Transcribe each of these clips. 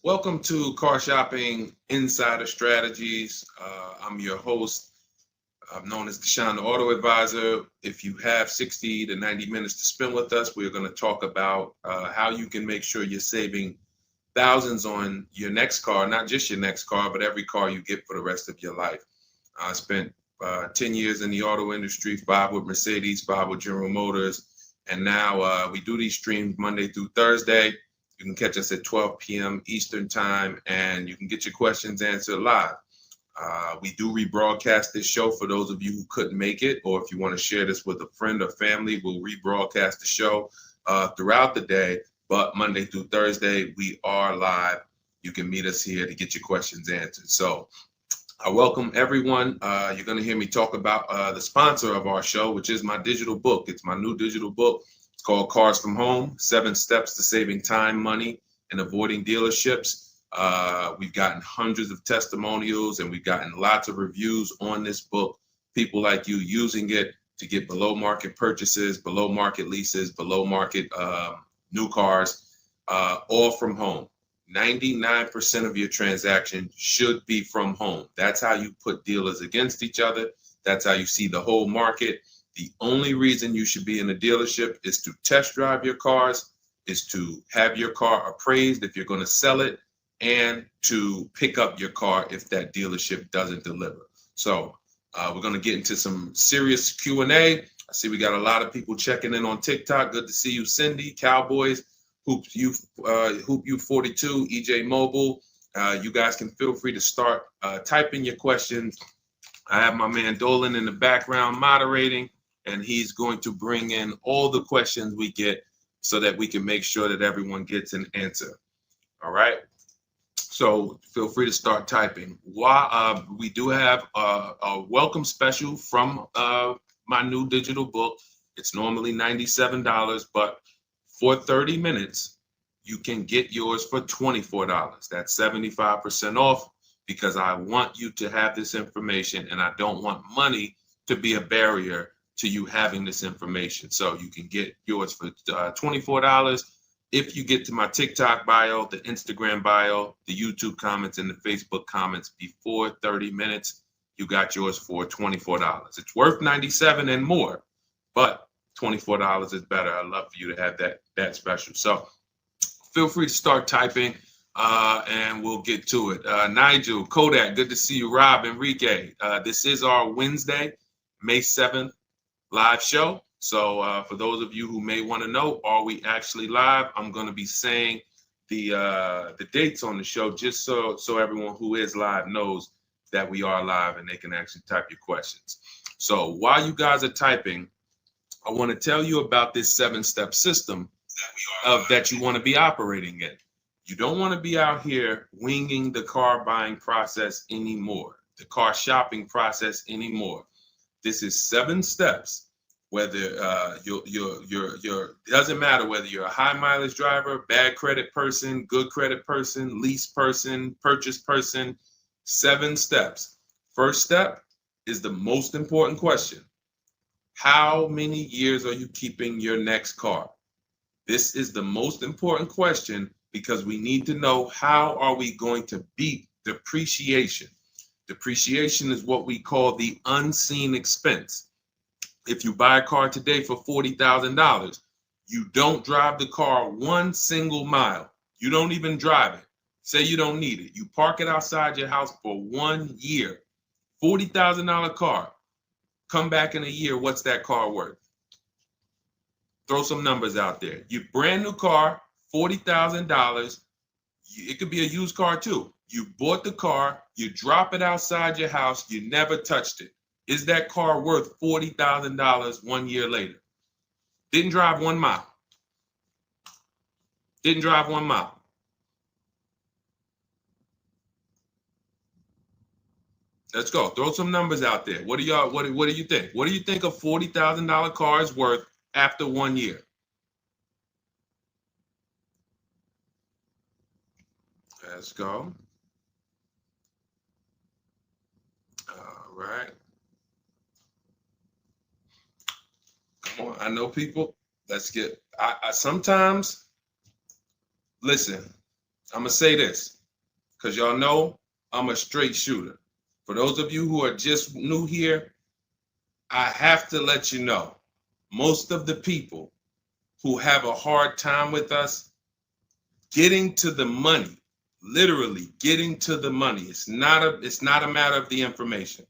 Welcome to Car Shopping Insider Strategies. I'm your host. I'm known as Deshone the Auto Advisor. If you have 60 to 90 minutes to spend with us, we're going to talk about how you can make sure you're saving thousands on your next car, not just your next car, but every car you get for the rest of your life. I spent 10 years in the auto industry, 5 with Mercedes, 5 with General Motors, and now we do these streams Monday through Thursday. You can catch us at 12 p.m. Eastern time, and you can get your questions answered live. We do rebroadcast this show for those of you who couldn't make it, or if you want to share this with a friend or family, we'll rebroadcast the show throughout the day. But Monday through Thursday, we are live. You can meet us here to get your questions answered. So I welcome everyone. You're going to hear me talk about the sponsor of our show, which is my digital book. It's my new digital book. It's called Cars from Home, 7 Steps to Saving Time, Money, and Avoiding Dealerships. We've gotten hundreds of testimonials and we've gotten lots of reviews on this book. People like you using it to get below market purchases, below market leases, below market new cars, all from home. 99% of your transaction should be from home. That's how you put dealers against each other. That's how you see the whole market. The only reason you should be in a dealership is to test drive your cars, is to have your car appraised if you're going to sell it, and to pick up your car if that dealership doesn't deliver. So we're going to get into some serious Q&A. I see we got a lot of people checking in on TikTok. Good to see you, Cindy, Cowboys, Hoop you 42, EJ Mobile. You guys can feel free to start typing your questions. I have my man Dolan in the background moderating, and he's going to bring in all the questions we get so that we can make sure that everyone gets an answer. All right. So feel free to start typing. We do have a welcome special from my new digital book. It's normally $97, but for 30 minutes, you can get yours for $24. That's 75% off because I want you to have this information and I don't want money to be a barrier to you having this information. So you can get yours for $24. If you get to my TikTok bio, the Instagram bio, the YouTube comments, and the Facebook comments before 30 minutes, you got yours for $24. It's worth $97 and more, but $24 is better. I'd love for you to have that special. So feel free to start typing and we'll get to it. Nigel, Kodak, good to see you. Rob, Enrique, this is our Wednesday, May 7th live show. So for those of you who may want to know, are we actually live? I'm going to be saying the dates on the show just so everyone who is live knows that we are live and they can actually type your questions. So while you guys are typing, I want to tell you about this 7-step system that you want to be operating in. You don't want to be out here winging the car buying process anymore, the car shopping process anymore. This is 7 steps. Whether it doesn't matter whether you're a high mileage driver, bad credit person, good credit person, lease person, purchase person. 7 steps. First step is the most important question. How many years are you keeping your next car? This is the most important question because we need to know how are we going to beat depreciation. Depreciation is what we call the unseen expense. If you buy a car today for $40,000, you don't drive the car one single mile. You don't even drive it. Say you don't need it. You park it outside your house for 1 year. $40,000 car. Come back in a year, what's that car worth? Throw some numbers out there. Your brand new car, $40,000. It could be a used car too. You bought the car, you drop it outside your house, you never touched it. Is that car worth $40,000 1 year later? Didn't drive 1 mile. Didn't drive 1 mile. Let's go. Throw some numbers out there. What do you think? What do you think a $40,000 car is worth after 1 year? Let's go. All right. Come on. I know people. Let's get. I sometimes listen. I'm going to say this because y'all know I'm a straight shooter. For those of you who are just new here, I have to let you know, most of the people who have a hard time with us getting to the money, literally getting to the money. It's not a matter of the information.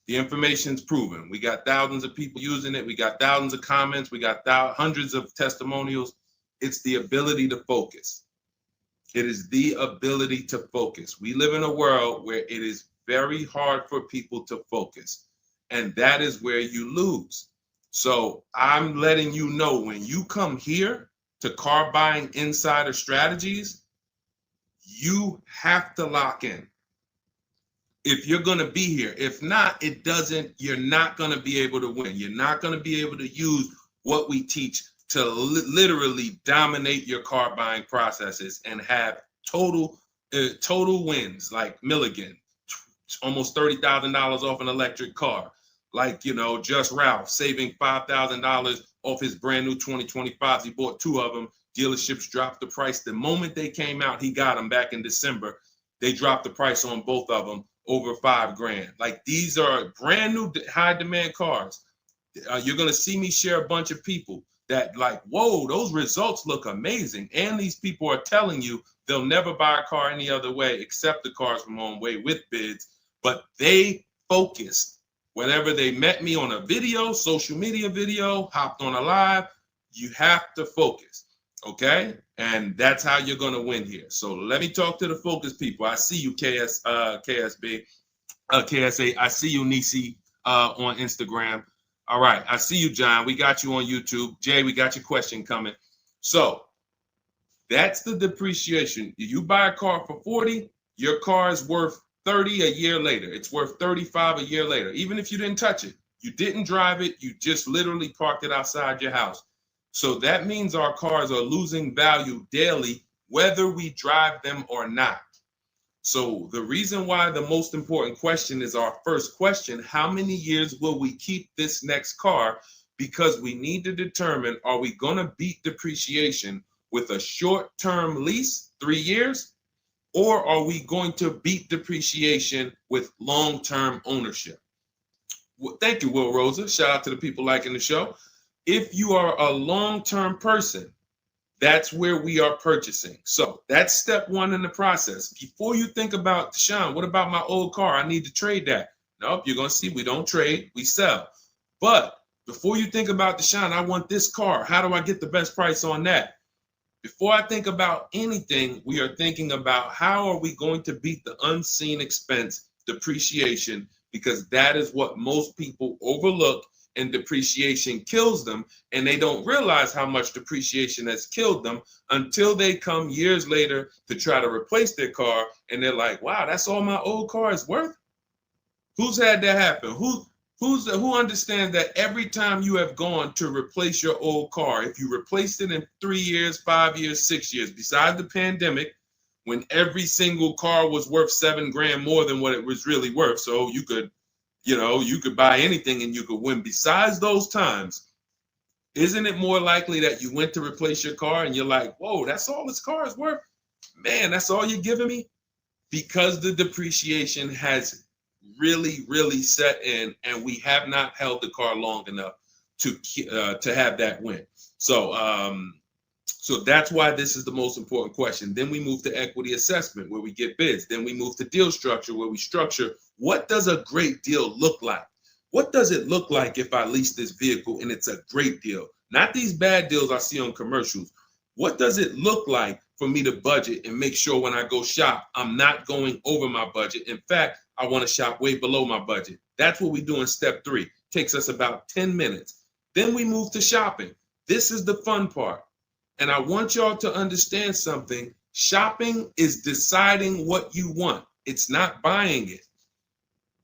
The information's proven. We got thousands of people using it. We got thousands of comments. We got hundreds of testimonials. It's the ability to focus. It is the ability to focus. We live in a world where it is very hard for people to focus, and that is where you lose. So I'm letting you know, when you come here to Car Buying Insider Strategies, you have to lock in. If you're going to be here, if not, you're not going to be able to win. You're not going to be able to use what we teach to literally dominate your car buying processes and have total wins, like Milligan, almost $30,000 off an electric car. Like, Just Ralph saving $5,000 off his brand new 2025s. He bought 2 of them. Dealerships dropped the price. The moment they came out, he got them back in December. They dropped the price on both of them over $5,000. Like, these are brand new high demand cars. You're going to see me share a bunch of people that like, whoa, those results look amazing. And these people are telling you they'll never buy a car any other way except the Cars from Home way with bids. But they focused. Whenever they met me on a video, social media video, hopped on a live, you have to focus. Okay? And that's how you're going to win here. So let me talk to the focus people. I see you, KSA. I see you, Nisi, on Instagram. All right. I see you, John. We got you on YouTube. Jay, we got your question coming. So that's the depreciation. If you buy a car for 40, your car is worth 30 a year later. It's worth 35 a year later. Even if you didn't touch it, you didn't drive it, you just literally parked it outside your house. So that means our cars are losing value daily, whether we drive them or not. So the reason why the most important question is our first question: how many years will we keep this next car? Because we need to determine, are we going to beat depreciation with a short-term lease, 3 years, or are we going to beat depreciation with long-term ownership? Well, thank you, Will Rosa. Shout out to the people liking the show. If you are a long-term person, that's where we are purchasing. So that's step 1 in the process. Before you think about, Deshaun, what about my old car? I need to trade that. Nope, you're going to see we don't trade, we sell. But before you think about, Deshaun, I want this car. How do I get the best price on that? Before I think about anything, we are thinking about how are we going to beat the unseen expense, depreciation, because that is what most people overlook, and depreciation kills them, and they don't realize how much depreciation has killed them until they come years later to try to replace their car, and they're like, wow, that's all my old car is worth? Who's had that happen? Who understands that every time you have gone to replace your old car, if you replaced it in 3 years, 5 years, 6 years, besides the pandemic, when every single car was worth $7,000 more than what it was really worth, so you could buy anything and you could win. Besides those times, isn't it more likely that you went to replace your car and you're like, whoa, that's all this car is worth? Man, that's all you're giving me? Because the depreciation has really, really set in, and we have not held the car long enough to have that win. So that's why this is the most important question. Then we move to equity assessment, where we get bids. Then we move to deal structure, where we structure, what does a great deal look like? What does it look like if I lease this vehicle and it's a great deal? Not these bad deals I see on commercials. What does it look like for me to budget and make sure when I go shop, I'm not going over my budget? In fact, I want to shop way below my budget. That's what we do in step 3. Takes us about 10 minutes. Then we move to shopping. This is the fun part. And I want y'all to understand something. Shopping is deciding what you want. It's not buying it.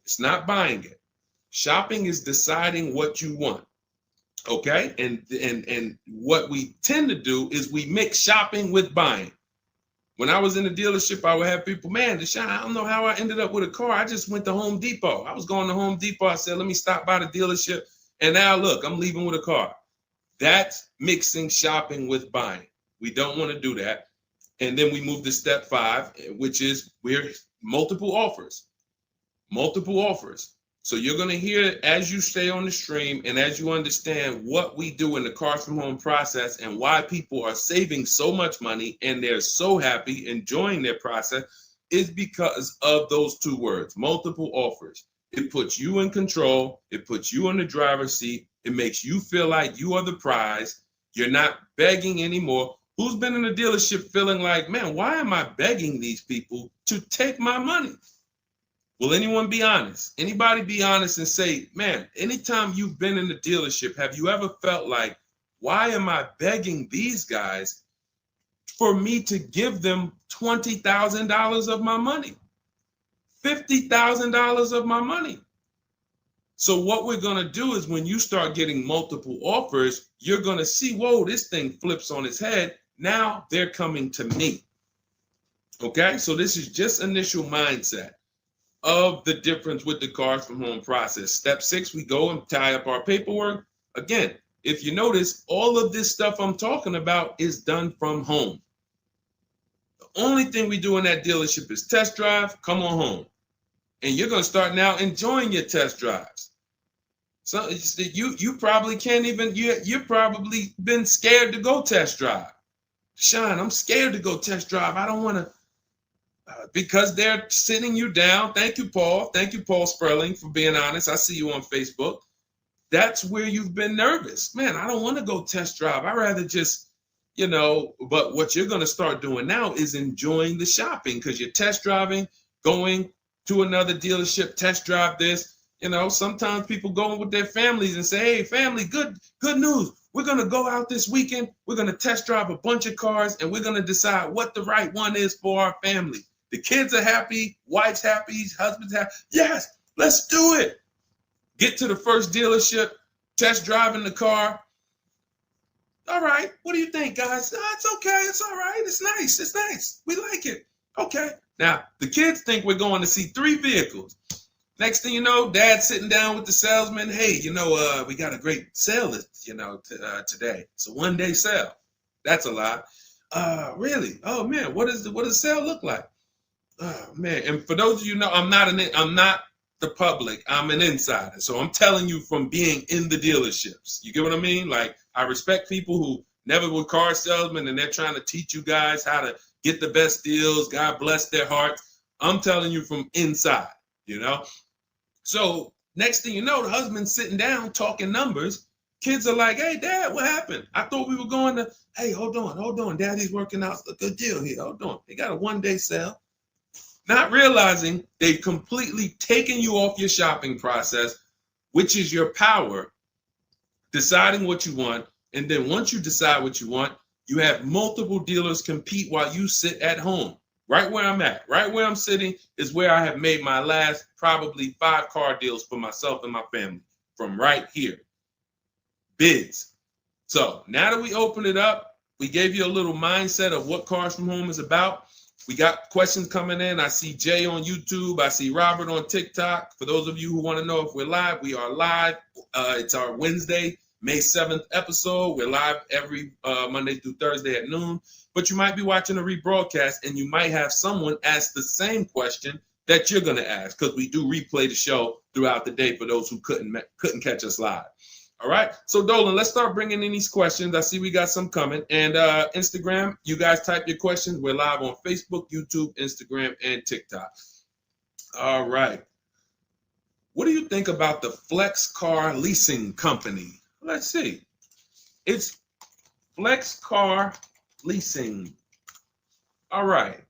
It's not buying it. Shopping is deciding what you want. Okay? And what we tend to do is we mix shopping with buying. When I was in the dealership, I would have people, man, Deshaun, I don't know how I ended up with a car. I just went to Home Depot. I was going to Home Depot. I said, let me stop by the dealership. And now look, I'm leaving with a car. That's mixing shopping with buying. We don't want to do that. And then we move to step 5, which is we're multiple offers. Multiple offers. So you're going to hear as you stay on the stream and as you understand what we do in the Cars from Home process and why people are saving so much money and they're so happy enjoying their process is because of those 2 words, multiple offers. It puts you in control. It puts you in the driver's seat. It makes you feel like you are the prize. You're not begging anymore. Who's been in a dealership feeling like, man, why am I begging these people to take my money? Will anyone be honest? Anybody be honest and say, man, anytime you've been in the dealership, have you ever felt like, why am I begging these guys for me to give them $20,000 of my money? $50,000 of my money. So what we're going to do is when you start getting multiple offers, you're going to see, whoa, this thing flips on its head. Now they're coming to me. Okay, so this is just initial mindset of the difference with the Cars from Home process. Step 6, we go and tie up our paperwork. Again, if you notice, all of this stuff I'm talking about is done from home. The only thing we do in that dealership is test drive, come on home. And you're going to start now enjoying your test drives. So you probably can't even, you've probably been scared to go test drive. Sean, I'm scared to go test drive. I don't want to, because they're sitting you down. Thank you, Paul. Thank you, Paul Sperling, for being honest. I see you on Facebook. That's where you've been nervous. Man, I don't want to go test drive. I'd rather just, but what you're going to start doing now is enjoying the shopping because you're test driving, going to another dealership, test drive this. Sometimes people go with their families and say, hey, family, good news. We're going to go out this weekend. We're going to test drive a bunch of cars and we're going to decide what the right one is for our family. The kids are happy, wife's happy, husband's happy. Yes, let's do it. Get to the first dealership, test driving the car. All right, what do you think, guys? Oh, it's okay, it's all right, it's nice, we like it. Okay, now the kids think we're going to see 3 vehicles. Next thing you know, Dad's sitting down with the salesman. Hey, we got a great sale, today. It's a 1-day sale. That's a lie. Really? Oh man, what does the sale look like? Oh man, and for those of you who know, I'm not the public. I'm an insider, so I'm telling you from being in the dealerships. You get what I mean? Like I respect people who never were car salesmen and they're trying to teach you guys how to get the best deals. God bless their hearts. I'm telling you from inside. So next thing you know, the husband's sitting down talking numbers. Kids are like, hey, Dad, what happened? I thought we were going to, hey, hold on. Daddy's working out a good deal here. Hold on. They got a 1-day sale. Not realizing they've completely taken you off your shopping process, which is your power, deciding what you want. And then once you decide what you want, you have multiple dealers compete while you sit at home. Right where I'm at, right where I'm sitting is where I have made my last probably 5 car deals for myself and my family from right here. Bids. So now that we open it up, we gave you a little mindset of what Cars from Home is about. We got questions coming in. I see Jay on YouTube. I see Robert on TikTok. For those of you who want to know if we're live, we are live. It's our Wednesday, May 7th episode. We're live every Monday through Thursday at noon. But you might be watching a rebroadcast and you might have someone ask the same question that you're going to ask because we do replay the show throughout the day for those who couldn't catch us live. All right. So Dolan, let's start bringing in these questions. I see we got some coming. And Instagram, you guys type your questions. We're live on Facebook, YouTube, Instagram, and TikTok. All right. What do you think about the Flex Car Leasing Company? Let's see. It's Flex Car Leasing. All right.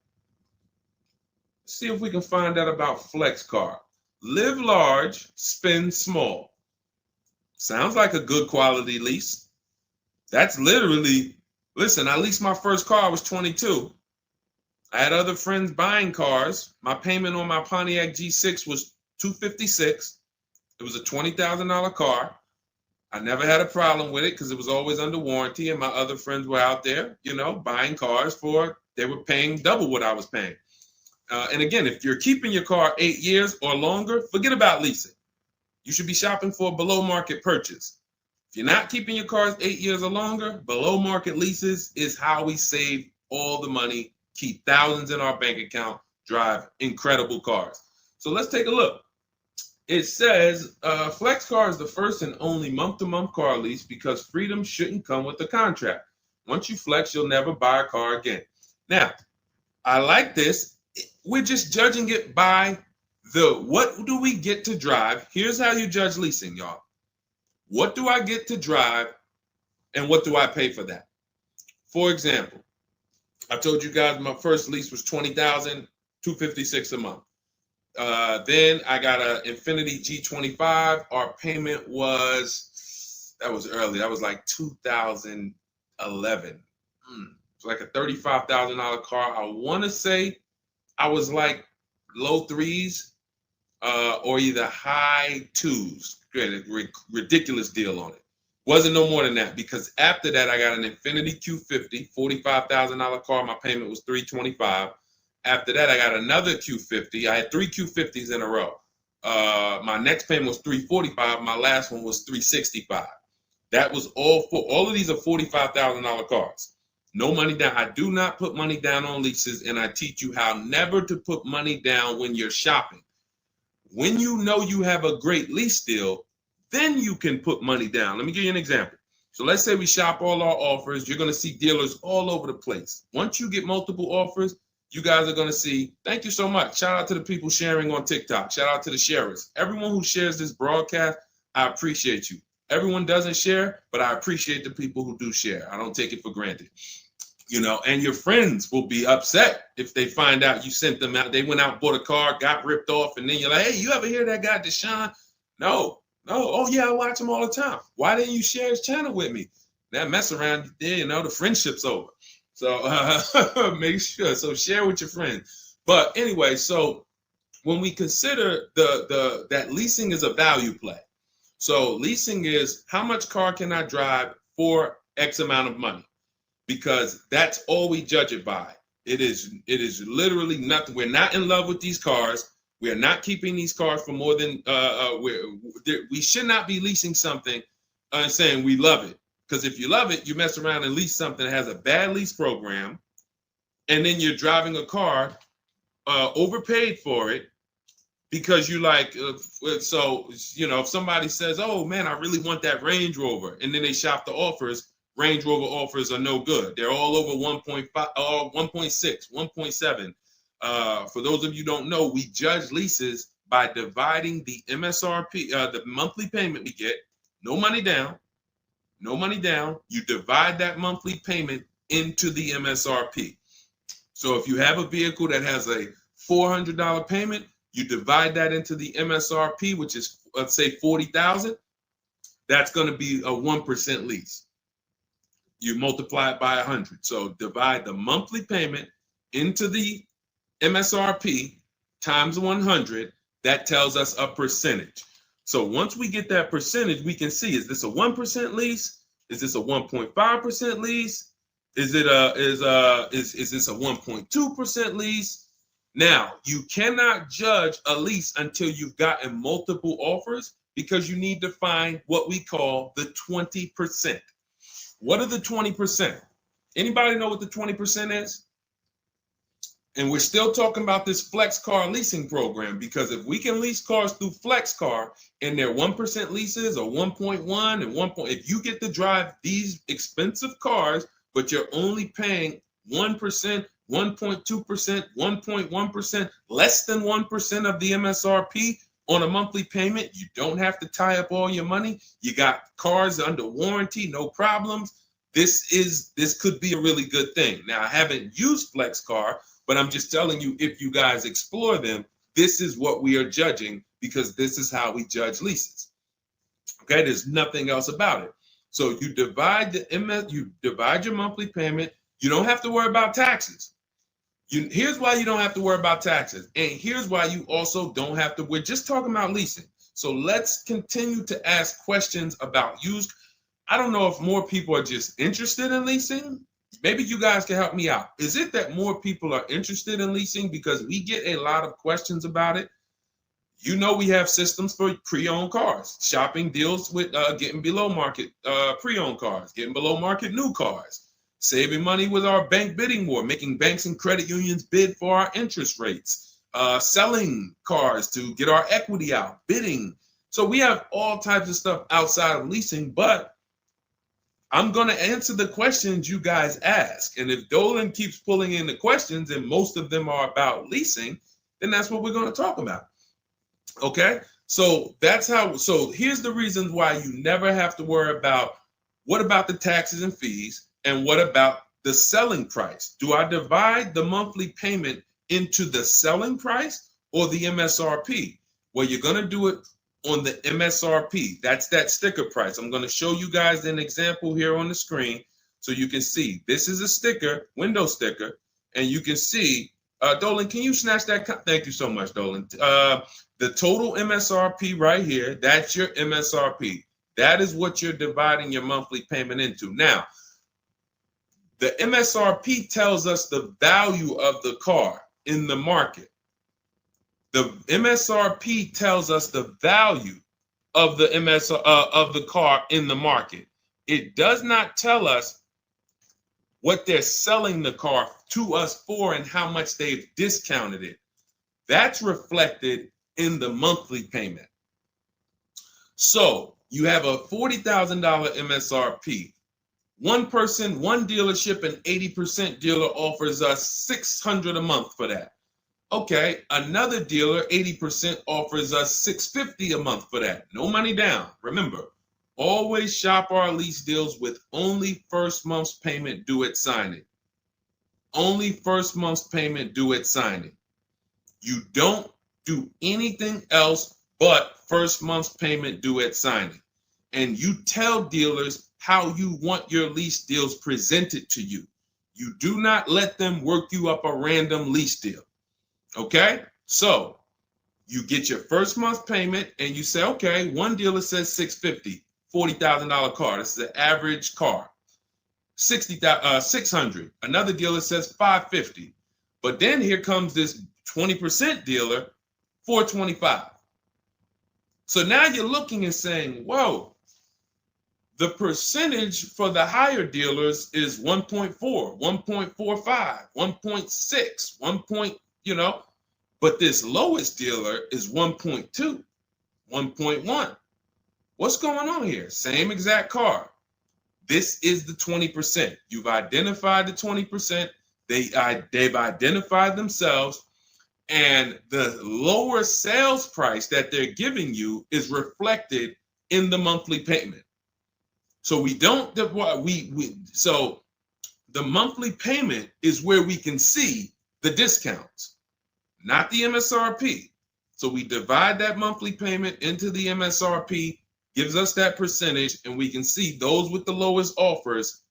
Let's see if we can find out about Flex Car. Live large, spend small. Sounds like a good quality lease. That's literally, listen, I leased my first car, I was 22. I had other friends buying cars. My payment on my Pontiac G6 was $256. It was a $20,000 car. I never had a problem with it because it was always under warranty and my other friends were out there, buying cars they were paying double what I was paying. And again, if you're keeping your car 8 years or longer, forget about leasing. You should be shopping for a below market purchase. If you're not keeping your cars 8 years or longer, below market leases is how we save all the money keep thousands in our bank account, drive incredible cars. So let's take a look. It says Flex Car is the first and only month-to-month car lease because freedom shouldn't come with a contract. Once you flex, you'll never buy a car again. Now, I like this. We're just judging it by what do we get to drive? Here's how you judge leasing, y'all. What do I get to drive and what do I pay for that? For example, I told you guys my first lease was $20,256 a month. Then I got an Infiniti G25. Our payment was, that was early. That was like 2011. It's like a $35,000 car. I want to say I was like low threes or either high twos. Ridiculous deal on it. Wasn't no more than that because after that I got an Infiniti Q50, $45,000 car. My payment was $325. After that I got another Q50. I had 3 Q50s in a row. My next payment was $345. My last one was $365. That was all of these are $45,000 cars. No money down. I do not put money down on leases, and I teach you how never to put money down when you're shopping. When you know you have a great lease deal, then you can put money down. Let me give you an example. So let's say we shop all our offers. You're going to see dealers all over the place. Once you get multiple offers, you guys are going to see, thank you so much. Shout out to the people sharing on TikTok. Shout out to the sharers. Everyone who shares this broadcast, I appreciate you. Everyone doesn't share, but I appreciate the people who do share. I don't take it for granted. You know, and your friends will be upset if they find out you sent them out. They went out, bought a car, got ripped off, and then you're like, hey, you ever hear that guy, Deshone? No. Oh, yeah, I watch him all the time. Why didn't you share his channel with me? That mess around, you know, the friendship's over. So make sure. So share with your friends. But anyway, so when we consider that leasing is a value play. So leasing is how much car can I drive for X amount of money? Because that's all we judge it by. It is literally nothing. We're not in love with these cars. We are not keeping these cars for more than we should not be leasing something and saying we love it. Because if you love it, you mess around and lease something that has a bad lease program, and then you're driving a car overpaid for it because you like. So you know, if somebody says, "Oh man, I really want that Range Rover," and then they shop the offers. Range Rover offers are no good. They're all over 1.5, 1.6, 1.7. For those of you who don't know, we judge leases by dividing the MSRP, the monthly payment we get, no money down. You divide that monthly payment into the MSRP. So if you have a vehicle that has a $400 payment, you divide that into the MSRP, which is, let's say, $40,000. That's going to be a 1% lease. You multiply it by 100. So divide the monthly payment into the MSRP times 100. That tells us a percentage. So once we get that percentage, we can see, is this a 1% lease? Is this a 1.5% lease? Is this a 1.2% lease? Now, you cannot judge a lease until you've gotten multiple offers because you need to find what we call the 20%. What are the 20%? Anybody know what the 20% is? And we're still talking about this Flex Car leasing program because if we can lease cars through Flex Car and they're 1% leases or 1.1 and 1. If you get to drive these expensive cars, but you're only paying 1%, 1.2%, 1.1%, less than 1% of the MSRP on a monthly payment, you don't have to tie up all your money. You got cars under warranty, no problems. This could be a really good thing. Now, I haven't used Flex Car, but I'm just telling you, if you guys explore them, this is what we are judging because this is how we judge leases. Okay, there's nothing else about it. So you divide your monthly payment. You don't have to worry about taxes. Here's why you don't have to worry about taxes. And here's why you also don't have to. We're just talking about leasing. So let's continue to ask questions about used. I don't know if more people are just interested in leasing. Maybe you guys can help me out. Is it that more people are interested in leasing because we get a lot of questions about it? You know, we have systems for pre-owned cars. Shopping deals with getting below market pre-owned cars, getting below market new cars. saving money with our bank bidding war, making banks and credit unions bid for our interest rates, selling cars to get our equity out, bidding. So we have all types of stuff outside of leasing, but I'm going to answer the questions you guys ask. And if Dolan keeps pulling in the questions and most of them are about leasing, then that's what we're going to talk about. Okay? So so here's the reasons why you never have to worry about what about the taxes and fees and what about the selling price? Do I divide the monthly payment into the selling price or the MSRP? Well, you're going to do it on the MSRP. That's that sticker price. I'm going to show you guys an example here on the screen so you can see. This is a sticker, window sticker, and you can see, Dolan, can you snatch that? Thank you so much, Dolan. The total MSRP right here, that's your MSRP. That is what you're dividing your monthly payment into. Now, the MSRP tells us the value of the car in the market. The MSRP tells us the value of the of the car in the market. It does not tell us what they're selling the car to us for and how much they've discounted it. That's reflected in the monthly payment. So you have a $40,000 MSRP. One person, one dealership, an 80% dealer offers us $600 a month for that. Okay, another dealer, 80%, offers us $650 a month for that. No money down. Remember, always shop our lease deals with only first month's payment due at signing. Only first month's payment due at signing. You don't do anything else but first month's payment due at signing. And you tell dealers how you want your lease deals presented to you. You do not let them work you up a random lease deal. Okay, so you get your first month payment and you say, okay, one dealer says $650, $40,000 car. This is an average car. $600. Another dealer says $550. But then here comes this 20% dealer, $425. So now you're looking and saying, whoa, the percentage for the higher dealers is 1.4, 1.45, 1.6, but this lowest dealer is 1.2, 1.1. What's going on here? Same exact car. This is the 20%. You've identified the 20%. They've identified themselves, and the lower sales price that they're giving you is reflected in the monthly payment. So so the monthly payment is where we can see the discounts, not the MSRP. So we divide that monthly payment into the MSRP, gives us that percentage, and we can see those with the lowest offers,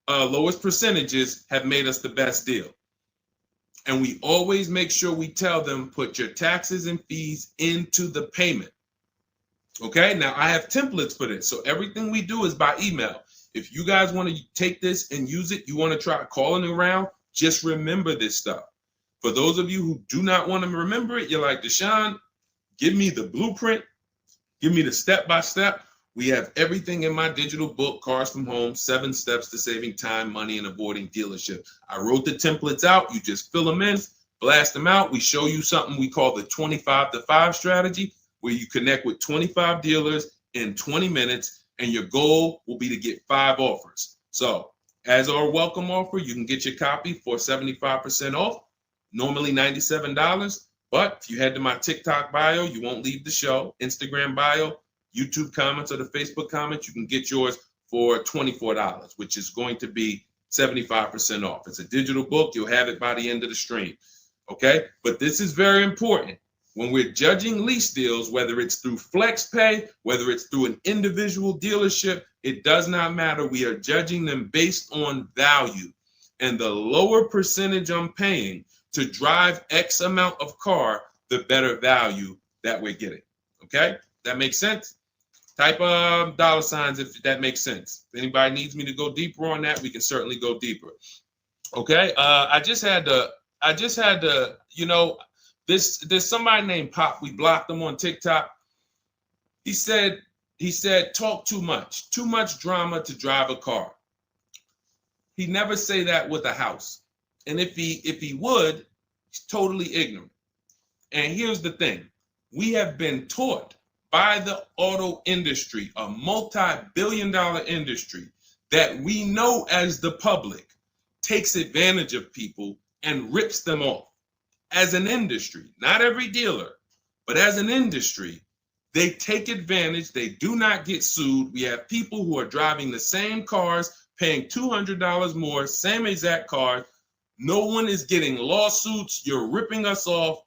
lowest percentages have made us the best deal. And we always make sure we tell them, put your taxes and fees into the payment. Okay, now I have templates for this. So everything we do is by email. If you guys want to take this and use it, you want to try calling around, just remember this stuff. For those of you who do not want to remember it, you're like, Deshone, give me the blueprint, give me the step-by-step. We have everything in my digital book, Cars from Home, 7 Steps to Saving Time, Money, and Avoiding Dealership. I wrote the templates out. You just fill them in, blast them out. We show you something we call the 25-to-5 strategy, where you connect with 25 dealers in 20 minutes, and your goal will be to get 5 offers. So as our welcome offer, you can get your copy for 75% off, normally $97. But if you head to my TikTok bio, you won't leave the show, Instagram bio, YouTube comments, or the Facebook comments, you can get yours for $24, which is going to be 75% off. It's a digital book. You'll have it by the end of the stream. Okay? But this is very important. When we're judging lease deals, whether it's through FlexPay, whether it's through an individual dealership, it does not matter. We are judging them based on value. And the lower percentage I'm paying to drive X amount of car, the better value that we're getting. Okay? That makes sense? Type dollar signs if that makes sense. If anybody needs me to go deeper on that, we can certainly go deeper. Okay? I just had to, there's somebody named Pop. We blocked him on TikTok. He said, talk too much drama to drive a car. He never say that with a house. And if he would, he's totally ignorant. And here's the thing. We have been taught by the auto industry, a multi-billion-dollar industry, that we know as the public takes advantage of people and rips them off. As an industry, not every dealer, but as an industry, they take advantage. They do not get sued. We have people who are driving the same cars, paying $200 more, same exact car. No one is getting lawsuits. You're ripping us off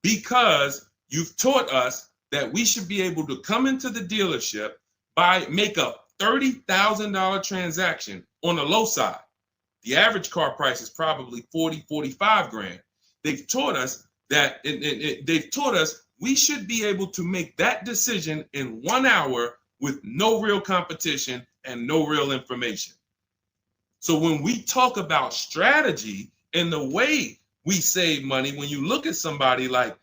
because you've taught us that we should be able to come into the dealership, make a $30,000 transaction on the low side. The average car price is probably 40, 45 grand. They've taught us that they've taught us we should be able to make that decision in 1 hour with no real competition and no real information. So when we talk about strategy and the way we save money, when you look at somebody like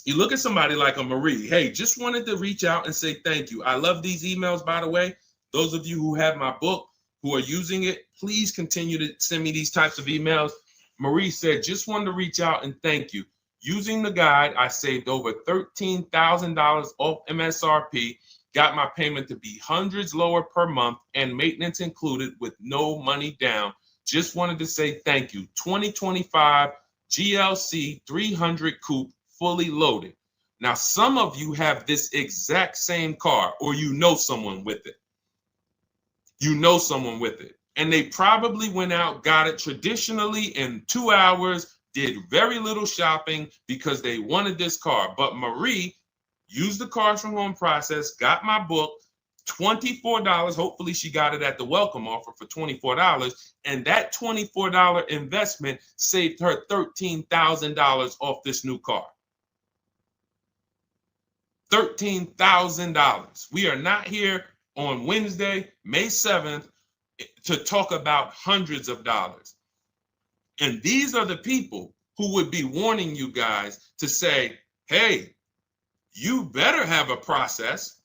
a Marie, hey, just wanted to reach out and say thank you. I love these emails, by the way. Those of you who have my book, who are using it, please continue to send me these types of emails. Marie said, just wanted to reach out and thank you. Using the guide, I saved over $13,000 off MSRP, got my payment to be hundreds lower per month and maintenance included with no money down. Just wanted to say thank you. 2025 GLC 300 coupe, fully loaded. Now, some of you have this exact same car, or you know someone with it. You know someone with it. And they probably went out, got it traditionally in 2 hours, did very little shopping because they wanted this car. But Marie used the cars from home process, got my book, $24. Hopefully she got it at the welcome offer for $24. And that $24 investment saved her $13,000 off this new car. $13,000. We are not here on Wednesday, May 7th, to talk about hundreds of dollars. And these are the people who would be warning you guys to say, hey, you better have a process.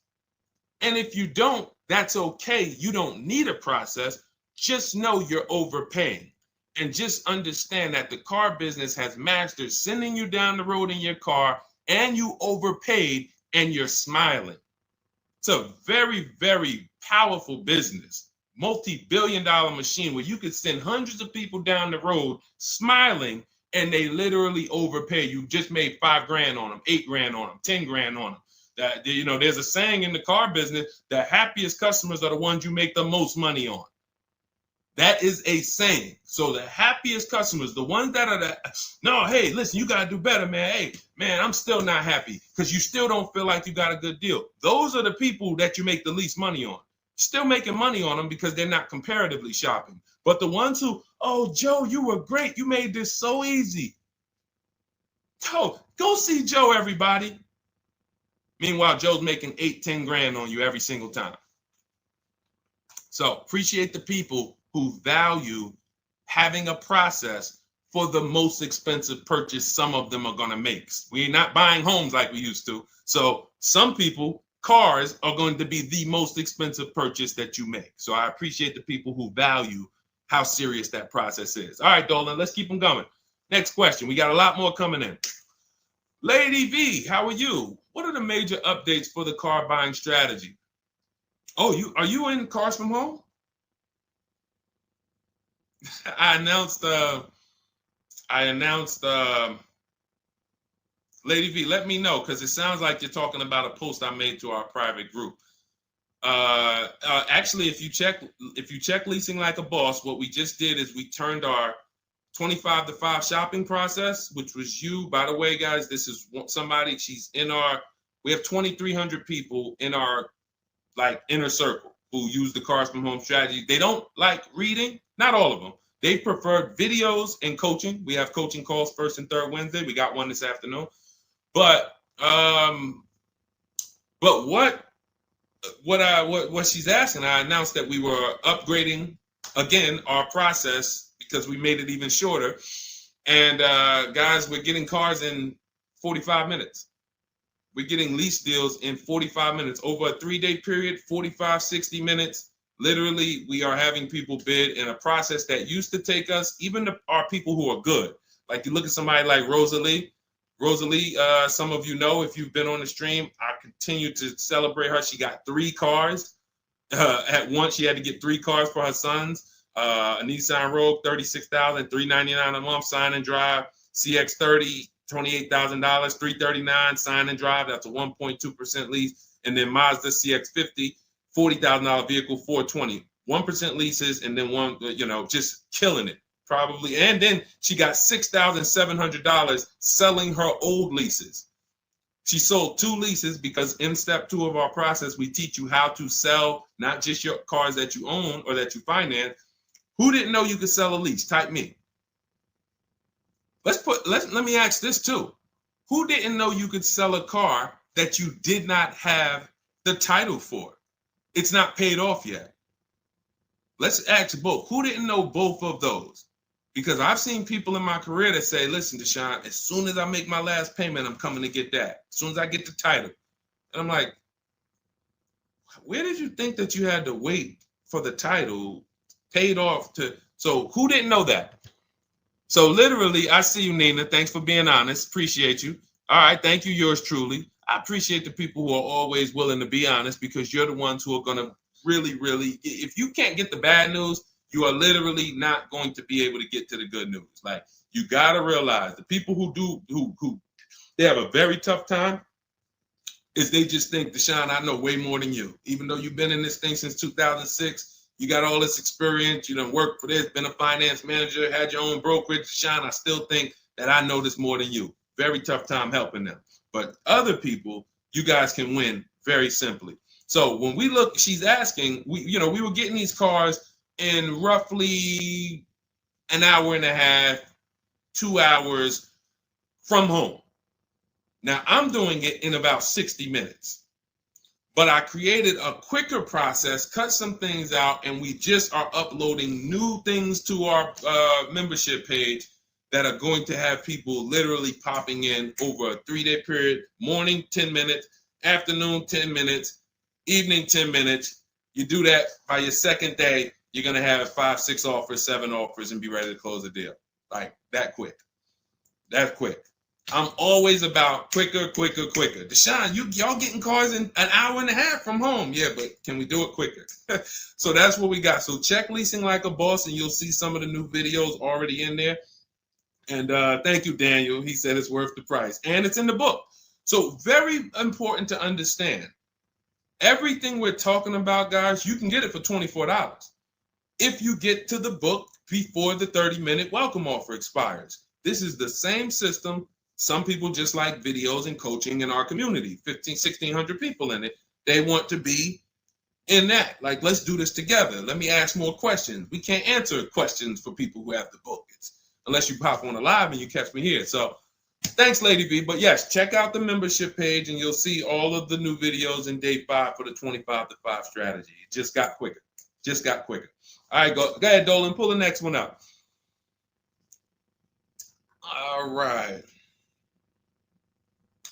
And if you don't, that's okay. You don't need a process. Just know you're overpaying. And just understand that the car business has mastered sending you down the road in your car and you overpaid and you're smiling. It's a very, very powerful business, multi-billion-dollar machine where you could send hundreds of people down the road smiling and they literally overpay. You just made $5 grand on them, $8 grand on them, 10 grand on them. That, you know, there's a saying in the car business, the happiest customers are the ones you make the most money on. That is a saying. So the happiest customers, the ones that are no, hey, listen, you got to do better, man. Hey, man, I'm still not happy because you still don't feel like you got a good deal. Those are the people that you make the least money on. Still making money on them because they're not comparatively shopping. But the ones who, oh, Joe, you were great. You made this so easy. Go see Joe, everybody. Meanwhile, Joe's making 8, 10 grand on you every single time. So appreciate the people who value having a process for the most expensive purchase some of them are going to make. We're not buying homes like we used to. So some people, cars are going to be the most expensive purchase that you make. So I appreciate the people who value how serious that process is. All right, Dolan, let's keep them going. Next question. We got a lot more coming in. Lady V, how are you? What are the major updates for the car buying strategy? Oh, are you in Cars from Home? I announced, Lady V, let me know, because it sounds like you're talking about a post I made to our private group. Actually, if you check Leasing Like a Boss, what we just did is we turned our 25 to 5 shopping process, which was you. By the way, guys, this is somebody, we have 2,300 people in our inner circle who use the Cars from Home strategy. They don't like reading, not all of them. They prefer videos and coaching. We have coaching calls first and third Wednesday. We got one this afternoon. But what she's asking, I announced that we were upgrading again our process because we made it even shorter. And guys, we're getting cars in 45 minutes. We're getting lease deals in 45 minutes over a 3-day period, 45, 60 minutes. Literally, we are having people bid in a process that used to take us, even our people who are good. Like you look at somebody like Rosalie. Rosalie, some of you know if you've been on the stream, I continue to celebrate her. She got 3 cars. At once, she had to get 3 cars for her sons. A Nissan Rogue, $36,000, $399 a month, sign and drive. CX-30, $28,000, $339 sign and drive. That's a 1.2% lease. And then Mazda CX-50, $40,000 vehicle, $420. 1% leases, and then one, just killing it. Probably. And then she got $6,700 selling her old leases. She sold 2 leases because in step 2 of our process, we teach you how to sell not just your cars that you own or that you finance. Who didn't know you could sell a lease? Type me. Let me ask this too. Who didn't know you could sell a car that you did not have the title for? It's not paid off yet. Let's ask both. Who didn't know both of those? Because I've seen people in my career that say, listen, Deshone, as soon as I make my last payment, I'm coming to get that. As soon as I get the title. And I'm like, where did you think that you had to wait for the title paid off to? So who didn't know that? So literally, I see you, Nina. Thanks for being honest. Appreciate you. All right. Thank you, yours truly. I appreciate the people who are always willing to be honest, because you're the ones who are going to really, if you can't get the bad news, you are literally not going to be able to get to the good news. Like, you got to realize the people who they have a very tough time is they just think, Deshone, I know way more than you. Even though you've been in this thing since 2006, you got all this experience, you done worked for this, been a finance manager, had your own brokerage. Deshone, I still think that I know this more than you. Very tough time helping them. But other people, you guys can win very simply. So when we look, she's asking, we were getting these cars in roughly an hour and a half, 2 hours from home. Now I'm doing it in about 60 minutes, but I created a quicker process, cut some things out, and we just are uploading new things to our membership page that are going to have people literally popping in over a 3-day period. Morning, 10 minutes, afternoon, 10 minutes, evening, 10 minutes. You do that by your second day, you're going to have 5, 6 offers, 7 offers, and be ready to close the deal. Like that quick. That quick. I'm always about quicker. Deshone, y'all getting cars in an hour and a half from home. Yeah, but can we do it quicker? So that's what we got. So check Leasing Like a Boss, and you'll see some of the new videos already in there. And thank you, Daniel. He said it's worth the price. And it's in the book. So very important to understand. Everything we're talking about, guys, you can get it for $24 if you get to the book before the 30-minute welcome offer expires. This is the same system. Some people just like videos and coaching in our community, 1,600 people in it. They want to be in that. Like, let's do this together. Let me ask more questions. We can't answer questions for people who have the book. Unless you pop on a live and you catch me here. So thanks, Lady V. But yes, check out the membership page and you'll see all of the new videos in day 5 for the 25 to 5 strategy. It just got quicker. All right, go ahead, Dolan. Pull the next one up. All right.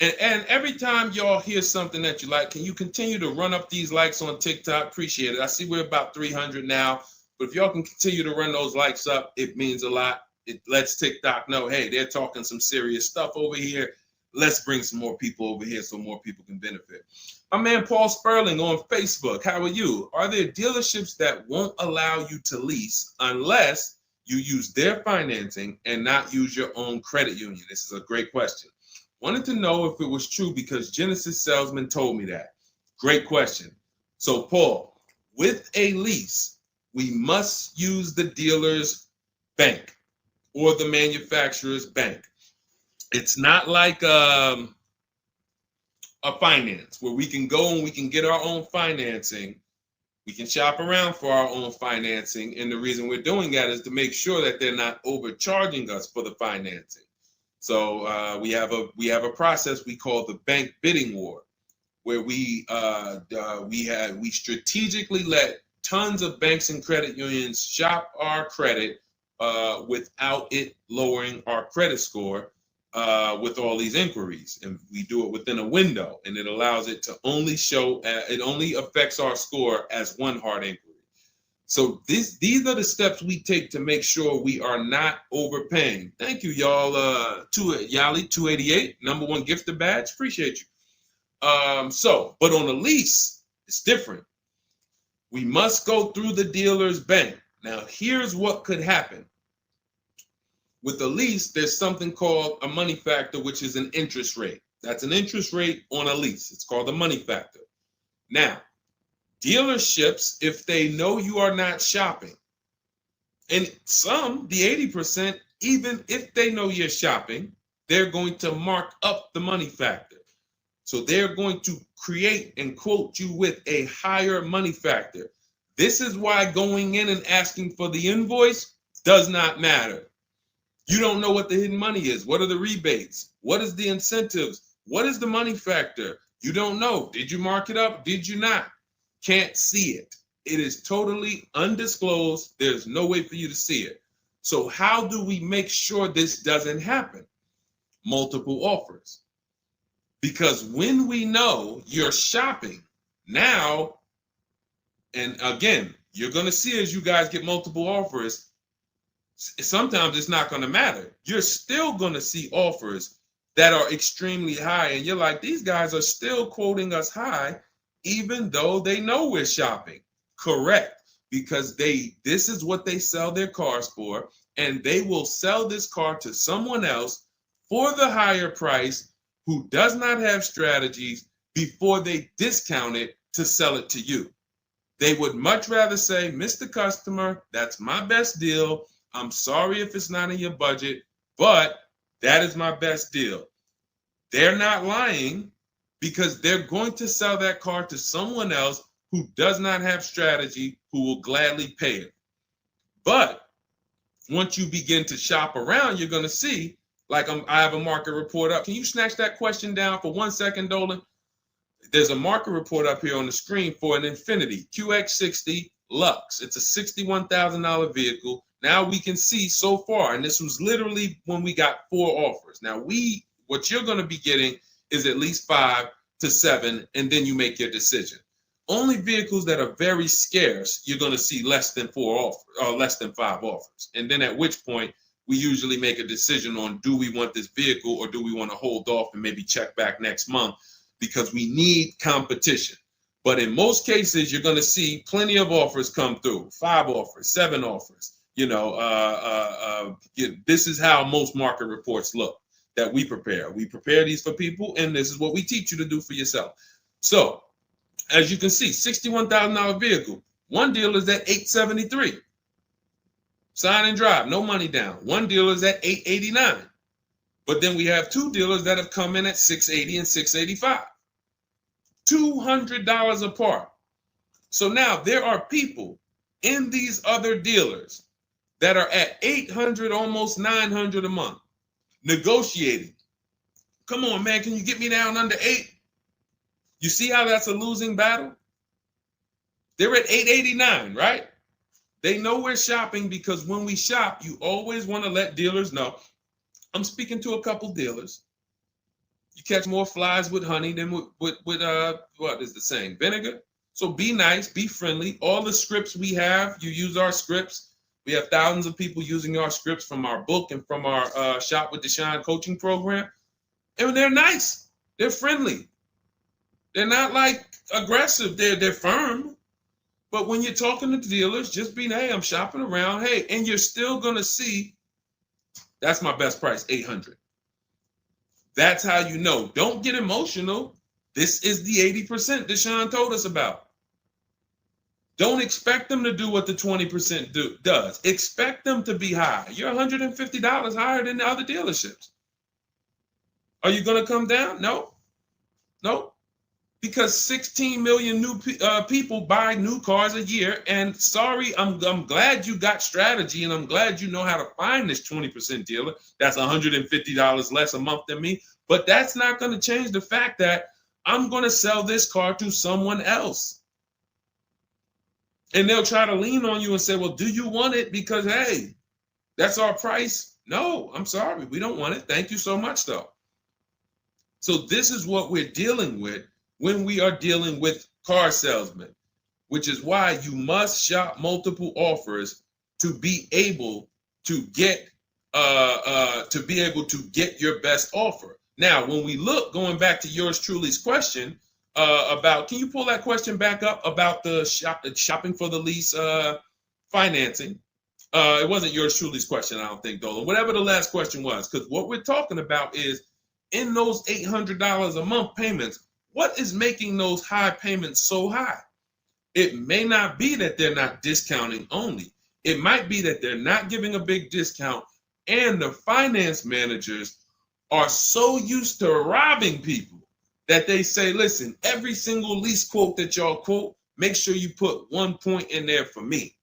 And every time y'all hear something that you like, can you continue to run up these likes on TikTok? Appreciate it. I see we're about 300 now. But if y'all can continue to run those likes up, it means a lot. It lets TikTok know, hey, they're talking some serious stuff over here. Let's bring some more people over here so more people can benefit. My man Paul Sperling on Facebook. How are you? Are there dealerships that won't allow you to lease unless you use their financing and not use your own credit union? This is a great question. Wanted to know if it was true because Genesis Salesman told me that. Great question. So Paul, with a lease, we must use the dealer's bank or the manufacturer's bank. It's not like a finance where we can go and we can get our own financing. We can shop around for our own financing. And the reason we're doing that is to make sure that they're not overcharging us for the financing. So we have a process we call the bank bidding war, where we strategically let tons of banks and credit unions shop our credit without it lowering our credit score with all these inquiries. And we do it within a window, and it allows it to only show, it only affects our score as one hard inquiry. So these are the steps we take to make sure we are not overpaying. Thank you, y'all. Yali 288, #1 gifted badge. Appreciate you. But on a lease, it's different. We must go through the dealer's bank. Now, here's what could happen. With a lease, there's something called a money factor, which is an interest rate. That's an interest rate on a lease. It's called a money factor. Now, dealerships, if they know you are not shopping, and some, the 80%, even if they know you're shopping, they're going to mark up the money factor. So they're going to create and quote you with a higher money factor. This is why going in and asking for the invoice does not matter. You don't know what the hidden money is. What are the rebates? What is the incentives? What is the money factor? You don't know. Did you mark it up? Did you not? Can't see it. It is totally undisclosed. There's no way for you to see it. So how do we make sure this doesn't happen? Multiple offers. Because when we know you're shopping now, and again, you're going to see as you guys get multiple offers, sometimes it's not going to matter. You're still going to see offers that are extremely high. And you're like, these guys are still quoting us high, even though they know we're shopping. Correct. Because this is what they sell their cars for. And they will sell this car to someone else for the higher price who does not have strategies before they discount it to sell it to you. They would much rather say, Mr. Customer, that's my best deal. I'm sorry if it's not in your budget, but that is my best deal. They're not lying because they're going to sell that car to someone else who does not have strategy, who will gladly pay it. But once you begin to shop around, you're going to see, like I have a market report up. Can you snatch that question down for 1 second, Dolan? There's a market report up here on the screen for an Infiniti QX60 Lux. It's a $61,000 vehicle. Now we can see so far, and this was literally when we got 4 offers. Now what you're going to be getting is at least 5 to 7, and then you make your decision. Only vehicles that are very scarce, you're going to see less than 4 offers or less than 5 offers. And then at which point we usually make a decision on, do we want this vehicle or do we want to hold off and maybe check back next month, because we need competition. But in most cases, you're going to see plenty of offers come through, 5 offers, 7 offers. This is how most market reports look that we prepare. We prepare these for people, and this is what we teach you to do for yourself. So as you can see, $61,000 vehicle. One deal is at $873. Sign and drive, no money down. One dealer is at $889. But then we have 2 dealers that have come in at $680 and $685. $200 apart. So now there are people in these other dealers that are at $800, almost $900 a month, negotiating. Come on, man, can you get me down under 8? You see how that's a losing battle? They're at $889, right? They know we're shopping, because when we shop, you always want to let dealers know. I'm speaking to a couple dealers. You catch more flies with honey than with what is the saying? Vinegar. So be nice, be friendly. All the scripts we have, you use our scripts. We have thousands of people using our scripts from our book and from our Shop with Deshone coaching program. And they're nice. They're friendly. They're not like aggressive. They're firm. But when you're talking to dealers, just be, hey, I'm shopping around. Hey, and you're still going to see, that's my best price, $800. That's how you know. Don't get emotional. This is the 80% Deshone told us about. Don't expect them to do what the 20% does. Expect them to be high. You're $150 higher than the other dealerships. Are you going to come down? No. No. Because 16 million new people buy new cars a year. And sorry, I'm glad you got strategy, and I'm glad you know how to find this 20% dealer that's $150 less a month than me. But that's not going to change the fact that I'm going to sell this car to someone else. And they'll try to lean on you and say, well, do you want it? Because, hey, that's our price. No, I'm sorry. We don't want it. Thank you so much, though. So this is what we're dealing with when we are dealing with car salesmen. which is why you must shop multiple offers to be able to get your best offer. Now, when we look, going back to yours truly's question about, can you pull that question back up about the shopping for the lease financing? It wasn't yours truly's question, I don't think, Dolan. Whatever the last question was, because what we're talking about is in those $800 a month payments, what is making those high payments so high? It may not be that they're not discounting only. It might be that they're not giving a big discount, and the finance managers are so used to robbing people that they say, listen, every single lease quote that y'all quote, make sure you put 1 point in there for me.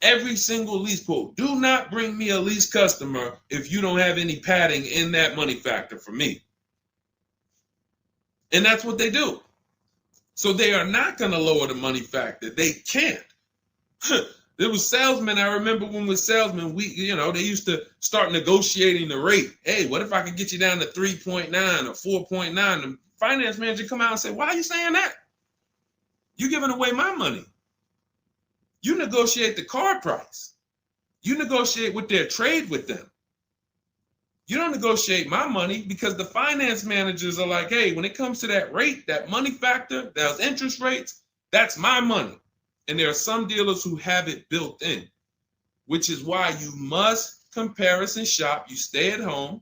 Every single lease quote. Do not bring me a lease customer if you don't have any padding in that money factor for me. And that's what they do. So they are not going to lower the money factor. They can't. There was salesmen. I remember when we were salesmen, they used to start negotiating the rate. Hey, what if I could get you down to 3.9 or 4.9? The finance manager come out and say, why are you saying that? You're giving away my money. You negotiate the car price. You negotiate with their trade with them. You don't negotiate my money, because the finance managers are like, hey, when it comes to that rate, that money factor, those interest rates, that's my money. And there are some dealers who have it built in, which is why you must comparison shop. You stay at home.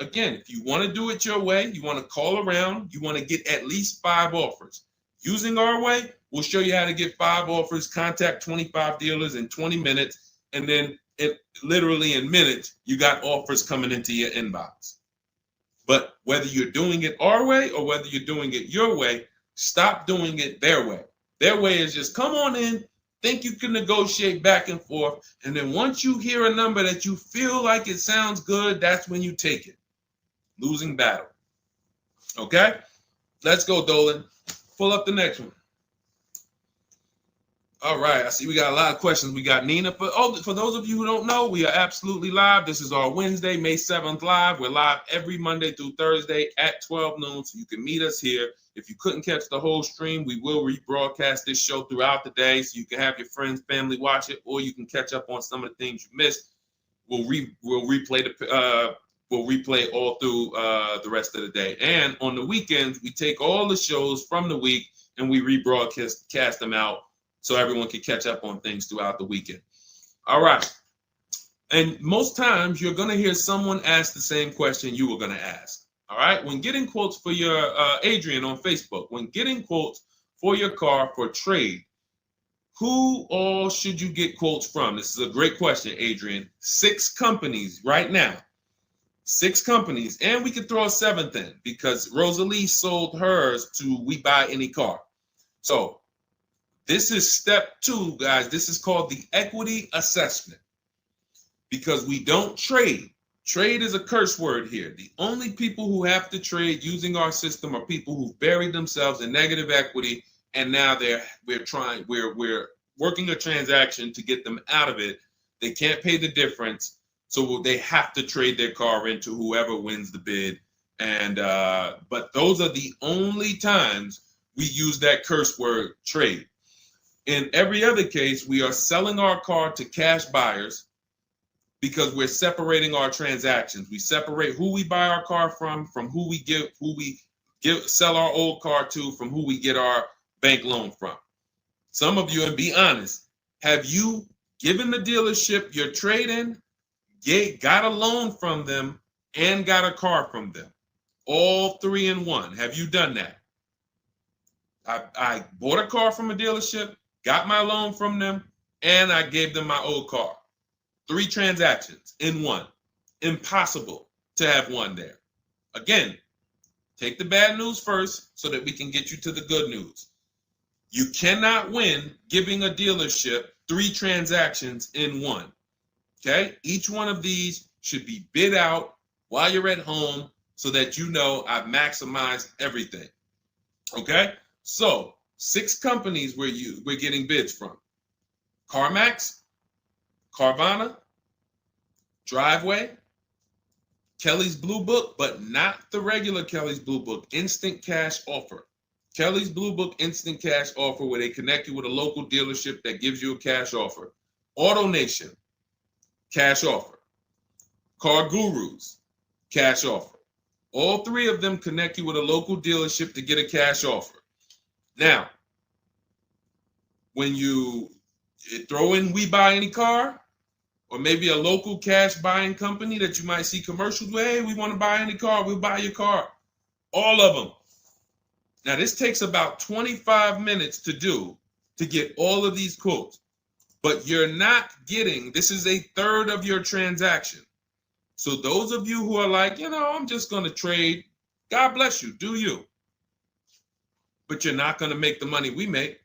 Again, if you want to do it your way, you want to call around, you want to get at least 5 offers. Using our way, we'll show you how to get 5 offers, contact 25 dealers in 20 minutes, and then literally in minutes, you got offers coming into your inbox. But whether you're doing it our way or whether you're doing it your way, stop doing it their way. Their way is just come on in, think you can negotiate back and forth, and then once you hear a number that you feel like it sounds good, that's when you take it. Losing battle. Okay? Let's go, Dolan. Pull up the next one. All right, I see we got a lot of questions. We got Nina. For those of you who don't know, we are absolutely live. This is our Wednesday, May 7th live. We're live every Monday through Thursday at 12 noon, so you can meet us here. If you couldn't catch the whole stream, we will rebroadcast this show throughout the day, so you can have your friends, family watch it, or you can catch up on some of the things you missed. We'll replay all through the rest of the day. And on the weekends, we take all the shows from the week and we rebroadcast them out, so everyone can catch up on things throughout the weekend. All right. And most times you're going to hear someone ask the same question you were going to ask. All right. When getting quotes for your Adrian on Facebook, when getting quotes for your car for trade, who all should you get quotes from? This is a great question, Adrian. 6 companies right now. 6 companies. And we could throw a 7th in because Rosalie sold hers to We Buy Any Car. So this is step 2, guys. This is called the equity assessment, because we don't trade. Trade is a curse word here. The only people who have to trade using our system are people who've buried themselves in negative equity, and now we're working a transaction to get them out of it. They can't pay the difference, so they have to trade their car into whoever wins the bid. And but those are the only times we use that curse word, trade. In every other case, we are selling our car to cash buyers because we're separating our transactions. We separate who we buy our car from who we sell our old car to, from who we get our bank loan from. Some of you, and be honest, have you given the dealership your trade-in, got a loan from them, and got a car from them? All 3 in 1. Have you done that? I bought a car from a dealership, got my loan from them, and I gave them my old car. 3 transactions in 1. Impossible to have 1 there. Again, take the bad news first so that we can get you to the good news. You cannot win giving a dealership 3 transactions in 1. Okay? Each one of these should be bid out while you're at home so that you know I've maximized everything. Okay? So 6 companies we're getting bids from: CarMax, Carvana, Driveway, Kelly's Blue Book, but not the regular Kelly's Blue Book, Instant Cash Offer. Kelly's Blue Book Instant Cash Offer, where they connect you with a local dealership that gives you a cash offer. Auto Nation, cash offer. Car Gurus, cash offer. All three of them connect you with a local dealership to get a cash offer. Now, when you throw in We Buy Any Car, or maybe a local cash buying company that you might see commercials with, hey, we want to buy any car, we'll buy your car. All of them. Now, this takes about 25 minutes to do to get all of these quotes, but you're not getting, this is a third of your transaction. So those of you who are like, I'm just going to trade, God bless you, do you. But you're not going to make the money we make.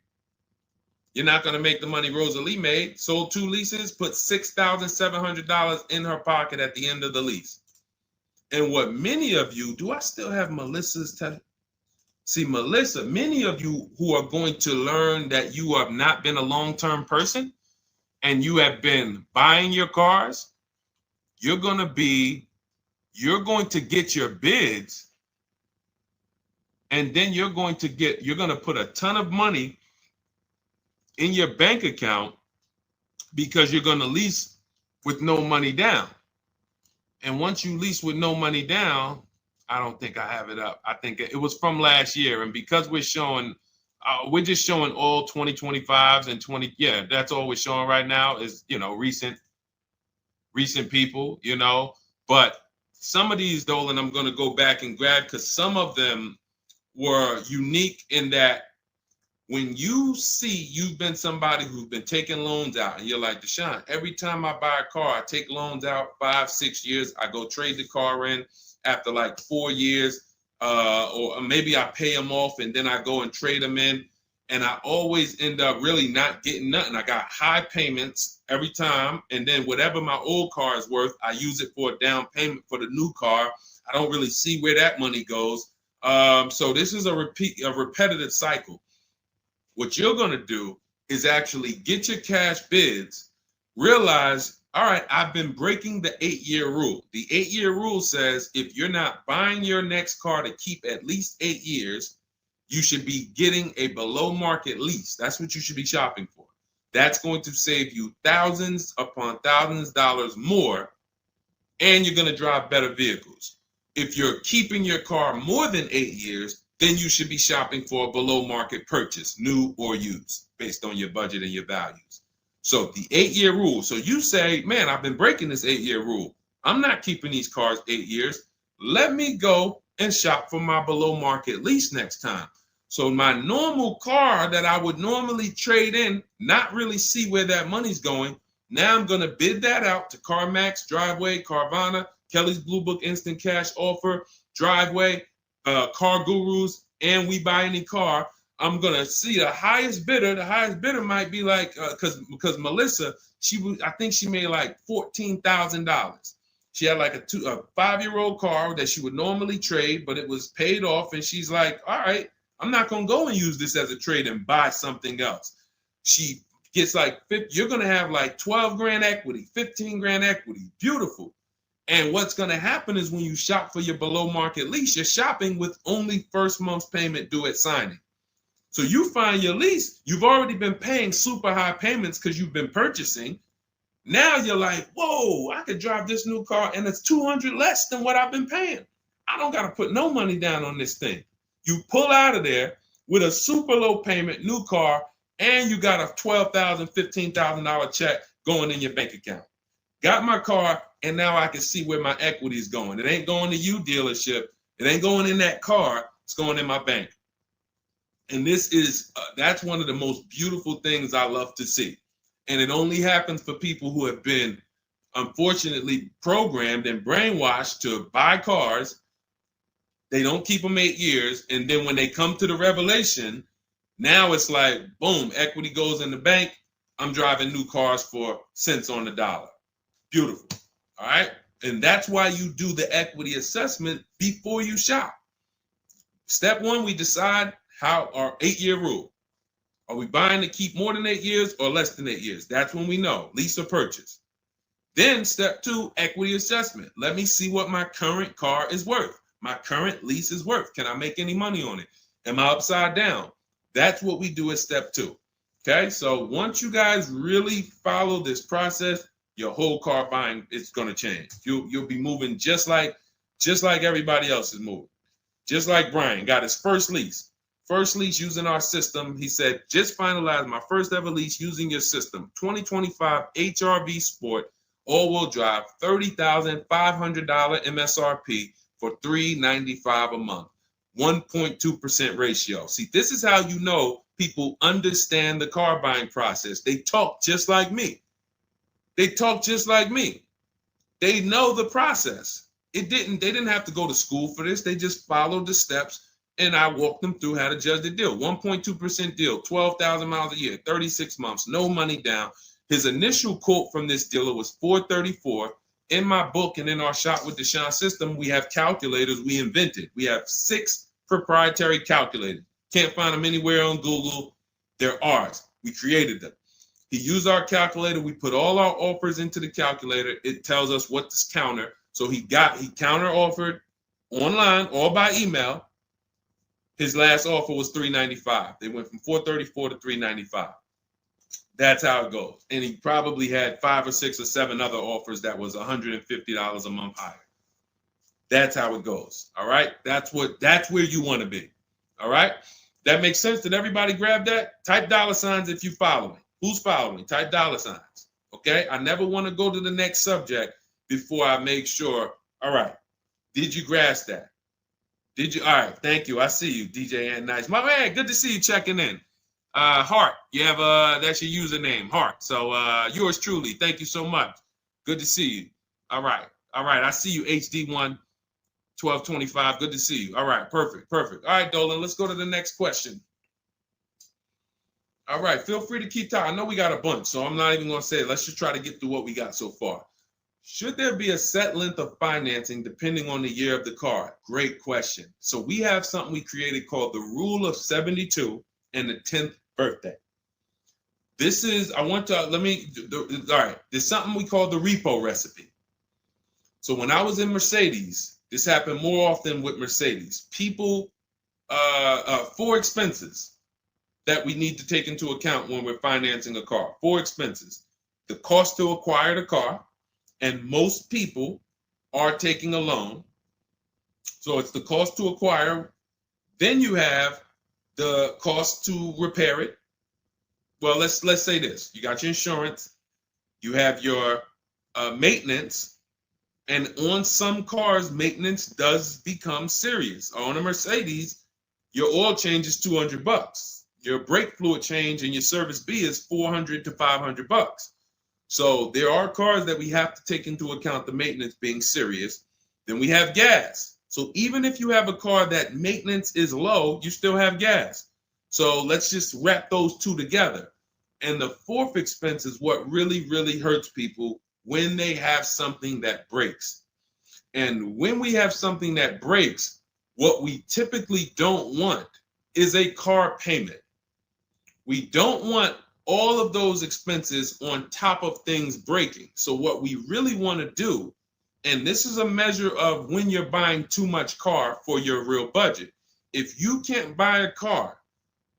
You're not going to make the money Rosalie made. Sold 2 leases, put $6,700 in her pocket at the end of the lease. And what many of you, do I still have Melissa's See, Melissa, many of you who are going to learn that you have not been a long-term person and you have been buying your cars, you're going to get your bids, and then you're going to put a ton of money in your bank account because you're going to lease with no money down. And once you lease with no money down, I don't think I have it up. I think it was from last year. And because we're just showing all 2025s and 20. Yeah, that's all we're showing right now is, recent people, but some of these, Dolan, I'm going to go back and grab because some of them were unique in that when you see you've been somebody who's been taking loans out and you're like, Deshone, every time I buy a car, I take loans out 5-6 years. I go trade the car in after like 4 years, or maybe I pay them off and then I go and trade them in. And I always end up really not getting nothing. I got high payments every time. And then whatever my old car is worth, I use it for a down payment for the new car. I don't really see where that money goes. So this is a repetitive cycle. What you're going to do is actually get your cash bids, realize, all right, I've been breaking the 8-year rule. The 8-year rule says if you're not buying your next car to keep at least 8 years, you should be getting a below market lease. That's what you should be shopping for. That's going to save you thousands upon thousands of dollars more, and you're going to drive better vehicles. If you're keeping your car more than 8 years, then you should be shopping for a below market purchase, new or used, based on your budget and your values. So the 8-year rule. So you say, man, I've been breaking this 8-year rule. I'm not keeping these cars 8 years. Let me go and shop for my below market lease next time. So my normal car that I would normally trade in, not really see where that money's going. Now I'm going to bid that out to CarMax, Driveway, Carvana, Kelly's Blue Book Instant Cash Offer, Driveway, Car Gurus, and We Buy Any Car. I'm going to see the highest bidder. The highest bidder might be like, because Melissa, I think she made like $14,000. She had like a 5-year-old car that she would normally trade, but it was paid off. And she's like, all right, I'm not going to go and use this as a trade and buy something else. She gets like, you're going to have like 12 grand equity, 15 grand equity. Beautiful. And what's going to happen is when you shop for your below market lease, you're shopping with only first month's payment due at signing. So you find your lease, you've already been paying super high payments because you've been purchasing. Now you're like, whoa, I could drive this new car and it's $200 less than what I've been paying. I don't got to put no money down on this thing. You pull out of there with a super low payment, new car, and you got a $12,000, $15,000 check going in your bank account. Got my car, and now I can see where my equity is going. It ain't going to you, dealership. It ain't going in that car. It's going in my bank. And this is, that's one of the most beautiful things I love to see. And it only happens for people who have been, unfortunately, programmed and brainwashed to buy cars. They don't keep them 8 years. And then when they come to the revelation, now it's like, boom, equity goes in the bank. I'm driving new cars for cents on the dollar. Beautiful. All right. And that's why you do the equity assessment before you shop. Step one, we decide how our 8-year rule. Are we buying to keep more than 8 years or less than 8 years? That's when we know, lease or purchase. Then step two, equity assessment. Let me see what my current car is worth. My current lease is worth. Can I make any money on it? Am I upside down? That's what we do at step 2. Okay, so once you guys really follow this process, your whole car buying is going to change. You'll be moving just like everybody else is moving. Just like Brian got his first lease. First lease using our system. He said, just finalized my first ever lease using your system. 2025 HRV Sport, all-wheel drive, $30,500 MSRP for $395 a month. 1.2% ratio. See, this is how you know people understand the car buying process. They talk just like me. They talk just like me. They know the process. They didn't have to go to school for this. They just followed the steps, and I walked them through how to judge the deal. 1.2% deal, 12,000 miles a year, 36 months, no money down. His initial quote from this dealer was $434. In my book and in our Shop with Deshone system, we have calculators we invented. We have 6 proprietary calculators. Can't find them anywhere on Google. They're ours. We created them. He used our calculator. We put all our offers into the calculator. It tells us what to counter. So he counter offered online or by email. His last offer was $395. They went from $434 to $395. That's how it goes. And he probably had 5 or 6 or 7 other offers that was $150 a month higher. That's how it goes. All right. That's where you want to be. All right. That makes sense. Did everybody grab that? Type $ if you follow me. Who's following? Type $. Okay. I never want to go to the next subject before I make sure. All right. Did you grasp that? Did you? All right. Thank you. I see you, DJ and Nice. My man, good to see you checking in. Hart, you have that's your username, Hart. So yours truly. Thank you so much. Good to see you. All right. I see you, HD1 1225. Good to see you. All right, perfect. All right, Dolan, let's go to the next question. All right, feel free to keep talking. I know we got a bunch, so I'm not even gonna say it. Let's just try to get through what we got so far. Should there be a set length of financing depending on the year of the car? Great question. So we have something we created called the Rule of 72 and the 10th birthday. This is, all right, there's something we call the repo recipe. So when I was in Mercedes, this happened more often with Mercedes. People, 4 expenses that we need to take into account when we're financing a car. 4 expenses. The cost to acquire the car, and most people are taking a loan. So it's the cost to acquire. Then you have the cost to repair it. Well, let's say this. You got your insurance. You have your maintenance. And on some cars, maintenance does become serious. On a Mercedes, your oil change is $200. Your brake fluid change and your service B is $400 to $500. So there are cars that we have to take into account the maintenance being serious. Then we have gas. So even if you have a car that maintenance is low, you still have gas. So let's just wrap those 2 together. And the 4th expense is what really, really hurts people when they have something that breaks. And when we have something that breaks, what we typically don't want is a car payment. We don't want all of those expenses on top of things breaking. So what we really want to do, and this is a measure of when you're buying too much car for your real budget. If you can't buy a car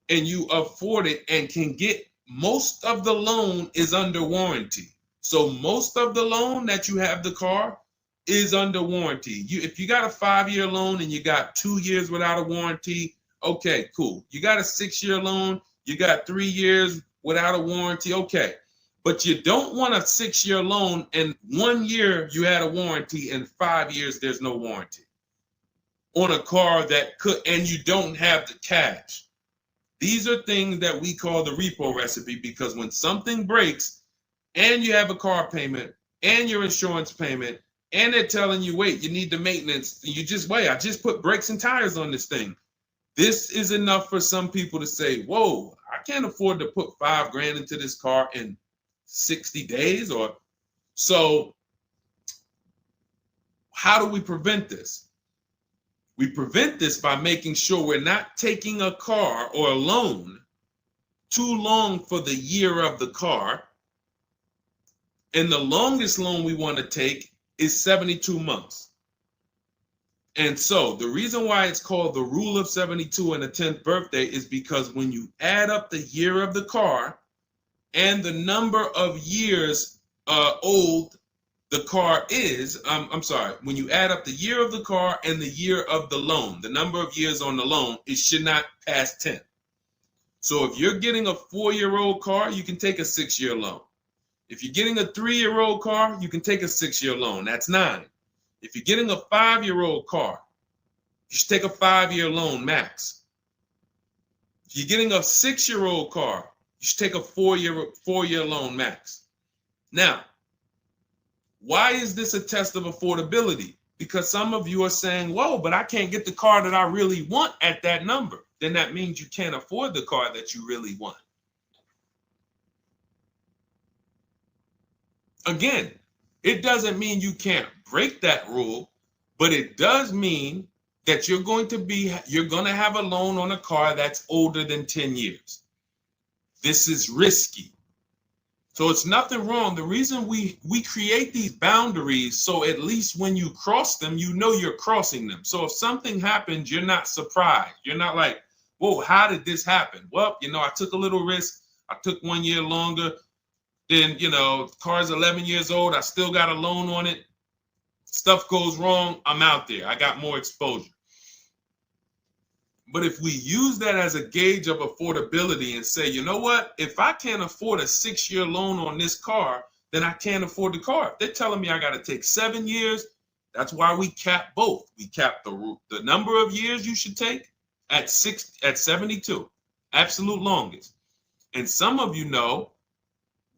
and you afford it and can get, most of the loan is under warranty. So most of the loan that you have the car is under warranty. If you got a 5-year loan and you got 2 years without a warranty, okay, cool. You got a 6-year loan, you got 3 years without a warranty, okay. But you don't want a 6-year loan and 1 year you had a warranty and 5 years there's no warranty on a car that could, and you don't have the cash. These are things that we call the repo recipe, because when something breaks and you have a car payment and your insurance payment and they're telling you, wait, you need the maintenance, you just wait, I just put brakes and tires on this thing. This is enough for some people to say, whoa, I can't afford to put $5,000 into this car in 60 days. Or so how do we prevent this? We prevent this by making sure we're not taking a car or a loan too long for the year of the car. And the longest loan we want to take is 72 months. And so the reason why it's called the rule of 72 and the 10th birthday is because when you add up the year of the car and the number of years old the car is, I'm sorry, when you add up the year of the car and the year of the loan, the number of years on the loan, it should not pass 10. So if you're getting a 4-year-old car, you can take a 6-year loan. If you're getting a 3-year-old car, you can take a 6-year loan. That's 9. If you're getting a 5-year-old car, you should take a 5-year loan max. If you're getting a 6-year-old car, you should take a 4-year loan max. Now, why is this a test of affordability? Because some of you are saying, whoa, but I can't get the car that I really want at that number. Then that means you can't afford the car that you really want. Again, it doesn't mean you can't break that rule, but it does mean that you're going to have a loan on a car that's older than 10 years. This is risky. So it's nothing wrong. The reason we create these boundaries, so at least when you cross them, you know you're crossing them. So if something happens, you're not surprised. You're not like, whoa, how did this happen? Well, I took a little risk. I took 1 year longer. Then, the car's 11 years old. I still got a loan on it. Stuff goes wrong. I'm out there. I got more exposure. But if we use that as a gauge of affordability and say, you know what, if I can't afford a 6-year loan on this car, then I can't afford the car. If they're telling me I got to take 7 years, that's why we cap both. We cap the number of years you should take at 72, absolute longest. And some of you know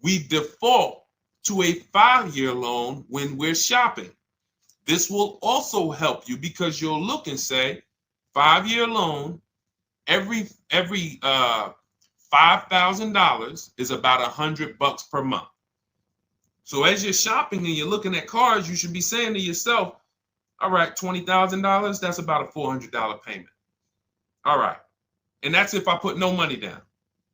we default to a 5-year loan when we're shopping. This will also help you because you'll look and say, 5-year loan, every $5,000 is about $100 per month. So as you're shopping and you're looking at cars, you should be saying to yourself, all right, $20,000, that's about a $400 payment. All right. And that's if I put no money down.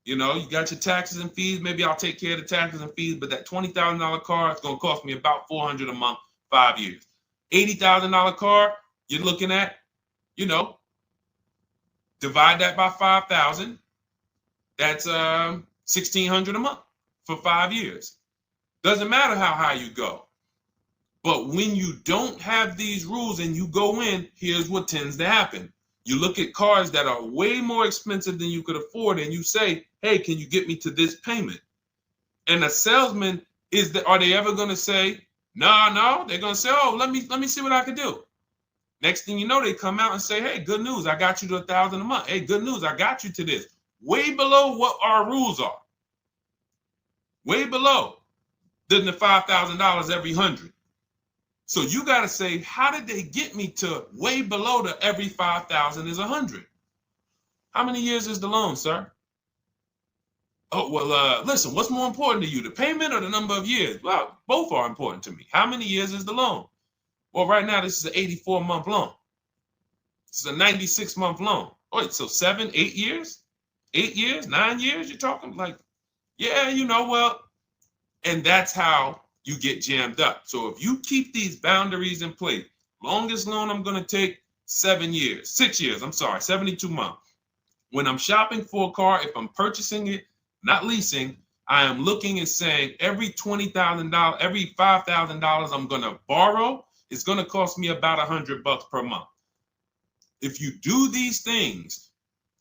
You got your taxes and fees. Maybe I'll take care of the taxes and fees, but that $20,000 car is going to cost me about $400 a month, 5 years. $80,000 car, you're looking at, divide that by 5,000. That's $1,600 a month for 5 years. Doesn't matter how high you go. But when you don't have these rules and you go in, here's what tends to happen. You look at cars that are way more expensive than you could afford, and you say, hey, can you get me to this payment? And a salesman, are they ever going to say, no? They're going to say, oh, let me see what I can do. Next thing you know, they come out and say, hey, good news, I got you to $1,000 a month. Hey, good news, I got you to this. Way below what our rules are. Way below than the $5,000 every 100. So you got to say, how did they get me to way below the every 5,000 is 100? How many years is the loan, sir? Oh, well, listen, what's more important to you, the payment or the number of years? Well, both are important to me. How many years is the loan? Well, right now, this is an 84-month loan. This is a 96-month loan. Wait, so 7, 8 years? 8 years, 9 years? You're talking like, yeah, well, and that's how you get jammed up. So if you keep these boundaries in place, longest loan I'm going to take 6 years, 72 months. When I'm shopping for a car, if I'm purchasing it, not leasing, I am looking and saying every $20,000, every $5,000 I'm going to borrow, it's going to cost me about $100 per month. If you do these things,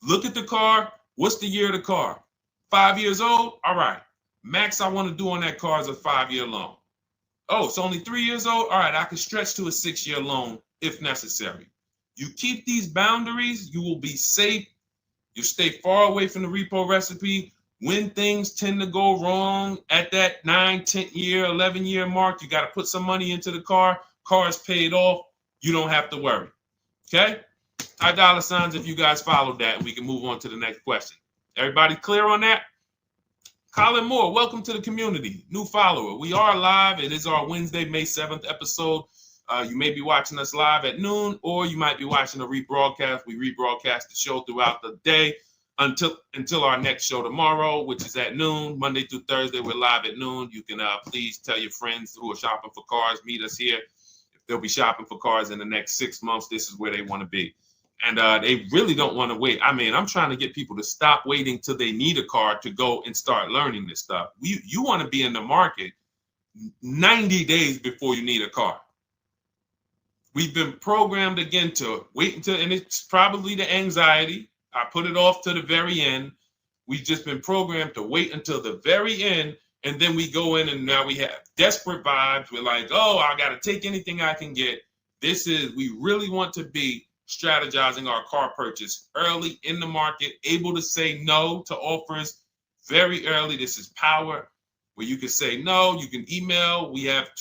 look at the car. What's the year of the car? 5 years old? All right. Max I want to do on that car is a 5-year loan. Oh, it's only 3 years old? All right, I can stretch to a 6-year loan if necessary. You keep these boundaries, you will be safe. You stay far away from the repo recipe. When things tend to go wrong at that 9, 10 year, 11 year mark, you got to put some money into the car. Car is paid off. You don't have to worry. Okay? High dollar signs if you guys followed that. We can move on to the next question. Everybody clear on that? Colin Moore, welcome to the community. New follower. We are live. It is our Wednesday, May 7th episode. You may be watching us live at noon, or you might be watching a rebroadcast. We rebroadcast the show throughout the day until our next show tomorrow, which is at noon. Monday through Thursday, we're live at noon. You can please tell your friends who are shopping for cars, meet us here. they'll be shopping for cars in the next 6 months. This is where they want to be. And they really don't want to wait. I mean, I'm trying to get people to stop waiting till they need a car to go and start learning this stuff. You want to be in the market 90 days before you need a car. We've been programmed again to wait until, and it's probably the anxiety. I put it off to the very end. We've just been programmed to wait until the very end, and then we go in and now we have desperate vibes. We're like, oh, I got to take anything I can get. We really want to be strategizing our car purchase early in the market, able to say no to offers very early. This is power, where you can say no. You can email. We have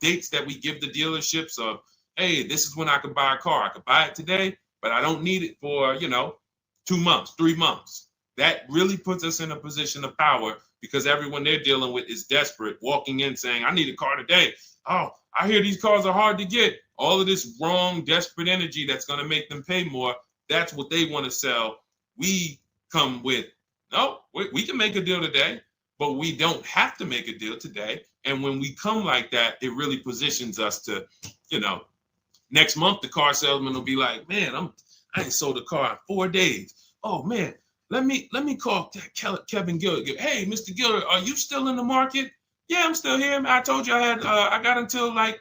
dates that we give the dealerships of, hey, this is when I could buy a car. I could buy it today, but I don't need it for, 2 months, 3 months. That really puts us in a position of power because everyone they're dealing with is desperate, walking in saying, I need a car today. Oh, I hear these cars are hard to get. All of this wrong, desperate energy that's going to make them pay more. That's what they want to sell. We come with, no, we can make a deal today, but we don't have to make a deal today. And when we come like that, it really positions us to, next month, the car salesman will be like, man, I ain't sold a car in 4 days. Oh man, let me call Kevin Gilder. Hey, Mr. Gilder, are you still in the market? Yeah, I'm still here. I told you I got until I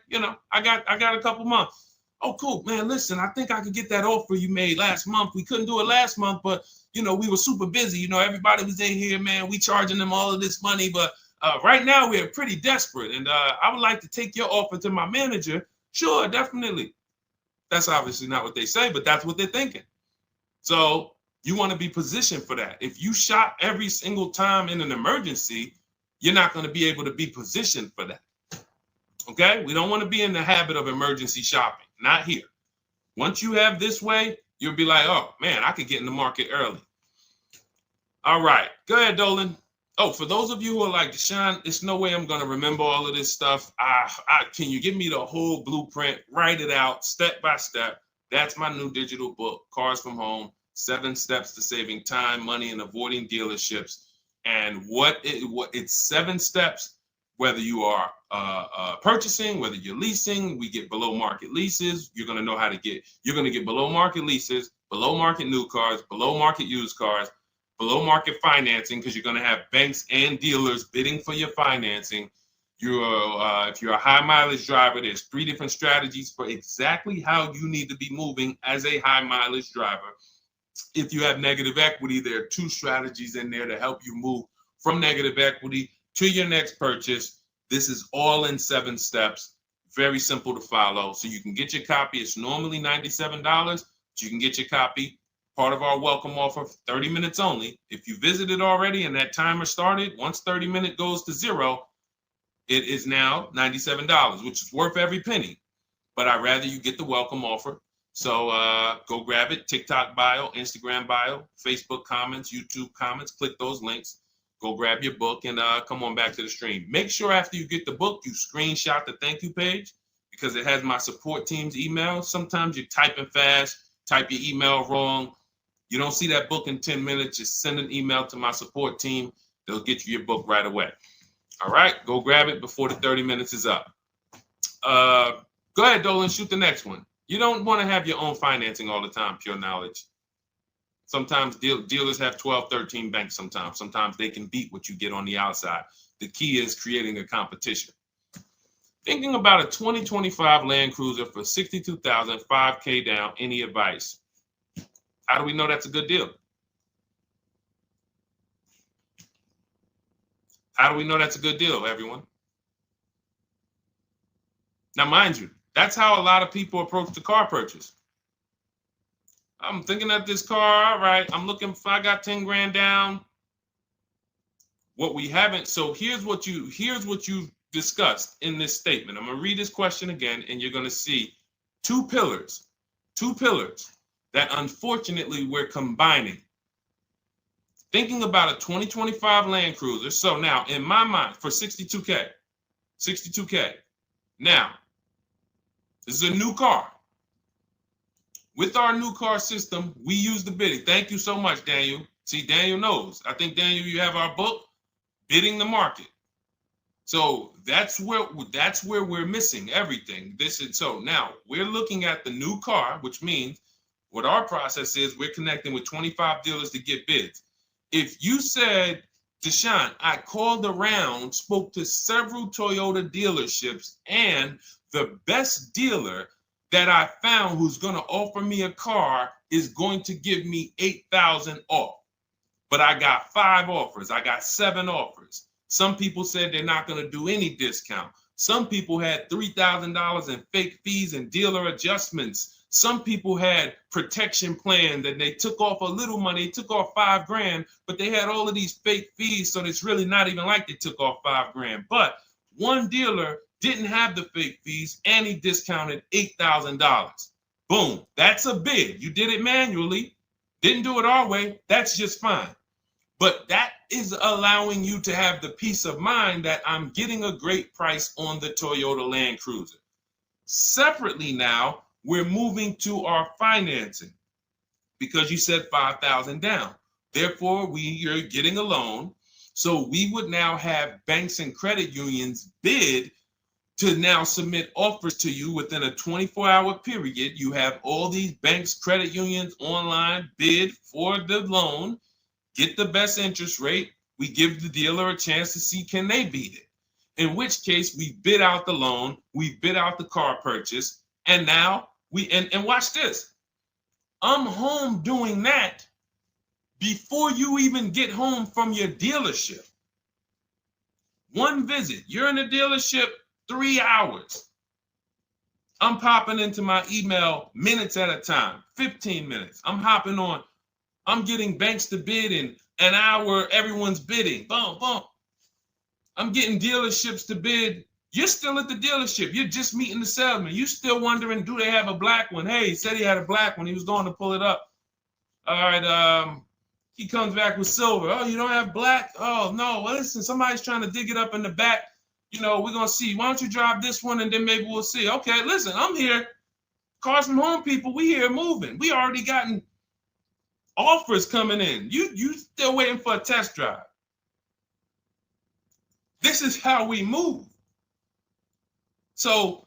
got a couple months. Oh, cool, man. Listen, I think I could get that offer you made last month. We couldn't do it last month, but we were super busy. Everybody was in here, man. We charging them all of this money, but right now we're pretty desperate, and I would like to take your offer to my manager. Sure, definitely. That's obviously not what they say, but that's what they're thinking. So you want to be positioned for that. If you shop every single time in an emergency, you're not going to be able to be positioned for that. Okay? We don't want to be in the habit of emergency shopping. Not here. Once you have this way, you'll be like, oh, man, I could get in the market early. All right. Go ahead, Dolan. Oh, for those of you who are like, Deshone, there's no way I'm going to remember all of this stuff. Can you give me the whole blueprint? Write it out step by step. That's my new digital book, Cars from Home, 7 Steps to Saving Time, Money, and Avoiding Dealerships. And it's 7 steps, whether you are purchasing, whether you're leasing. We get below market leases. You're going to get below market leases, below market new cars, below market used cars, below market financing, because you're going to have banks and dealers bidding for your financing. If you're a high mileage driver, there's 3 different strategies for exactly how you need to be moving as a high mileage driver. If you have negative equity, there are 2 strategies in there to help you move from negative equity to your next purchase. This is all in 7 steps. Very simple to follow. So you can get your copy. It's normally $97, but you can get your copy. Part of our welcome offer, 30 minutes only. If you visited already and that timer started, once 30 minutes goes to 0, it is now $97, which is worth every penny. But I'd rather you get the welcome offer. So go grab it. TikTok bio, Instagram bio, Facebook comments, YouTube comments. Click those links. Go grab your book and come on back to the stream. Make sure after you get the book, you screenshot the thank you page because it has my support team's email. Sometimes you're typing fast, type your email wrong. You don't see that book in 10 minutes, just send an email to my support team. They'll get you your book right away. All right, go grab it before the 30 minutes is up. Go ahead, Dolan, shoot the next one. You don't want to have your own financing all the time, pure knowledge. Sometimes dealers have 12, 13 banks sometimes. Sometimes they can beat what you get on the outside. The key is creating a competition. Thinking about a 2025 Land Cruiser for $62,000, $5K down, any advice? How do we know that's a good deal? How do we know that's a good deal, everyone? Now, mind you, that's how a lot of people approach the car purchase. I'm thinking of this car, all right, I'm looking for, I got 10 grand down. What we haven't, so here's what you discussed in this statement. I'm gonna read this question again, and you're gonna see 2 pillars that unfortunately we're combining. Thinking about a 2025 Land Cruiser. So now in my mind for 62K. Now, this is a new car. With our new car system, we use the bidding. Thank you so much, Daniel. See, Daniel knows. I think, Daniel, you have our book, Bidding the Market. So that's where we're missing everything. So now we're looking at the new car, which means what our process is, we're connecting with 25 dealers to get bids. If you said, Deshone, I called around, spoke to several Toyota dealerships, and the best dealer that I found who's going to offer me a car is going to give me $8,000 off. But I got 5 offers. I got 7 offers. Some people said they're not going to do any discount. Some people had $3,000 in fake fees and dealer adjustments. Some people had protection plans and they took off a little money, took off $5,000, but they had all of these fake fees. So it's really not even like they took off $5,000. But one dealer didn't have the fake fees and he discounted $8,000. Boom. That's a bid. You did it manually. Didn't do it our way. That's just fine. But that is allowing you to have the peace of mind that I'm getting a great price on the Toyota Land Cruiser. Separately now, we're moving to our financing because you said $5,000 down. Therefore, you're getting a loan. So we would now have banks and credit unions bid to now submit offers to you within a 24-hour period. You have all these banks, credit unions online bid for the loan, get the best interest rate. We give the dealer a chance to see can they beat it. In which case we bid out the loan, we bid out the car purchase, and now and watch this. I'm home doing that before you even get home from your dealership. One visit, you're in the dealership 3 hours. I'm popping into my email minutes at a time, 15 minutes. I'm hopping on. I'm getting banks to bid in an hour. Everyone's bidding. Boom, boom. I'm getting dealerships to bid. You're still at the dealership. You're just meeting the salesman. You're still wondering, do they have a black one? Hey, he said he had a black one. He was going to pull it up. All right. He comes back with silver. Oh, you don't have black? Oh, no. Well, listen, somebody's trying to dig it up in the back. We're going to see. Why don't you drive this one and then maybe we'll see. Okay, listen, I'm here. Cars from home people, we here moving. We already gotten offers coming in. You still waiting for a test drive. This is how we move. So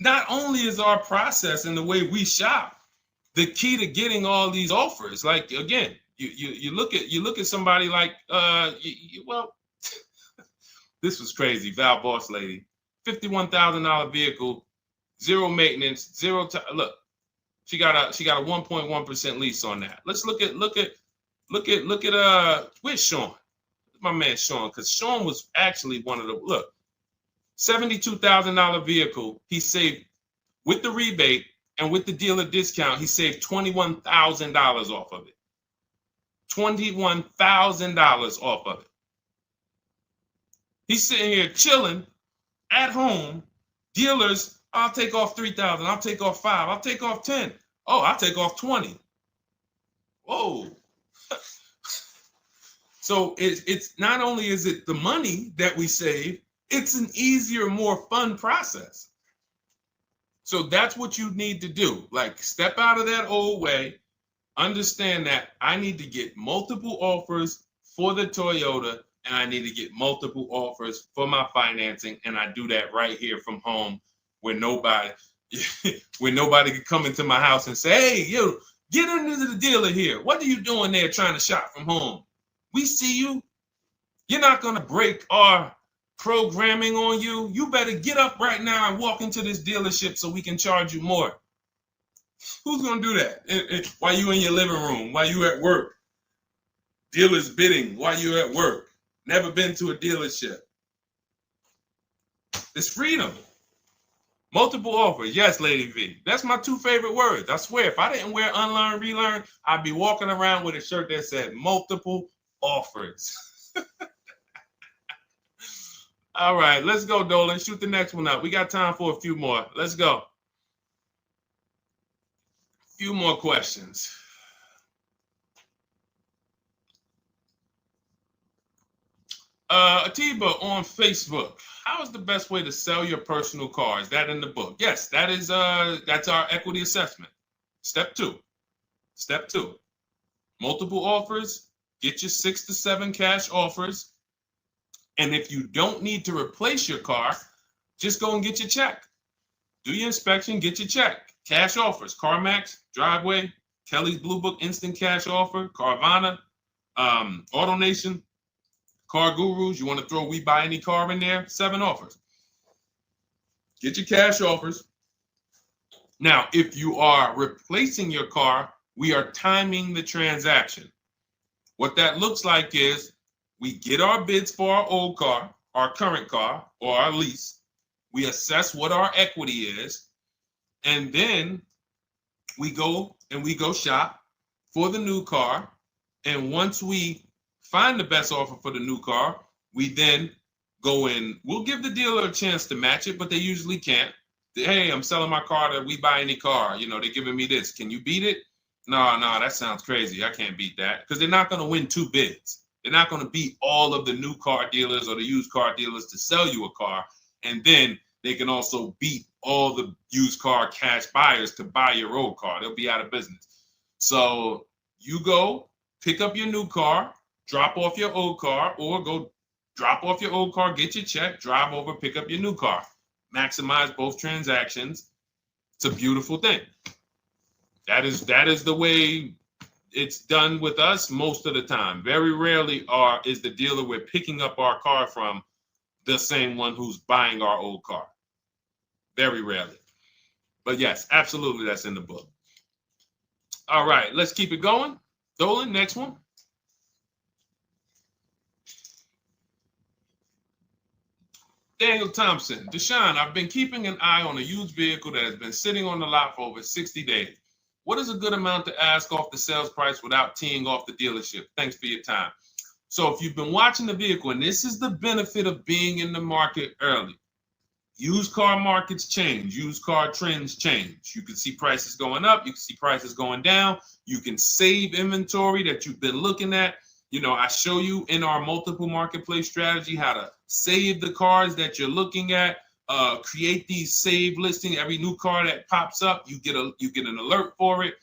not only is our process and the way we shop the key to getting all these offers, like again, you look at somebody like this was crazy. Val Boss lady, $51,000 vehicle, zero maintenance, look. She got a 1.1% lease on that. Let's look at where's Sean? My man Sean, because Sean was actually one of the $72,000 vehicle. He saved with the rebate and with the dealer discount. He saved $21,000 off of it. $21,000 off of it. He's sitting here chilling at home. Dealers, I'll take off $3,000. I'll take off $5,000. I'll take off $10,000. Oh, I'll take off $20,000. Whoa. So it's not only is it the money that we save, it's an easier, more fun process. So that's what you need to do. Like, step out of that old way. Understand that I need to get multiple offers for the Toyota, and I need to get multiple offers for my financing, and I do that right here from home, where nobody can come into my house and say, hey, get into the dealer here. What are you doing there trying to shop from home? We see you. You're not going to break our programming on you. You better get up right now and walk into this dealership so we can charge you more. Who's going to do that? While you in your living room, while you at work? Dealers bidding while you're at work. Never been to a dealership. It's freedom. Multiple offers. Yes, Lady V. That's my 2 favorite words. I swear, if I didn't wear unlearn, relearn, I'd be walking around with a shirt that said multiple offers. All right, let's go, Dolan. Shoot the next one up. We got time for a few more. Let's go. A few more questions. Atiba on Facebook. How is the best way to sell your personal car? Is that in the book? Yes, that's our equity assessment. Step 2. Step 2. Multiple offers. Get your 6 to 7 cash offers. And if you don't need to replace your car, just go and get your check. Do your inspection, get your check. Cash offers, CarMax, Driveway, Kelly's Blue Book Instant Cash Offer, Carvana, AutoNation, Car Gurus. You want to throw We Buy Any Car in there? 7 offers. Get your cash offers. Now, if you are replacing your car, we are timing the transaction. What that looks like is we get our bids for our old car, our current car, or our lease. We assess what our equity is, and then we go shop for the new car. And once we find the best offer for the new car, we then go in. We'll give the dealer a chance to match it, but they usually can't. Hey, I'm selling my car that We Buy Any Car. You know, they're giving me this. Can you beat it? No, that sounds crazy. I can't beat that, because they're not going to win 2 bids. They're not going to beat all of the new car dealers or the used car dealers to sell you a car. And then they can also beat all the used car cash buyers to buy your old car. They'll be out of business. So you go pick up your new car, drop off your old car, or go drop off your old car, get your check, drive over, pick up your new car. Maximize both transactions. It's a beautiful thing. That is the way it's done with us most of the time. Very rarely is the dealer we're picking up our car from the same one who's buying our old car. Very rarely. But yes, absolutely, that's in the book. All right, let's keep it going. Dolan, next one. Daniel Thompson. Deshone, I've been keeping an eye on a used vehicle that has been sitting on the lot for over 60 days. What is a good amount to ask off the sales price without teeing off the dealership? Thanks for your time. So if you've been watching the vehicle, and this is the benefit of being in the market early, used car markets change, used car trends change. You can see prices going up, you can see prices going down, you can save inventory that you've been looking at. You know, I show you in our multiple marketplace strategy how to save the cars that you're looking at, create these save listings. Every new car that pops up, you get an alert for it.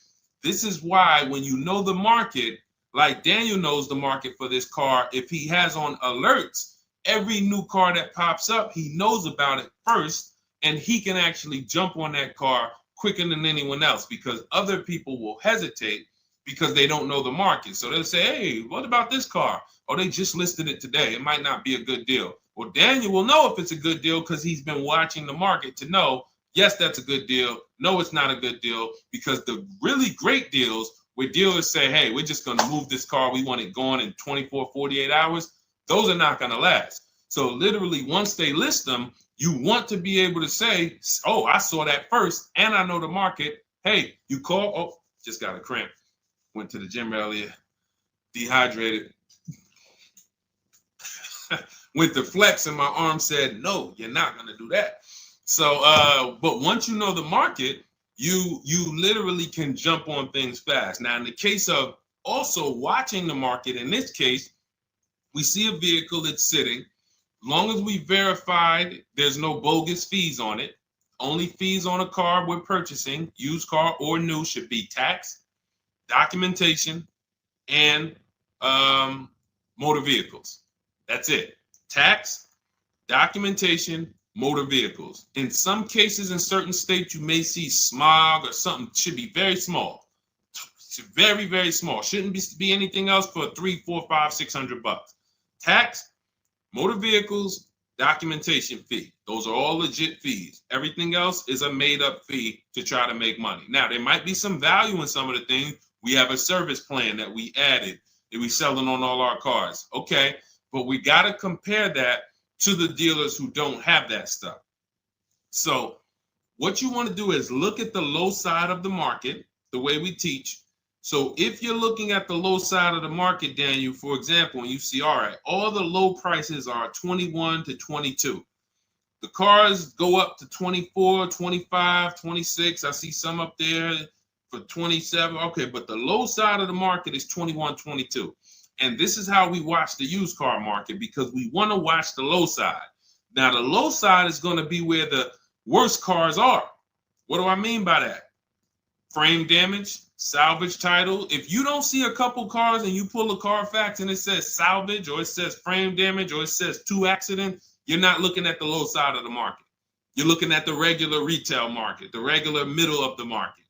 This is why when you know the market, like Daniel knows the market for this car, if he has on alerts, every new car that pops up, he knows about it first, and he can actually jump on that car quicker than anyone else, because other people will hesitate because they don't know the market. So they'll say, hey, what about this car? Oh, they just listed it today. It might not be a good deal. Well, Daniel will know if it's a good deal because he's been watching the market to know, yes, that's a good deal. No, it's not a good deal, because the really great deals where dealers say, hey, we're just going to move this car. We want it gone in 24, 48 hours. Those are not going to last. So literally, once they list them, you want to be able to say, oh, I saw that first and I know the market. Hey, you call, oh, just got a cramp. Went to the gym earlier, dehydrated. Went to flex and my arm said, no, you're not going to do that. So, but once you know the market, you literally can jump on things fast. Now, in the case of also watching the market, in this case, we see a vehicle that's sitting. Long as we verified there's no bogus fees on it, only fees on a car we're purchasing, used car or new, should be tax, documentation, and motor vehicles. That's it. Tax, documentation, motor vehicles. In some cases, in certain states, you may see smog or something. Should be very small. Very, very small. Shouldn't be anything else for $300, $400, $500, $600. Tax, motor vehicles, documentation fee. Those are all legit fees. Everything else is a made-up fee to try to make money. Now, there might be some value in some of the things. We have a service plan that we added that we selling on all our cars. Okay, but we got to compare that to the dealers who don't have that stuff. So what you want to do is look at the low side of the market, the way we teach. So if you're looking at the low side of the market, Daniel, for example, and you see, all right, all the low prices are 21 to 22. The cars go up to 24, 25, 26. I see some up there for 27. Okay, but the low side of the market is 21, 22. And this is how we watch the used car market, because we want to watch the low side. Now, the low side is going to be where the worst cars are. What do I mean by that? frame damage, salvage title. If you don't see a couple cars and you pull a Carfax and it says salvage or it says frame damage or it says 2 accident, you're not looking at the low side of the market. You're looking at the regular retail market, the regular middle of the market,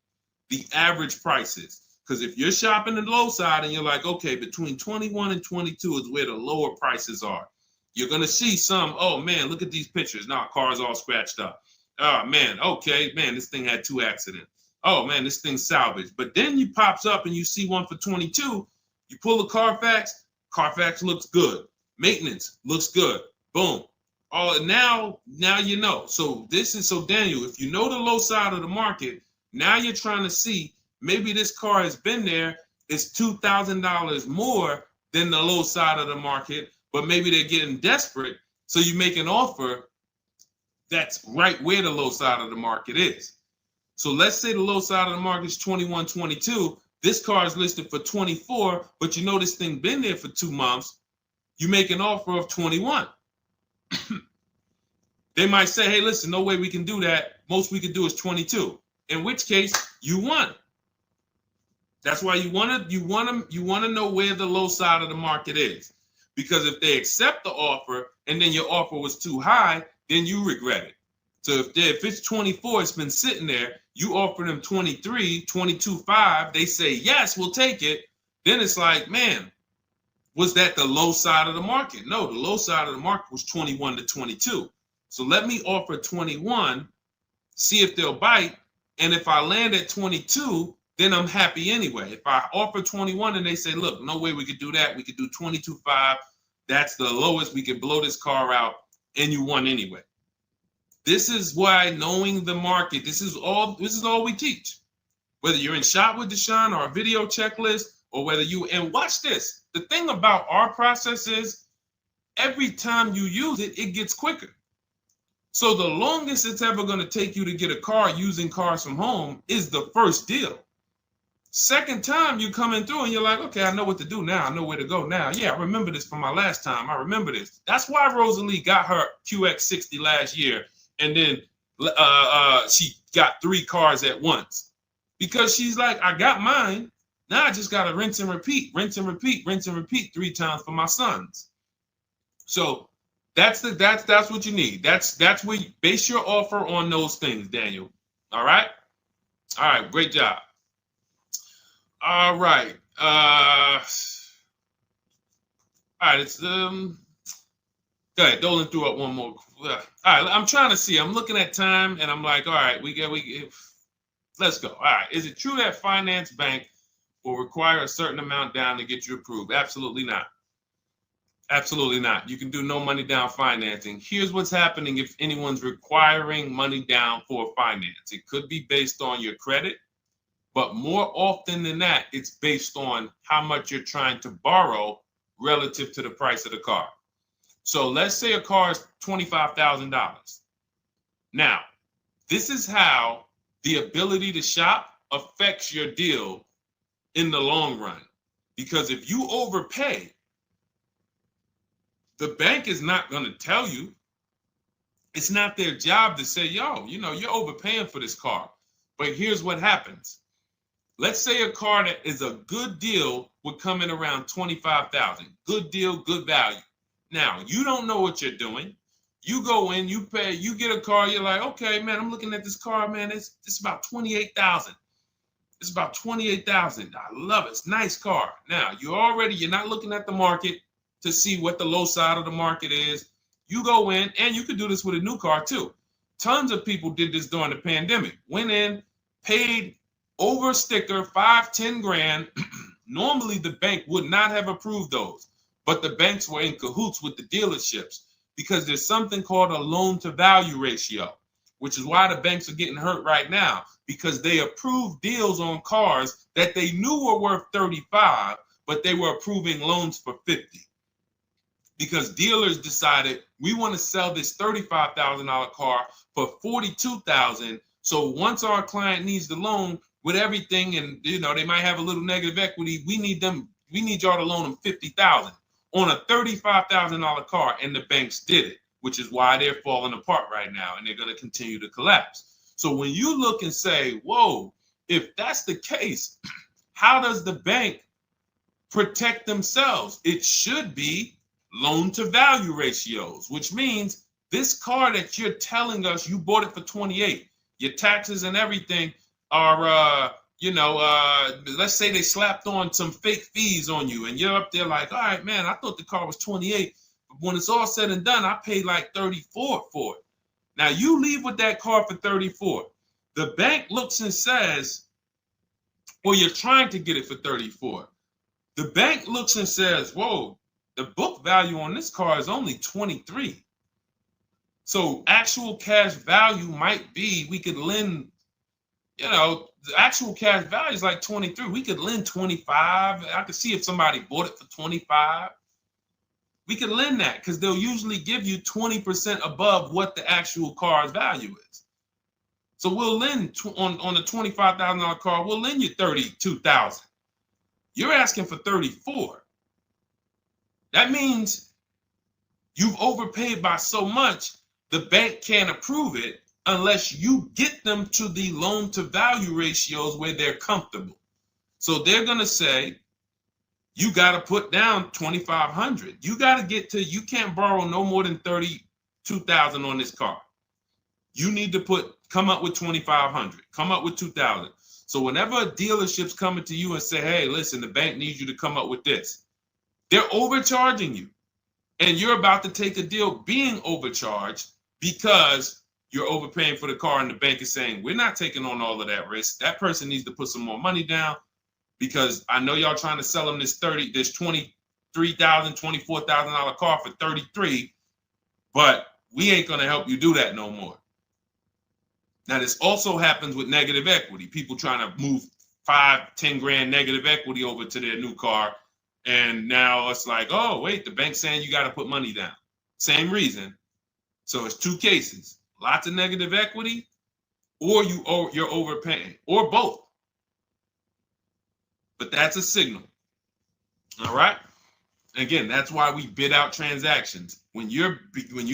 the average prices. Because if you're shopping the low side and you're like, okay, between 21 and 22 is where the lower prices are, you're going to see some, oh man, look at these pictures. Now, car's all scratched up. Oh man, okay, man, this thing had 2 accidents. Oh man, this thing's salvaged. But then you pops up and you see one for 22. You pull the Carfax. Carfax looks good. Maintenance looks good. Boom. Oh, now you know. So Daniel, if you know the low side of the market, now you're trying to see maybe this car has been there. It's $2,000 more than the low side of the market, but maybe they're getting desperate. So you make an offer that's right where the low side of the market is. So let's say the low side of the market is 21, 22. This car is listed for 24, but you know this thing been there for 2 months. You make an offer of 21. They might say, hey, listen, no way we can do that. Most we can do is 22. In which case, you won. That's why you want to know where the low side of the market is. Because if they accept the offer and then your offer was too high, then you regret it. So if it's 24, it's been sitting there, you offer them 23, 22.5, they say, yes, we'll take it. Then it's like, man, was that the low side of the market? No, the low side of the market was 21 to 22. So let me offer 21, see if they'll bite. And if I land at 22, then I'm happy anyway. If I offer 21 and they say, look, no way we could do that. We could do 22.5. That's the lowest. We can blow this car out, and you won anyway. This is why knowing the market, this is all we teach. Whether you're in Shop with Deshone or a video checklist, or whether and watch this. The thing about our process is every time you use it, it gets quicker. So the longest it's ever going to take you to get a car using Cars from Home is the first deal. Second time you coming through and you're like, okay, I know what to do now. I know where to go now. Yeah, I remember this from my last time. I remember this. That's why Rosalie got her QX60 last year. And then she got 3 cars at once. Because she's like, I got mine. Now I just got to rinse and repeat 3 times for my sons. So that's what you need. That's where you base your offer on those things, Daniel. All right? All right, great job. All right. All right, it's go ahead, Dolan threw up one more. All right, I'm trying to see. I'm looking at time and I'm like, all right, let's go. All right. Is it true that finance bank will require a certain amount down to get you approved? Absolutely not. Absolutely not. You can do no money down financing. Here's what's happening if anyone's requiring money down for finance. It could be based on your credit, but more often than that, it's based on how much you're trying to borrow relative to the price of the car. So let's say a car is $25,000. Now, this is how the ability to shop affects your deal in the long run. Because if you overpay, the bank is not going to tell you. It's not their job to say, yo, you're overpaying for this car. But here's what happens. Let's say a car that is a good deal would come in around $25,000. Good deal, good value. Now, you don't know what you're doing. You go in, you pay, you get a car, you're like, okay, man, I'm looking at this car, man, it's about $28,000. It's about $28,000. I love it. It's a nice car. Now, you're not looking at the market to see what the low side of the market is. You go in, and you could do this with a new car too. Tons of people did this during the pandemic. Went in, paid over sticker, 5-10 grand. Normally, the bank would not have approved those, but the banks were in cahoots with the dealerships because there's something called a loan to value ratio, which is why the banks are getting hurt right now because they approved deals on cars that they knew were worth 35, but they were approving loans for 50. Because dealers decided we want to sell this $35,000 car for $42,000. So once our client needs the loan with everything, and they might have a little negative equity, we need y'all to loan them $50,000 on a $35,000 car, and the banks did it, which is why they're falling apart right now, and they're going to continue to collapse. So when you look and say, whoa, if that's the case, how does the bank protect themselves? It should be loan to value ratios, which means this car that you're telling us you bought it for 28, your taxes and everything are, let's say they slapped on some fake fees on you and you're up there like, all right, man, I thought the car was 28. But when it's all said and done, I paid like 34 for it. Now you leave with that car for 34. The bank looks and says, or you're trying to get it for 34. The bank looks and says, whoa, the book value on this car is only 23. So actual cash value might be, we could lend, the actual cash value is like 23. We could lend 25. I could see if somebody bought it for 25. We could lend that because they'll usually give you 20% above what the actual car's value is. So we'll lend on the $25,000 car, we'll lend you $32,000. You're asking for 34. That means you've overpaid by so much, the bank can't approve it unless you get them to the loan to value ratios where they're comfortable. So they're going to say, you got to put down 2,500. You got to get to, you can't borrow no more than 32,000 on this car. You need to come up with 2,500, come up with 2,000. So whenever a dealership's coming to you and say, hey, listen, the bank needs you to come up with this, they're overcharging you. And you're about to take a deal being overcharged because you're overpaying for the car and the bank is saying, we're not taking on all of that risk. That person needs to put some more money down because I know y'all trying to sell them this $23,000, $24,000 car for 33, but we ain't going to help you do that no more. Now, this also happens with negative equity. People trying to move 5-10 grand negative equity over to their new car. And now it's like, oh, wait, the bank's saying you got to put money down. Same reason. So it's two cases, lots of negative equity or you're overpaying or both. But that's a signal. All right. Again, that's why we bid out transactions. When you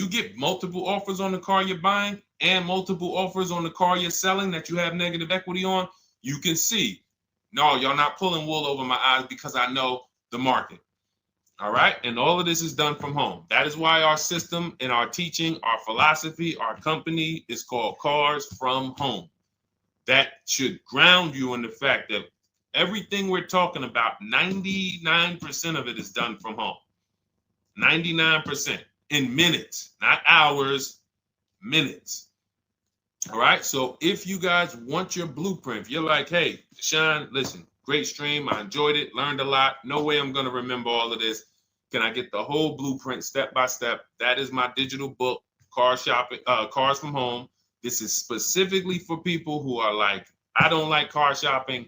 get multiple offers on the car you're buying and multiple offers on the car you're selling that you have negative equity on, you can see, no, y'all not pulling wool over my eyes because I know the market. All right. And all of this is done from home. That is why our system and our teaching, our philosophy, our company is called Cars from Home. That should ground you in the fact that everything we're talking about, 99% of it is done from home. 99% in minutes, not hours, minutes. All right. So if you guys want your blueprint, if you're like, hey, Deshone, listen, great stream. I enjoyed it, learned a lot. No way I'm going to remember all of this. Can I get the whole blueprint step by step? That is my digital book, Cars from Home. This is specifically for people who are like, I don't like car shopping.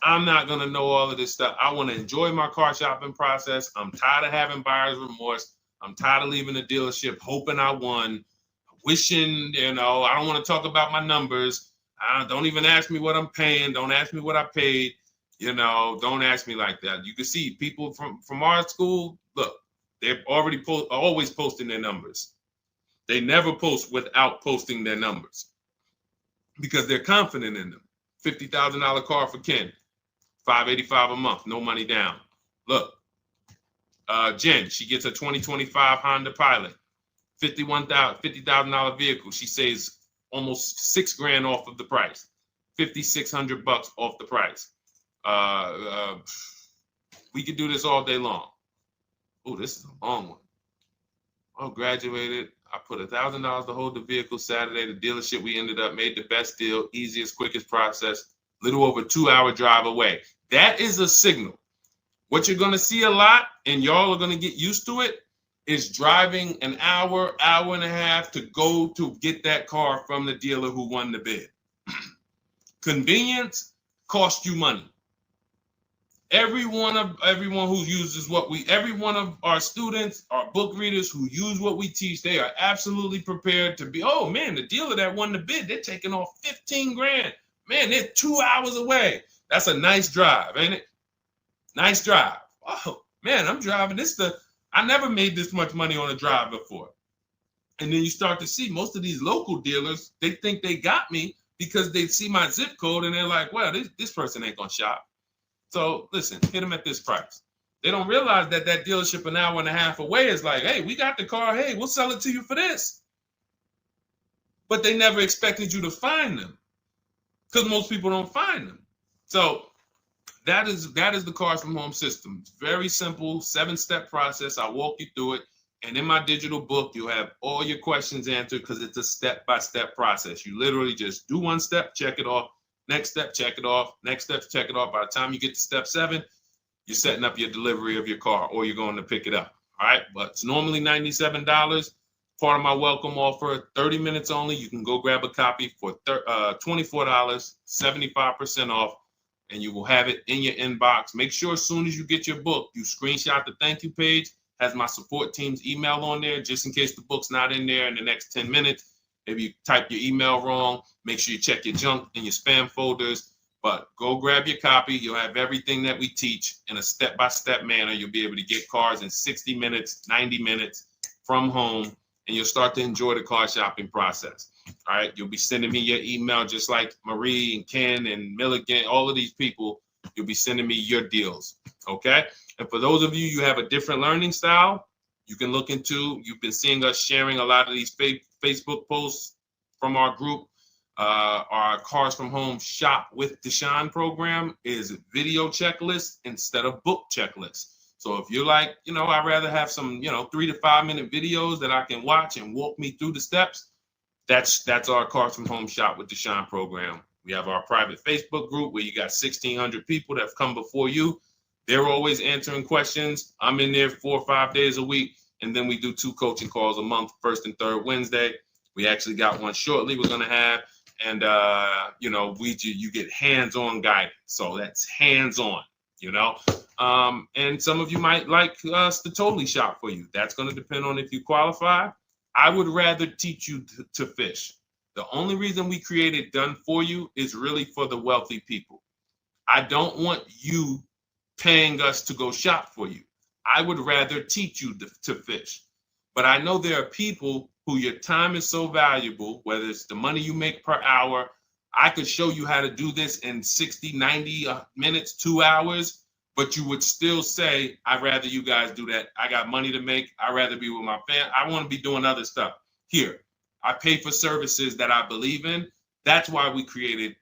I'm not going to know all of this stuff. I want to enjoy my car shopping process. I'm tired of having buyer's remorse. I'm tired of leaving the dealership hoping I won, wishing, I don't want to talk about my numbers. Don't even ask me what I'm paying. Don't ask me what I paid. Don't ask me like that. You can see people from our school, look, they're already always posting their numbers. They never post without posting their numbers because they're confident in them. $50,000 car for Ken, $585 a month, no money down. Look, Jen, she gets a 2025 Honda Pilot, $50,000 vehicle. She saves almost $6,000 off of the price, $5,600 off the price. We could do this all day long. Oh, this is a long one. Oh, graduated. I put $1,000 to hold the vehicle Saturday. The dealership we ended up made the best deal, easiest, quickest process, little over 2-hour drive away. That is a signal. What you're going to see a lot, and y'all are going to get used to it, is driving an hour, hour and a half to go to get that car from the dealer who won the bid. Convenience costs you money. Every one of our students, our book readers who use what we teach, they are absolutely prepared to be, oh man, the dealer that won the bid, they're taking off $15,000. Man, they're 2 hours away. That's a nice drive, ain't it? Nice drive. Oh man, I'm driving I never made this much money on a drive before. And then you start to see most of these local dealers, they think they got me because they see my zip code and they're like, well, this person ain't gonna shop. So listen, hit them at this price. They don't realize that that dealership an hour and a half away is like, hey, we got the car. Hey, we'll sell it to you for this. But they never expected you to find them because most people don't find them. So that is the Cars from Home system. It's very simple, 7-step process. I walk you through it. And in my digital book, you'll have all your questions answered because it's a step-by-step process. You literally just do one step, check it off. Next step, check it off. Next step, check it off. By the time you get to step 7, you're setting up your delivery of your car or you're going to pick it up. All right. But it's normally $97. Part of my welcome offer, 30 minutes only. You can go grab a copy for $24, 75% off, and you will have it in your inbox. Make sure as soon as you get your book, you screenshot the thank you page, has my support team's email on there, just in case the book's not in there in the next 10 minutes. Maybe you type your email wrong. Make sure you check your junk and your spam folders. But go grab your copy. You'll have everything that we teach in a step-by-step manner. You'll be able to get cars in 60 minutes, 90 minutes from home, and you'll start to enjoy the car shopping process. All right. You'll be sending me your email just like Marie and Ken and Milligan, all of these people. You'll be sending me your deals. Okay. And for those of you, you have a different learning style, you can look into, you've been seeing us sharing a lot of these Facebook posts from our group. Our Cars from Home Shop with Deshone program is video checklist instead of book checklist. So if you're like, I'd rather have some, 3 to 5 minute videos that I can watch and walk me through the steps, that's our Cars from Home Shop with Deshone program. We have our private Facebook group where you got 1,600 people that have come before you. They're always answering questions. I'm in there 4 or 5 days a week. And then we do 2 coaching calls a month, first and third Wednesday. We actually got one shortly we're going to have. And, you get hands-on guidance. So that's hands-on, and some of you might like us to totally shop for you. That's going to depend on if you qualify. I would rather teach you to fish. The only reason we created Done For You is really for the wealthy people. I don't want you paying us to go shop for you. I would rather teach you to fish. But I know there are people who your time is so valuable, whether it's the money you make per hour. I could show you how to do this in 60, 90 minutes, 2 hours, but you would still say, I'd rather you guys do that. I got money to make. I'd rather be with my family. I want to be doing other stuff. Here, I pay for services that I believe in. That's why we created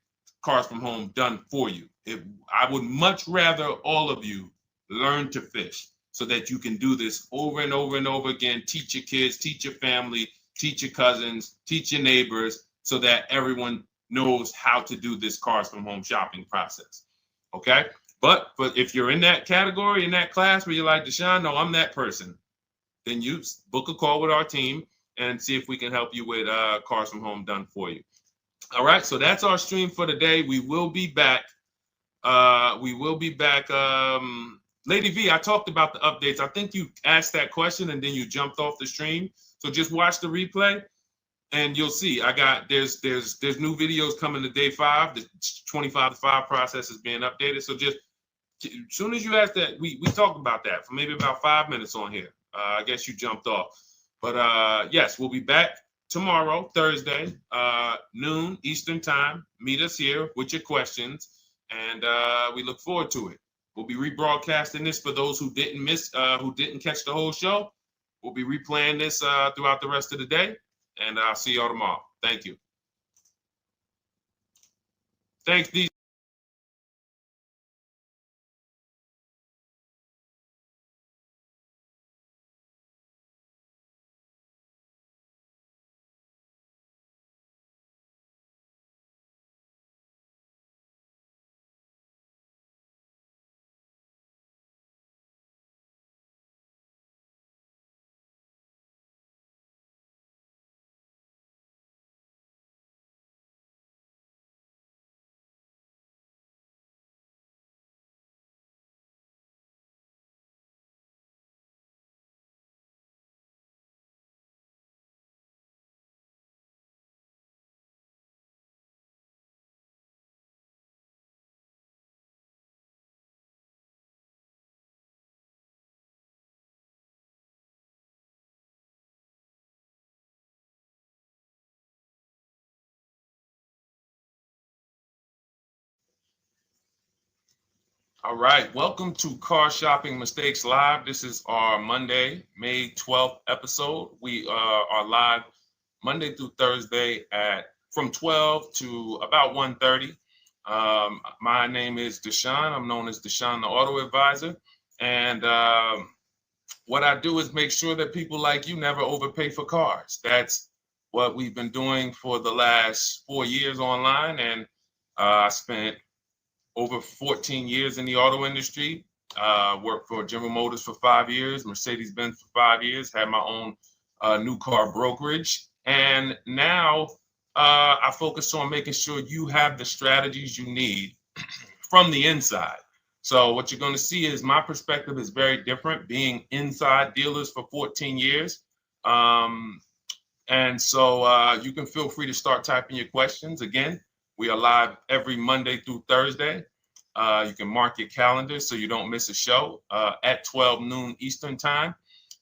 Cars from Home Done For You. I would much rather all of you learn to fish so that you can do this over and over and over again. Teach your kids, teach your family, teach your cousins, teach your neighbors, so that everyone knows how to do this Cars from Home shopping process. Okay? But if you're in that category, in that class where you're like, Deshone, no, I'm that person, then you book a call with our team and see if we can help you with Cars from Home Done For You. All right, so that's our stream for today. We will be back. Lady V, I talked about the updates. I think you asked that question and then you jumped off the stream. So just watch the replay and you'll see. There's new videos coming to day 5. The 25 to 5 process is being updated. So just as soon as you asked that, we talked about that for maybe about 5 minutes on here. I guess you jumped off. But yes, we'll be back tomorrow, Thursday, noon Eastern time. Meet us here with your questions, and we look forward to it. We'll be rebroadcasting this for those who didn't catch the whole show. We'll be replaying this throughout the rest of the day, and I'll see y'all tomorrow. Thank you. Thanks, D. All right, welcome to Car Shopping Mistakes Live. This is our Monday, May 12th episode. We are live Monday through Thursday from 12 to about 1:30. My name is Deshone. I'm known as Deshone the Auto Advisor. And what I do is make sure that people like you never overpay for cars. That's what we've been doing for the last 4 years online. And I spent over 14 years in the auto industry. Worked for General Motors for 5 years, Mercedes-Benz for 5 years, had my own new car brokerage. And now I focus on making sure you have the strategies you need from the inside. So what you're going to see is my perspective is very different, being inside dealers for 14 years. And so you can feel free to start typing your questions. Again, we are live every Monday through Thursday. You can mark your calendar so you don't miss a show at 12 noon Eastern time.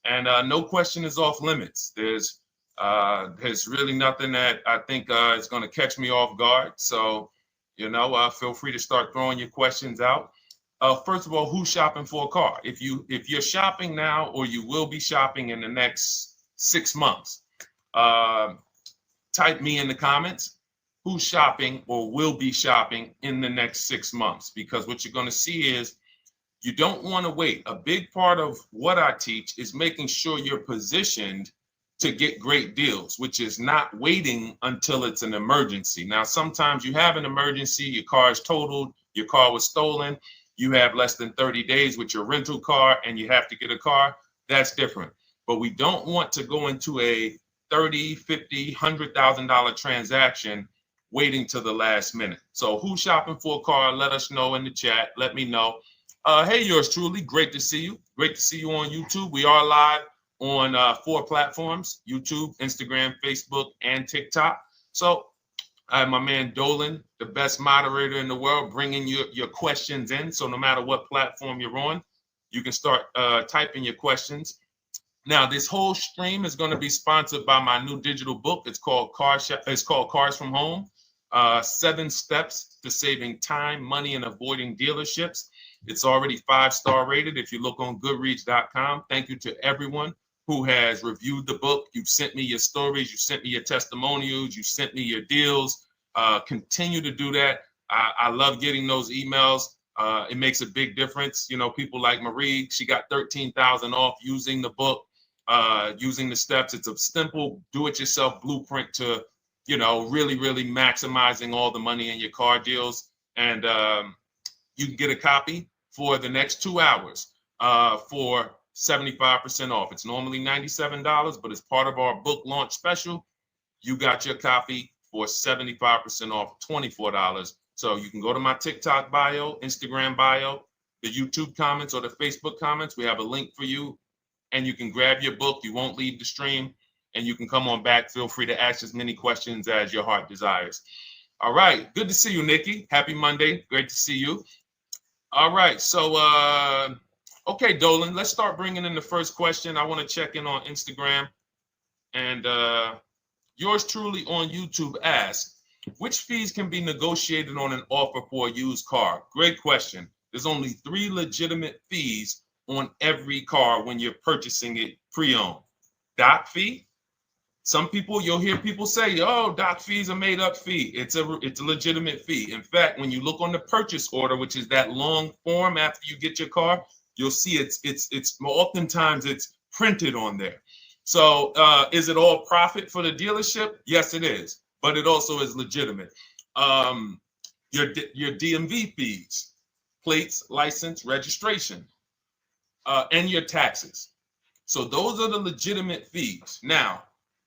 And no question is off limits. There's really nothing that I think is going to catch me off guard. So, feel free to start throwing your questions out. First of all, who's shopping for a car? If you're shopping now, or you will be shopping in the next 6 months, type me in the comments. Who's shopping or will be shopping in the next 6 months? Because what you're going to see is you don't want to wait. A big part of what I teach is making sure you're positioned to get great deals, which is not waiting until it's an emergency. Now, sometimes you have an emergency, your car is totaled, your car was stolen, you have less than 30 days with your rental car and you have to get a car. That's different. But we don't want to go into a $30,000, $50,000, $100,000 transaction waiting to the last minute. So who's shopping for a car? Let us know in the chat. Let me know. Hey, yours truly. Great to see you. Great to see you on YouTube. We are live on 4 platforms: YouTube, Instagram, Facebook, and TikTok. So I have my man Dolan, the best moderator in the world, bringing your questions in. So no matter what platform you're on, you can start typing your questions. Now, this whole stream is going to be sponsored by my new digital book. It's called Cars from Home. 7 steps to saving time, money, and avoiding dealerships. It's already 5-star rated. If you look on goodreads.com, thank you to everyone who has reviewed the book. You've sent me your stories. You sent me your testimonials. You sent me your deals. Continue to do that. I love getting those emails. It makes a big difference. People like Marie, she got 13,000 off using the book, using the steps. It's a simple do-it-yourself blueprint to really, really maximizing all the money in your car deals. And you can get a copy for the next 2 hours for 75% off. It's normally $97, but as part of our book launch special, you got your copy for 75% off, $24. So you can go to my TikTok bio, Instagram bio, the YouTube comments, or the Facebook comments. We have a link for you, and you can grab your book. You won't leave the stream. And you can come on back. Feel free to ask as many questions as your heart desires. All right. Good to see you, Nikki. Happy Monday. Great to see you. All right. So, okay, Dolan, let's start bringing in the first question. I want to check in on Instagram. And yours truly on YouTube asks, which fees can be negotiated on an offer for a used car? Great question. There's only 3 legitimate fees on every car when you're purchasing it pre-owned. Doc fee. Some people, you'll hear people say, "Oh, doc fees are made up fee." It's a legitimate fee. In fact, when you look on the purchase order, which is that long form after you get your car, you'll see it's oftentimes it's printed on there. So is it all profit for the dealership? Yes, it is, but it also is legitimate. Your DMV fees, plates, license, registration, and your taxes. So those are the legitimate fees. Now,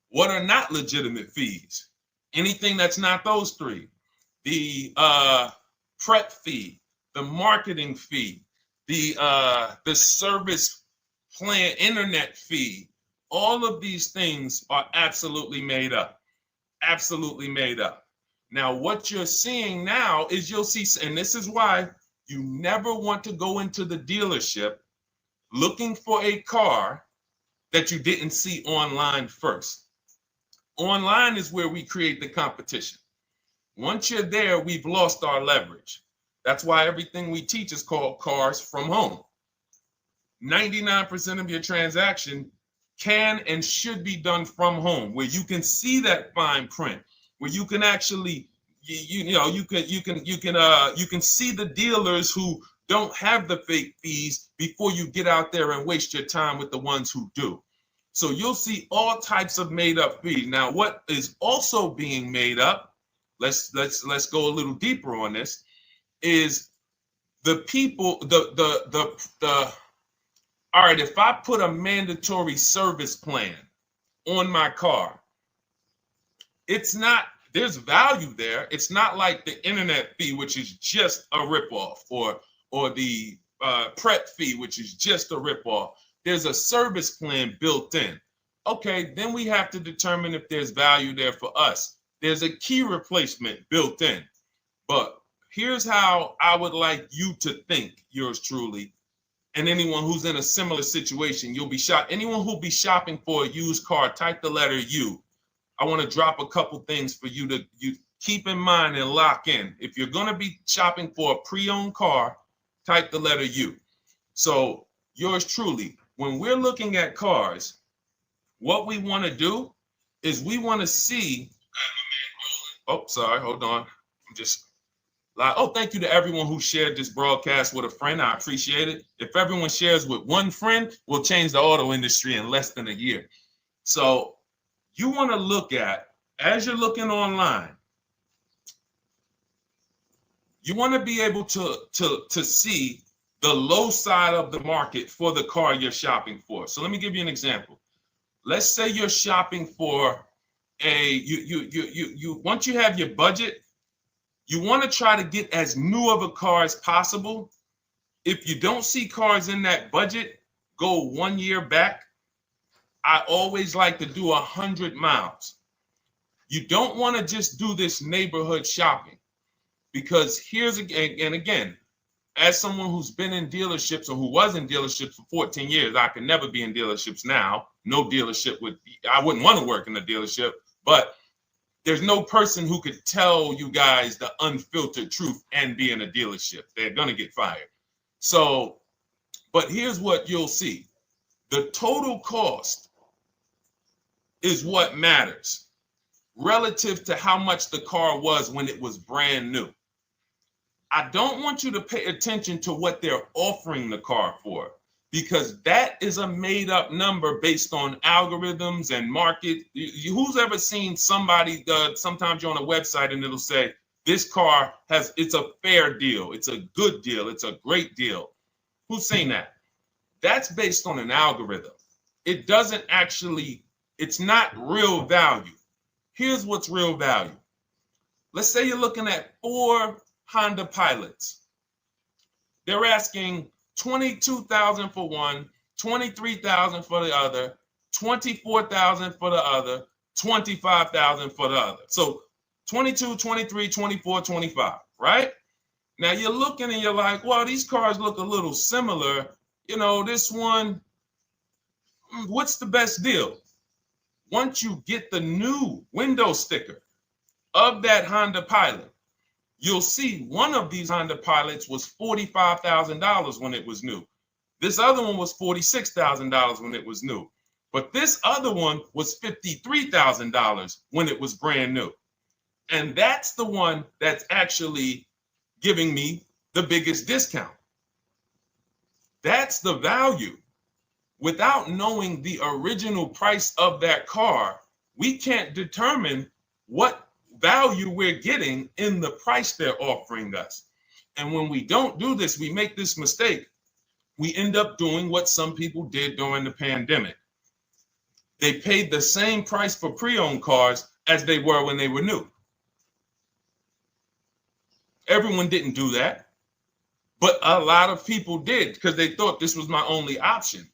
what are not legitimate fees? Anything that's not those 3. The prep fee, the marketing fee, the service plan, internet fee. All of these things are absolutely made up. Absolutely made up. Now, what you're seeing now is you'll see, and this is why you never want to go into the dealership looking for a car that you didn't see online first. Online is where we create the competition. Once you're there, we've lost our leverage. That's why everything we teach is called Cars from Home. 99% of your transaction can and should be done from home, where you can see that fine print, where you can actually you can see the dealers who don't have the fake fees before you get out there and waste your time with the ones who do. So you'll see all types of made up fees. Now, what is also being made up, let's go a little deeper on this, is the people, all right, if I put a mandatory service plan on my car, it's not, there's value there. It's not like the internet fee, which is just a ripoff, or the prep fee, which is just a ripoff. There's a service plan built in. Okay, then we have to determine if there's value there for us. There's a key replacement built in. But here's how I would like you to think, yours truly, and anyone who's in a similar situation. You'll be shocked. Anyone who'll be shopping for a used car, type the letter U. I want to drop a couple things for you to keep in mind and lock in. If you're going to be shopping for a pre-owned car, type the letter U. So yours truly, when we're looking at cars, what we want to do is we want to see, oh, sorry, hold on. I'm just, oh, thank you to everyone who shared this broadcast with a friend. I appreciate it. If everyone shares with one friend, we'll change the auto industry in less than a year. So you want to look at, as you're looking online, you want to be able to see the low side of the market for the car you're shopping for. So let me give you an example. Let's say you're shopping for once you have your budget, you want to try to get as new of a car as possible. If you don't see cars in that budget, go 1 year back. I always like to do 100 miles. You don't want to just do this neighborhood shopping, because here's again, as someone who's been in dealerships or who was in dealerships for 14 years, I can never be in dealerships now. No dealership I wouldn't want to work in a dealership, but there's no person who could tell you guys the unfiltered truth and be in a dealership. They're going to get fired. So, but here's what you'll see. The total cost is what matters relative to how much the car was when it was brand new. I don't want you to pay attention to what they're offering the car for, because that is a made up number based on algorithms and market. Who's ever seen somebody, sometimes you're on a website and it'll say, this car it's a fair deal. It's a good deal. It's a great deal. Who's seen that? That's based on an algorithm. It doesn't actually, it's not real value. Here's what's real value. Let's say you're looking at 4 Honda Pilots. They're asking $22,000 for one, $23,000 for the other, $24,000 for the other, $25,000 for the other. So 22, 23, 24, 25, right? Now you're looking and you're like, well, these cars look a little similar. You know, this one, what's the best deal? Once you get the new window sticker of that Honda Pilot, you'll see one of these Honda Pilots was $45,000 when it was new. This other one was $46,000 when it was new. But this other one was $53,000 when it was brand new. And that's the one that's actually giving me the biggest discount. That's the value. Without knowing the original price of that car, we can't determine what value we're getting in the price they're offering us. And when we don't do this, we make this mistake. We end up doing what some people did during the pandemic. They paid the same price for pre-owned cars as they were when they were new. Everyone didn't do that, but a lot of people did because they thought this was my only option.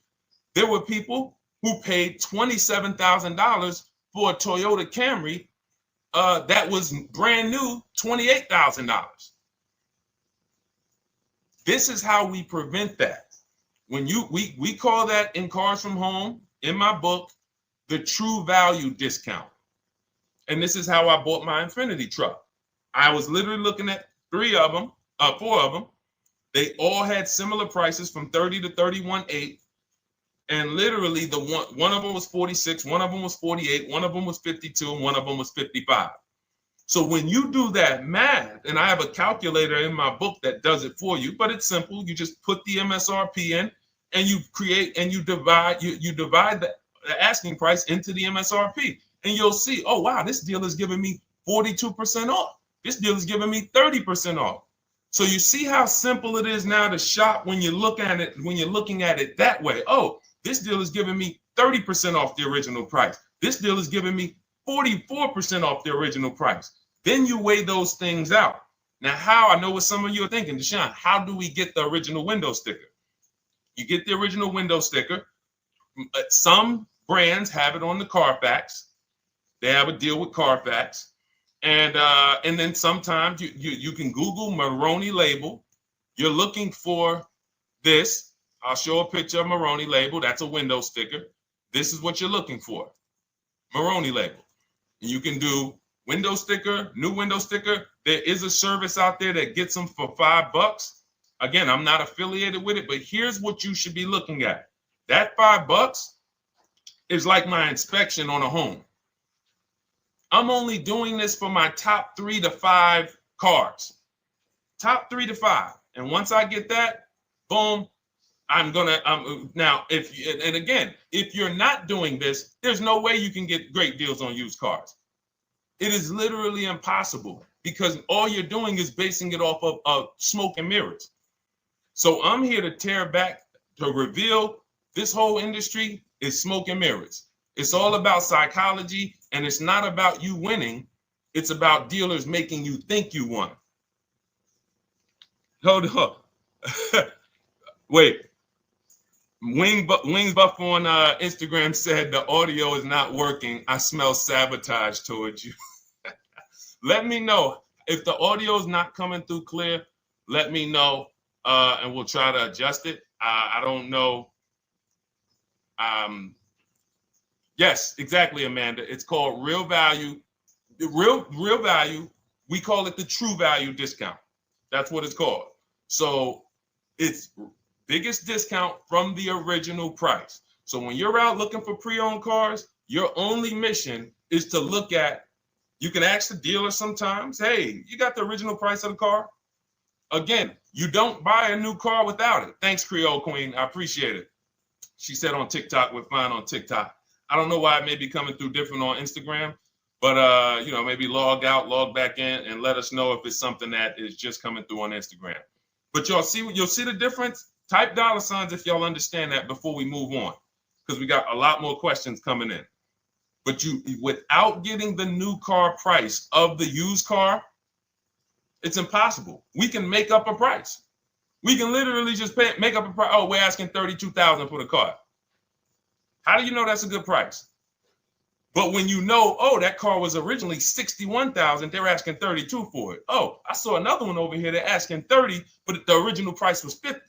There were people who paid $27,000 for a Toyota Camry that was brand new, $28,000. This is how we prevent that. When we call that in Cars from Home, in my book, the true value discount. And this is how I bought my Infinity truck. I was literally looking at 3 of them, 4 of them. They all had similar prices from 30 to 31.8. And literally the one of them was 46, one of them was 48, one of them was 52, and one of them was 55. So when you do that math, and I have a calculator in my book that does it for you, but it's simple. You just put the MSRP in and you create and you divide the asking price into the MSRP. And you'll see, oh, wow, this deal is giving me 42% off. This deal is giving me 30% off. So you see how simple it is now to shop when you look at it, when you're looking at it that way. Oh, this deal is giving me 30% off the original price. This deal is giving me 44% off the original price. Then you weigh those things out. Now, how? I know what some of you are thinking, Deshone, how do we get the original window sticker? You get the original window sticker. Some brands have it on the Carfax. They have a deal with Carfax. And then sometimes you can Google Maroney label. You're looking for this. I'll show a picture of Maroney label. That's a window sticker. This is what you're looking for. Maroney label. And you can do window sticker, new window sticker. There is a service out there that gets them for $5. Again, I'm not affiliated with it, but here's what you should be looking at. That $5 is like my inspection on a home. I'm only doing this for my top 3 to 5 cars. Top 3 to 5. And once I get that, boom, now, if you're not doing this, there's no way you can get great deals on used cars. It is literally impossible because all you're doing is basing it off of smoke and mirrors. So I'm here to tear back, to reveal this whole industry is smoke and mirrors. It's all about psychology, and it's not about you winning. It's about dealers making you think you won. Hold up. Wait. Wings Buff on Instagram said the audio is not working. I smell sabotage towards you. Let me know if the audio is not coming through clear. Let me know, and we'll try to adjust it. I don't know. Yes, exactly, Amanda. It's called real value. Real value. We call it the true value discount. That's what it's called. So it's biggest discount from the original price. So when you're out looking for pre-owned cars, your only mission is to look at, you can ask the dealer sometimes, hey, you got the original price of the car? Again, you don't buy a new car without it. Thanks, Creole Queen. I appreciate it. She said on TikTok, we're fine on TikTok. I don't know why it may be coming through different on Instagram, but maybe log out, log back in, and let us know if it's something that is just coming through on Instagram. But you'll see the difference. Type $ if y'all understand that before we move on, because we got a lot more questions coming in. But without getting the new car price of the used car, it's impossible. We can make up a price. We can literally just make up a price. Oh, we're asking $32,000 for the car. How do you know that's a good price? But when you know, oh, that car was originally $61,000, they're asking $32,000 for it. Oh, I saw another one over here. They're asking $30,000, but the original price was $50,000.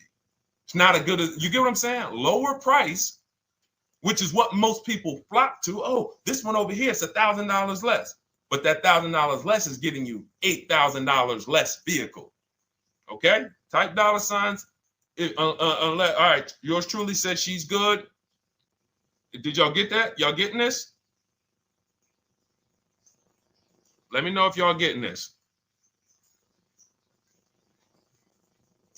It's not a good, you get what I'm saying? Lower price, which is what most people flock to. Oh, this one over here is $1,000 less. But that $1,000 less is getting you $8,000 less vehicle. Okay? Type $. All right, yours truly said she's good. Did y'all get that? Y'all getting this? Let me know if y'all getting this.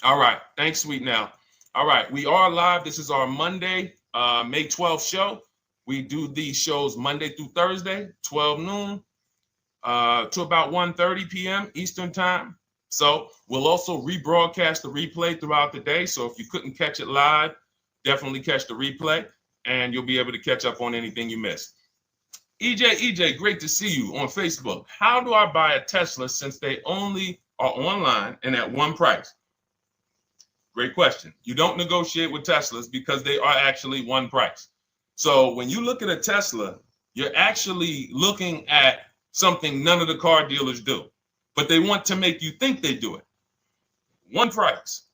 All right. Thanks, Sweet Now. All right. We are live. This is our Monday, May 12th show. We do these shows Monday through Thursday, 12 noon to about 1:30 p.m. Eastern time. So we'll also rebroadcast the replay throughout the day. So if you couldn't catch it live, definitely catch the replay and you'll be able to catch up on anything you missed. EJ, great to see you on Facebook. How do I buy a Tesla since they only are online and at one price? Great question. You don't negotiate with Teslas because they are actually one price. So when you look at a Tesla, you're actually looking at something none of the car dealers do, but they want to make you think they do it. One price,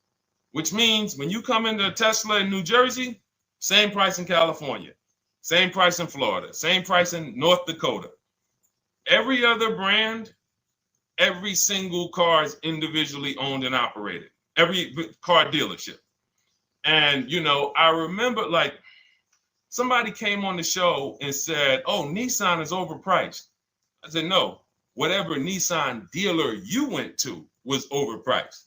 which means when you come into a Tesla in New Jersey, same price in California, same price in Florida, same price in North Dakota. Every other brand Every single car is individually owned and operated. Every car dealership. And, I remember like somebody came on the show and said, oh, Nissan is overpriced. I said, no, whatever Nissan dealer you went to was overpriced.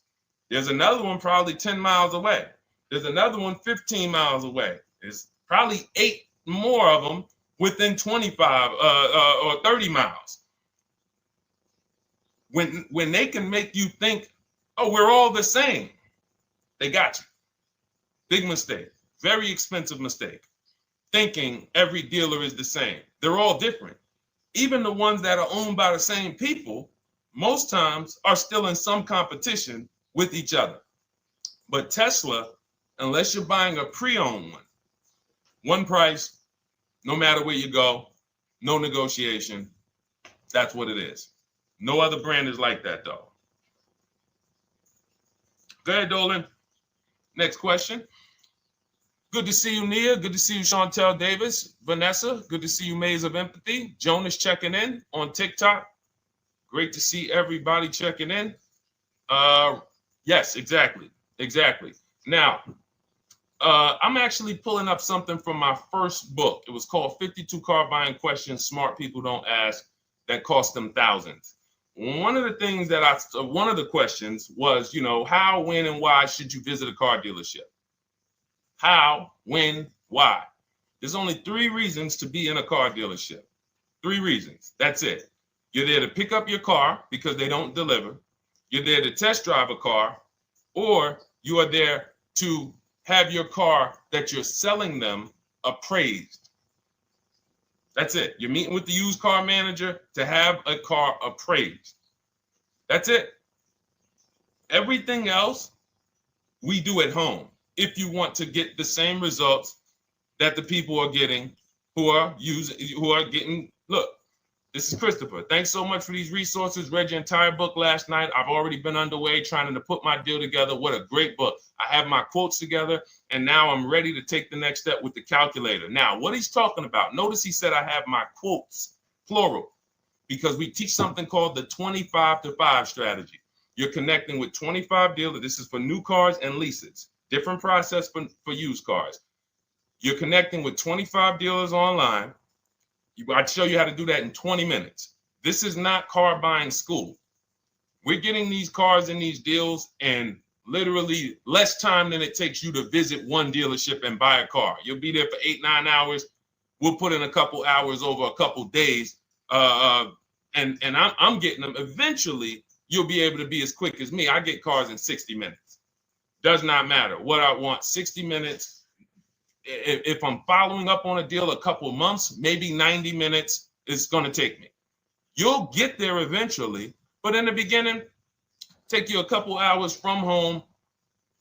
There's another one probably 10 miles away. There's another one 15 miles away. There's probably 8 more of them within 25 or 30 miles. When they can make you think, oh, we're all the same, they got you. Big mistake. Very expensive mistake. Thinking every dealer is the same. They're all different. Even the ones that are owned by the same people, most times are still in some competition with each other. But Tesla, unless you're buying a pre-owned one price, no matter where you go, no negotiation. That's what it is. No other brand is like that, though. Go ahead, Dolan. Next question. Good to see you, Nia. Good to see you, Chantel Davis. Vanessa, good to see you, Maze of Empathy. Jonas checking in on TikTok. Great to see everybody checking in. Yes, exactly. Now, I'm actually pulling up something from my first book. It was called 52 Car Buying Questions Smart People Don't Ask That Cost Them Thousands. One of the questions was, how, when, and why should you visit a car dealership? How, when, why? There's only 3 reasons to be in a car dealership. 3 reasons. That's it. You're there to pick up your car because they don't deliver. You're there to test drive a car, or you are there to have your car that you're selling them appraised. That's it. You're meeting with the used car manager to have a car appraised. That's it. Everything else we do at home if you want to get the same results that the people are getting who are getting. Look, this is Christopher. Thanks so much for these resources. Read your entire book last night. I've already been underway trying to put my deal together. What a great book. I have my quotes together, and now I'm ready to take the next step with the calculator. Now, what he's talking about, notice he said I have my quotes, plural, because we teach something called the 25 to 5 strategy. You're connecting with 25 dealers. This is for new cars and leases. Different process for used cars. You're connecting with 25 dealers online. I'd show you how to do that in 20 minutes. This is not car buying school. We're getting these cars and these deals in literally less time than it takes you to visit one dealership and buy a car. You'll be there for 8-9 hours. We'll put in a couple hours over a couple days. And I'm getting them. Eventually, you'll be able to be as quick as me. I get cars in 60 minutes. Does not matter what I want. 60 minutes. If I'm following up on a deal a couple of months, maybe 90 minutes is going to take me. You'll get there eventually, but in the beginning, take you a couple hours from home.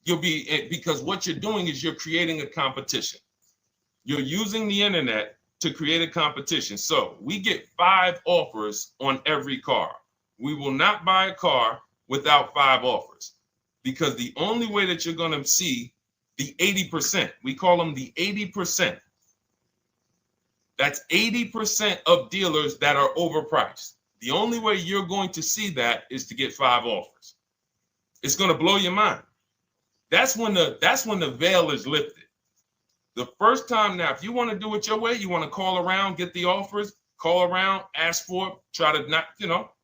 Because what you're doing is you're creating a competition. You're using the internet to create a competition. So we get 5 offers on every car. We will not buy a car without 5 offers, because the only way that you're going to see the 80%, we call them the 80%. That's 80% of dealers that are overpriced. The only way you're going to see that is to get 5 offers. It's going to blow your mind. That's when the veil is lifted. The first time now, if you want to do it your way, you want to call around, get the offers, call around, ask for it, try to not,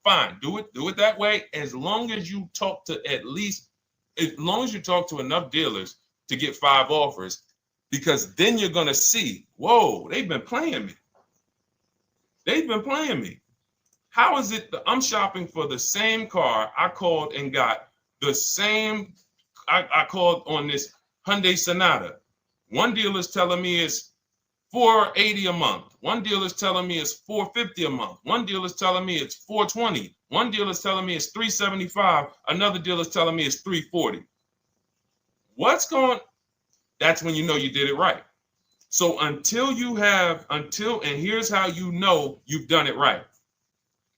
fine, do it that way. As long as you talk to enough dealers to get 5 offers, because then you're going to see, whoa, they've been playing me. How is it that I'm shopping for the same car? I called and got the same. I called on this Hyundai Sonata. One dealer's telling me it's $480 a month. One dealer's telling me it's $450 a month. One dealer's telling me it's $420. One dealer's telling me it's $375. Another dealer's telling me it's $340. That's when you know you did it right. So and here's how you know you've done it right.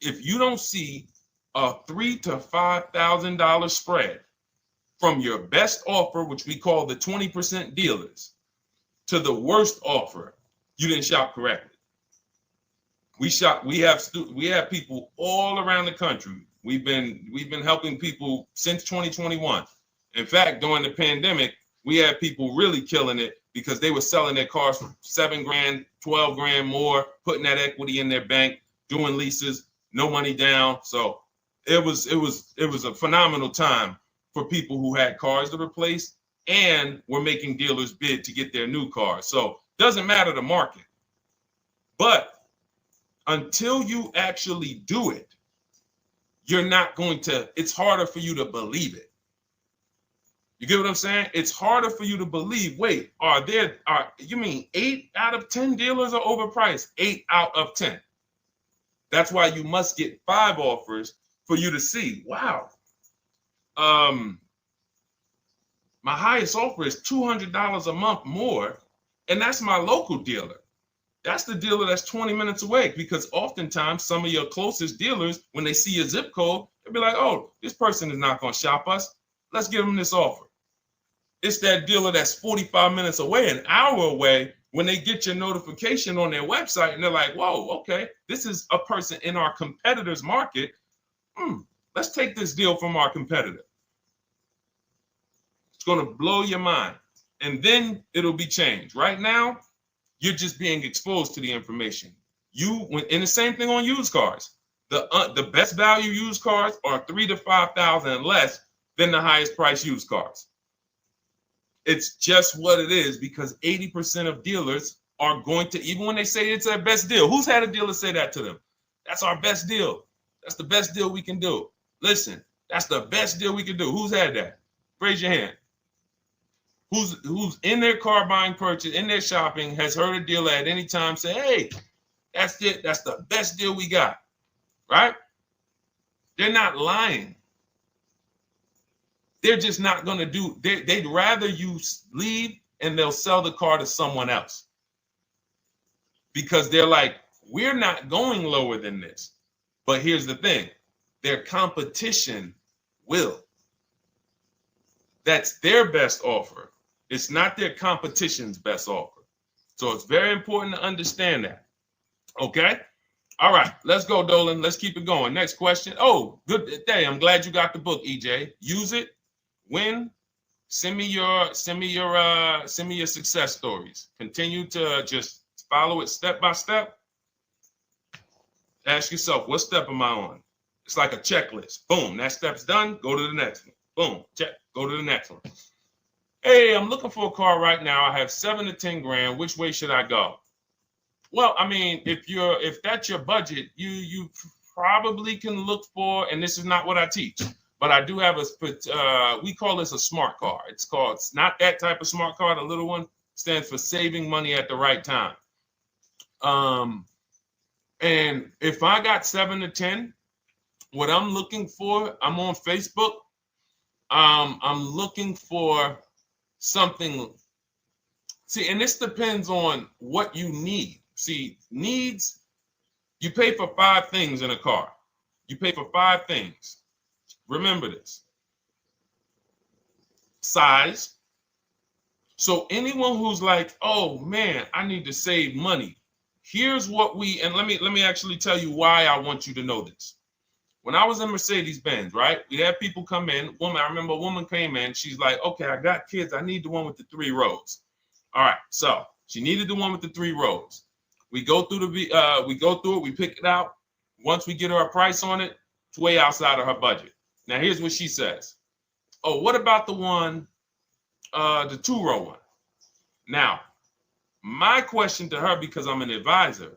If you don't see a $3,000 to $5,000 spread from your best offer, which we call the 20% dealers, to the worst offer, you didn't shop correctly. We have people all around the country, We've been helping people since 2021. In fact, during the pandemic, we had people really killing it because they were selling their cars for 7 grand, 12 grand more, putting that equity in their bank, doing leases, no money down. So it was a phenomenal time for people who had cars to replace and were making dealers bid to get their new cars. So doesn't matter the market. But until you actually do it, you're not going to, it's harder for you to believe it. You get what I'm saying? It's harder for you to believe, wait, you mean 8 out of 10 dealers are overpriced? 8 out of 10. That's why you must get 5 offers for you to see, wow. My highest offer is $200 a month more, and that's my local dealer. That's the dealer that's 20 minutes away, because oftentimes some of your closest dealers, when they see your zip code, they'll be like, oh, this person is not going to shop us. Let's give them this offer. It's that dealer that's 45 minutes away, an hour away, when they get your notification on their website and they're like, whoa, okay, this is a person in our competitor's market. Let's take this deal from our competitor. It's going to blow your mind. And then it'll be changed. Right now, you're just being exposed to the information. And the same thing on used cars. The best value used cars are $3,000 to $5,000 less than the highest price used cars. It's just what it is, because 80% of dealers are going to, even when they say it's their best deal. Who's had a dealer say that to them? That's our best deal. That's the best deal we can do. Listen, that's the best deal we can do. Who's had that? Raise your hand. Who's in their car buying purchase, in their shopping, has heard a dealer at any time say, hey, that's it. That's the best deal we got, right? They're not lying. They're just not going to do, they'd rather you leave and they'll sell the car to someone else. Because they're like, we're not going lower than this. But here's the thing, their competition will. That's their best offer. It's not their competition's best offer. So it's very important to understand that. Okay? All right, let's go, Dolan. Let's keep it going. Next question. Oh, good day. I'm glad you got the book, EJ. Use it. Win. Send me your success stories. Continue to just follow it step by step. Ask yourself, what step am I on? It's like a checklist. Boom, that step's done. Go to the next one. Boom, check. Go to the next one. Hey, I'm looking for a car right now. I have 7 to 10 grand. Which way should I go? Well, I mean, if that's your budget, you probably can look for, and this is not what I teach, but I do have we call this a smart car. It's not that type of smart car. The little one stands for saving money at the right time. And if I got 7 to 10, what I'm looking for, I'm on Facebook. I'm looking for something. See, and this depends on what you need. See, needs, you pay for 5 things in a car. You pay for 5 things. Remember this. Size. So anyone who's like, oh man, I need to save money. Here's what and let me actually tell you why I want you to know this. When I was in Mercedes-Benz, right? We had people come in. I remember a woman came in. She's like, okay, I got kids. I need the one with the 3 rows. All right. So she needed the one with the 3 rows. We go through it. We pick it out. Once we get her a price on it, it's way outside of her budget. Now, here's what she says. Oh, what about the one, the 2-row one? Now, my question to her, because I'm an advisor,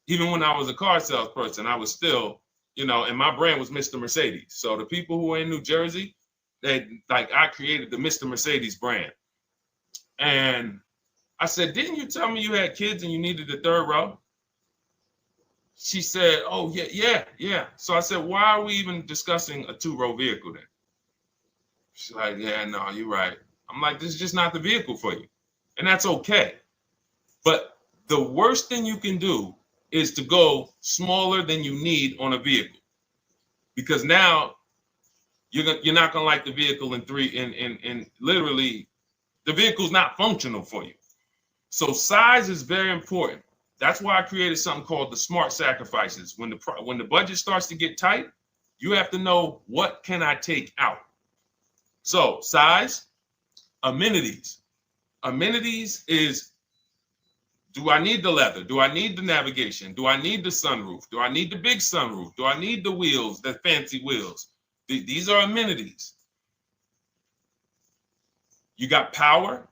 even when I was a car salesperson, I was still, and my brand was Mr. Mercedes. So the people who are in New Jersey, I created the Mr. Mercedes brand. And I said, didn't you tell me you had kids and you needed the 3rd row? She said, oh, yeah. So I said, why are we even discussing a 2-row vehicle then? She's like, yeah, no, you're right. I'm like, this is just not the vehicle for you. And that's okay. But the worst thing you can do is to go smaller than you need on a vehicle, because now you're not gonna like the vehicle in literally the vehicle's not functional for you. So size is very important. That's why I created something called the smart sacrifices. When the budget starts to get tight, You have to know, what can I take out? So size, amenities. Amenities is, do I need the leather? Do I need the navigation? Do I need the sunroof? Do I need the big sunroof? Do I need the wheels, the fancy wheels? These are amenities. You got power.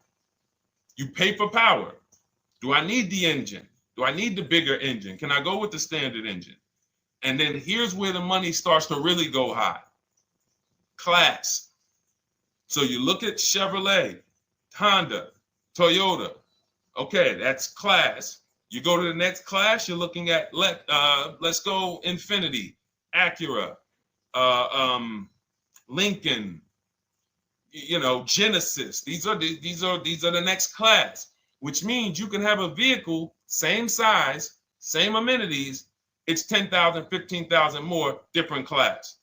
You pay for power. Do I need the engine? Do I need the bigger engine? Can I go with the standard engine? And then here's where the money starts to really go high. Class. So you look at Chevrolet, Honda, Toyota. Okay, that's class. You go to the next class, you're looking at, let's go Infiniti, Acura, Lincoln, Genesis. These are the next class, which means you can have a vehicle, same size, same amenities. It's 10,000, 15,000 more, different class.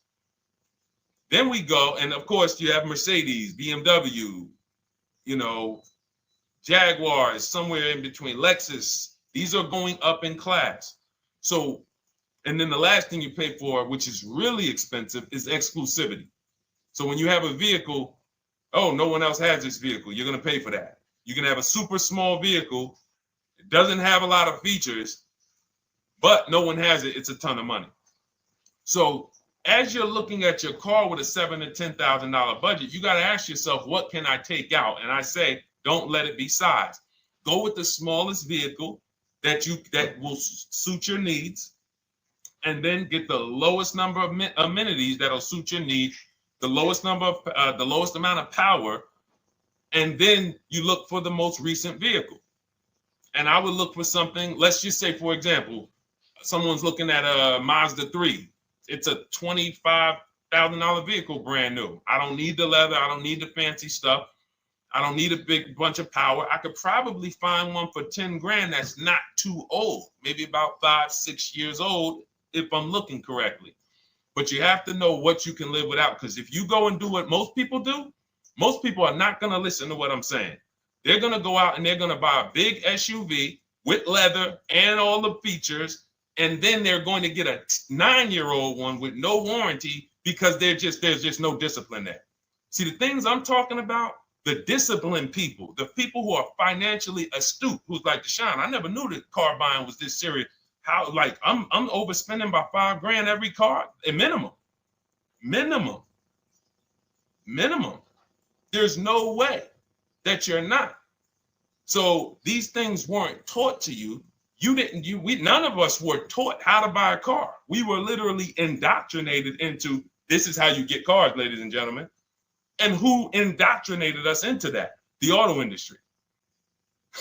Then we go, and of course you have Mercedes, BMW, Jaguars, somewhere in between, Lexus. These are going up in class. So, and then the last thing you pay for, which is really expensive, is exclusivity. So when you have a vehicle, oh, no one else has this vehicle, you're going to pay for that. You can have a super small vehicle. It doesn't have a lot of features, but no one has it. It's a ton of money. So as you're looking at your car with a $7,000 to $10,000 budget, you got to ask yourself, what can I take out? And I say, don't let it be size. Go with the smallest vehicle that will suit your needs, and then get the lowest number of amenities that'll suit your needs, the lowest amount of power, and then you look for the most recent vehicle. And I would look for something. Let's just say, for example, someone's looking at a Mazda 3. It's a $25,000 vehicle, brand new. I don't need the leather. I don't need the fancy stuff. I don't need a big bunch of power. I could probably find one for 10 grand that's not too old, maybe about 5-6 years old, if I'm looking correctly. But you have to know what you can live without, because if you go and do what most people do, most people are not going to listen to what I'm saying. They're going to go out and they're going to buy a big SUV with leather and all the features, and then they're going to get a 9-year-old one with no warranty because there's just no discipline there. See, the things I'm talking about, the disciplined people, the people who are financially astute, who's like, Deshone, I never knew that car buying was this serious. How, like, I'm overspending by $5 grand every car, a minimum. There's no way that you're not. So these things weren't taught to you. None of us were taught how to buy a car. We were literally indoctrinated into, this is how you get cars, ladies and gentlemen. And who indoctrinated us into that? The auto industry.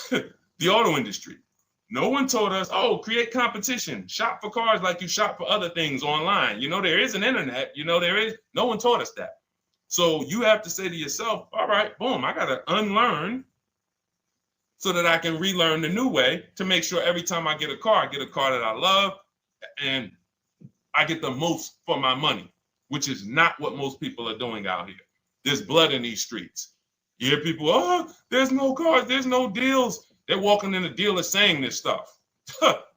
The auto industry. No one told us, oh, create competition, shop for cars like you shop for other things online. There is an internet, no one taught us that. So you have to say to yourself, all right, boom, I got to unlearn so that I can relearn the new way to make sure every time I get a car that I love and I get the most for my money, which is not what most people are doing out here. There's blood in these streets. You hear people, oh, there's no cars, there's no deals. They're walking in the dealer saying this stuff.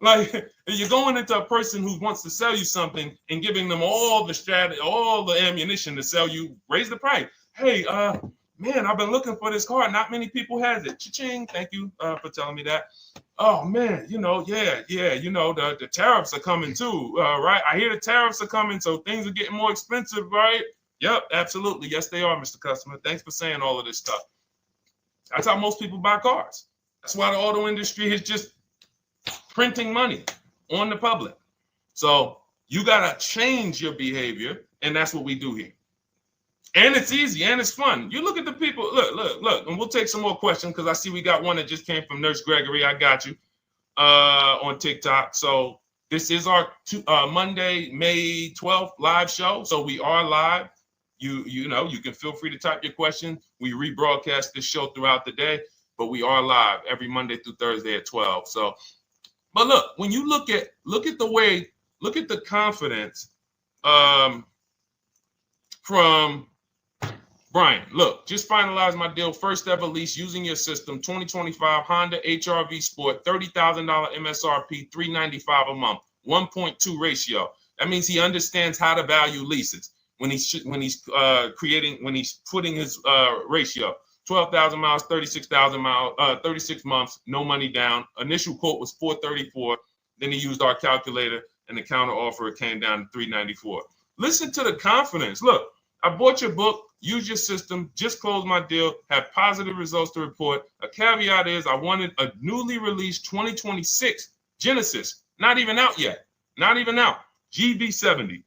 Like, you're going into a person who wants to sell you something and giving them all the strategy, all the ammunition to sell you, raise the price. Hey, man, I've been looking for this car. Not many people has it. Cha-ching. Thank you for telling me that. Oh man, the tariffs are coming too, right? I hear the tariffs are coming, so things are getting more expensive, right? Yep, absolutely. Yes, they are, Mr. Customer. Thanks for saying all of this stuff. That's how most people buy cars. That's why the auto industry is just printing money on the public. So you got to change your behavior, and that's what we do here. And it's easy, and it's fun. You look at the people. Look, and we'll take some more questions because I see we got one that just came from Nurse Gregory. I got you on TikTok. So this is our Monday, May 12th live show. So we are live. You can feel free to type your question. We rebroadcast this show throughout the day, but we are live every Monday through Thursday at 12. So, but look, when you look at the confidence from Brian. Look, just finalized my deal. First ever lease using your system. 2025 Honda HR-V Sport, $30,000 MSRP, $395 a month, 1.2 ratio. That means he understands how to value leases when he's putting his ratio. 12,000 miles, 36,000 miles, 36 months, no money down. Initial quote was 434. Then he used our calculator, and the counter offer came down to 394. Listen to the confidence. Look, I bought your book, use your system, just closed my deal, have positive results to report. A caveat is I wanted a newly released 2026 Genesis, not even out yet, not even out, GB70.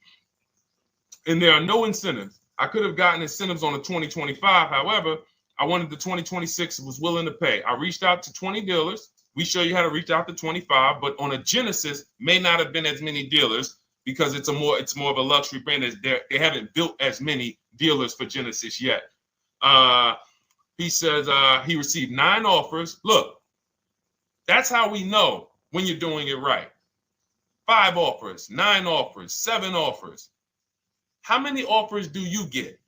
And there are no incentives. I could have gotten incentives on the 2025. However, I wanted the 2026, was willing to pay. I reached out to 20 dealers. We show you how to reach out to 25, but on a Genesis, may not have been as many dealers because it's more of a luxury brand. They haven't built as many dealers for Genesis yet. He says he received 9 offers. Look, that's how we know when you're doing it right. 5 offers, 9 offers, 7 offers. How many offers do you get?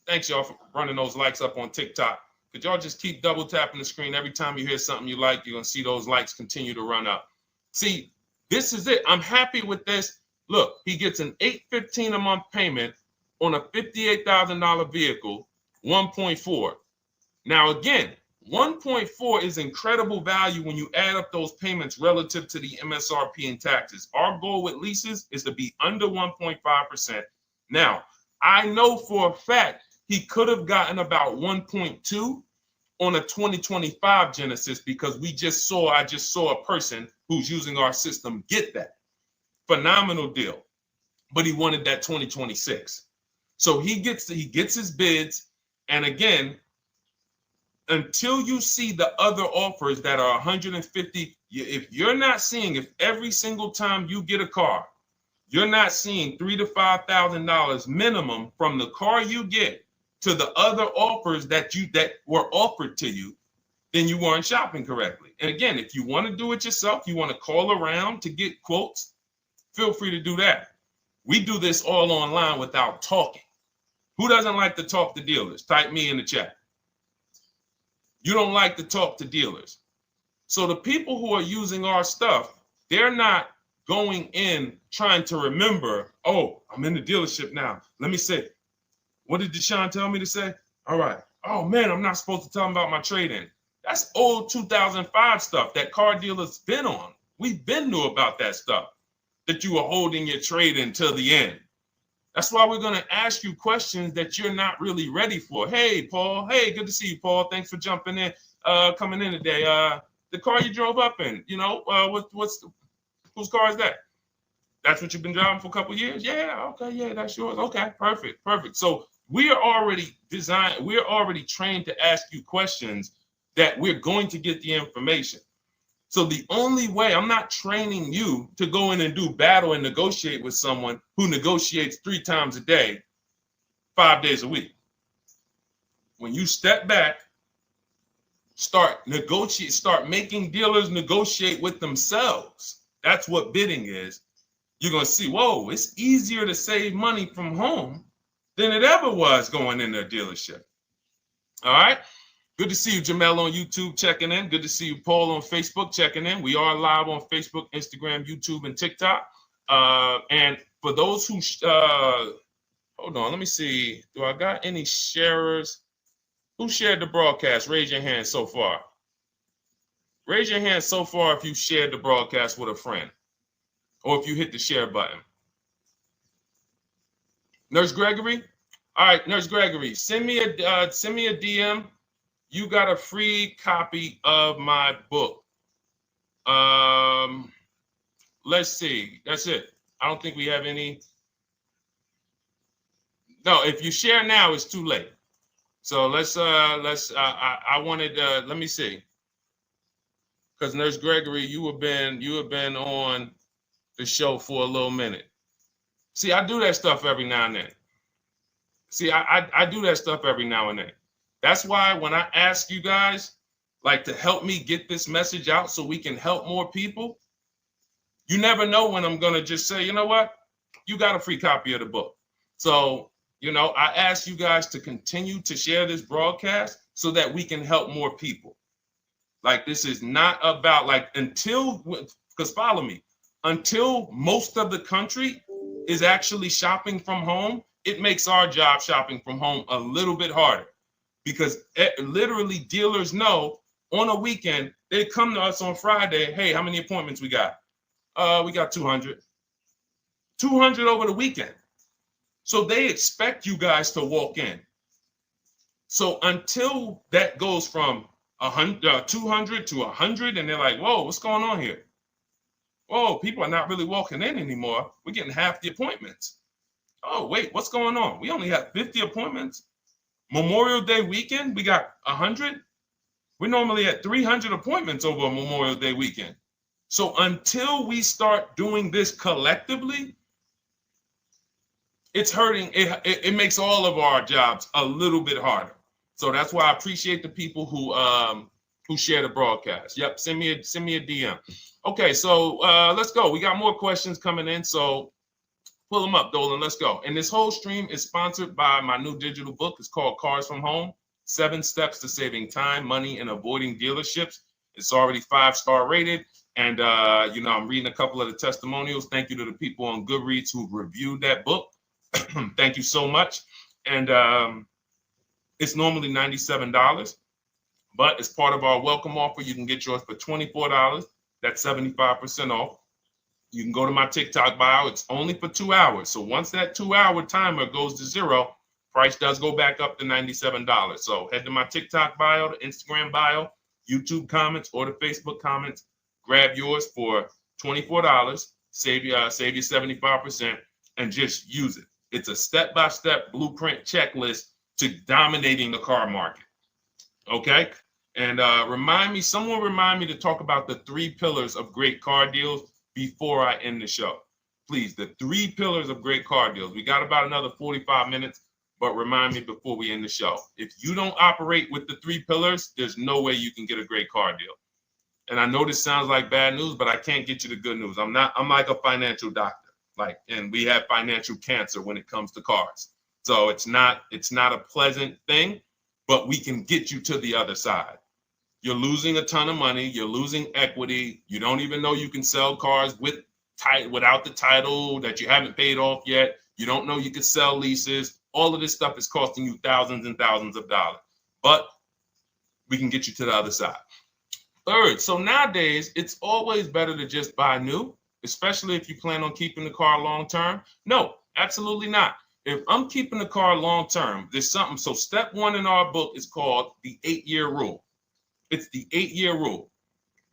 Thanks, y'all, for running those likes up on TikTok. Could y'all just keep double tapping the screen every time you hear something you like? You're going to see those likes continue to run up. See, this is it. I'm happy with this. Look, he gets an $815 a month payment on a $58,000 vehicle, 1.4. Now, again, 1.4 is incredible value when you add up those payments relative to the MSRP and taxes. Our goal with leases is to be under 1.5%. Now, I know for a fact he could have gotten about 1.2 on a 2025 Genesis because I just saw a person who's using our system get that. Phenomenal deal. But he wanted that 2026. So he gets his bids. And again, until you see the other offers that are 150, if every single time you get a car, you're not seeing $3,000 to $5,000 minimum from the car you get to the other offers that were offered to you, then you weren't shopping correctly. And again, if you want to do it yourself, you want to call around to get quotes, feel free to do that. We do this all online without talking. Who doesn't like to talk to dealers? Type me in the chat. You don't like to talk to dealers. So the people who are using our stuff, they're not going in trying to remember, oh, I'm in the dealership now. Let me say, what did Deshone tell me to say? All right. Oh, man, I'm not supposed to tell them about my trade-in. That's old 2005 stuff that car dealers been on. We've been knew about that stuff, that you were holding your trade-in till the end. That's why we're going to ask you questions that you're not really ready for. Hey, Paul. Hey, good to see you, Paul. Thanks for jumping in, coming in today. The car you drove up in, whose car is that? That's what you've been driving for a couple of years? Yeah, okay, yeah, that's yours. Okay, perfect. So we are already trained to ask you questions that we're going to get the information. So the only way, I'm not training you to go in and do battle and negotiate with someone who negotiates 3 times a day, 5 days a week. When you step back, start making dealers negotiate with themselves. That's what bidding is. You're going to see, whoa, it's easier to save money from home than it ever was going into a dealership. All right. Good to see you, Jamel, on YouTube checking in. Good to see you, Paul, on Facebook checking in. We are live on Facebook, Instagram, YouTube, and TikTok. And for those who, hold on, let me see. Do I got any sharers? Who shared the broadcast? Raise your hand so far. Raise your hand so far if you shared the broadcast with a friend or if you hit the share button. Nurse Gregory? All right, Nurse Gregory, send me a DM. You got a free copy of my book. Let's see. That's it. I don't think we have any. No, if you share now, it's too late. So I wanted, let me see. Because Nurse Gregory, you have been on the show for a little minute. See, I do that stuff every now and then. I do that stuff every now and then. That's why when I ask you guys, like, to help me get this message out so we can help more people, you never know when I'm going to just say, you know what? You got a free copy of the book. So, I ask you guys to continue to share this broadcast so that we can help more people. Like, this is not about, because follow me. until most of the country is actually shopping from home, it makes our job shopping from home a little bit harder, because literally dealers know on a weekend, they come to us on Friday, hey, how many appointments we got? We got 200. 200 over the weekend. So they expect you guys to walk in. So until that goes from 200 to 100, and they're like, whoa, what's going on here? Whoa, people are not really walking in anymore. We're getting half the appointments. Oh, wait, what's going on? We only have 50 appointments. Memorial Day weekend, we got 100. We're normally at 300 appointments over a Memorial Day weekend. So until we start doing this collectively, it's hurting. It makes all of our jobs a little bit harder. So that's why I appreciate the people who share the broadcast. Yep, send me a DM. Okay, so let's go. We got more questions coming in, so pull them up, Dolan. Let's go. And this whole stream is sponsored by my new digital book. It's called Cars from Home: 7 Steps to Saving Time, Money, and Avoiding Dealerships. It's already 5-star rated. And, I'm reading a couple of the testimonials. Thank you to the people on Goodreads who reviewed that book. Thank you so much. And it's normally $97, but as part of our welcome offer, you can get yours for $24. That's 75% off. You can go to my TikTok bio. It's only for 2 hours. So once that 2-hour timer goes to zero, price does go back up to $97. So head to my TikTok bio, the Instagram bio, YouTube comments, or the Facebook comments. Grab yours for $24. Save you 75%, and just use it. It's a step-by-step blueprint checklist to dominating the car market. Okay? And someone remind me to talk about the 3 pillars of great car deals before I end the show. Please, the 3 pillars of great car deals. We got about another 45 minutes, but remind me before we end the show. If you don't operate with the 3 pillars, there's no way you can get a great car deal. And I know this sounds like bad news, but I can't get you the good news. I'm like a financial doctor. And we have financial cancer when it comes to cars. So it's not a pleasant thing, but we can get you to the other side. You're losing a ton of money. You're losing equity. You don't even know you can sell cars without the title that you haven't paid off yet. You don't know you can sell leases. All of this stuff is costing you thousands and thousands of dollars. But we can get you to the other side. Third, so nowadays, it's always better to just buy new, especially if you plan on keeping the car long term. No, absolutely not. If I'm keeping the car long term, there's something. So step 1 in our book is called the 8-year rule. It's the 8-year rule.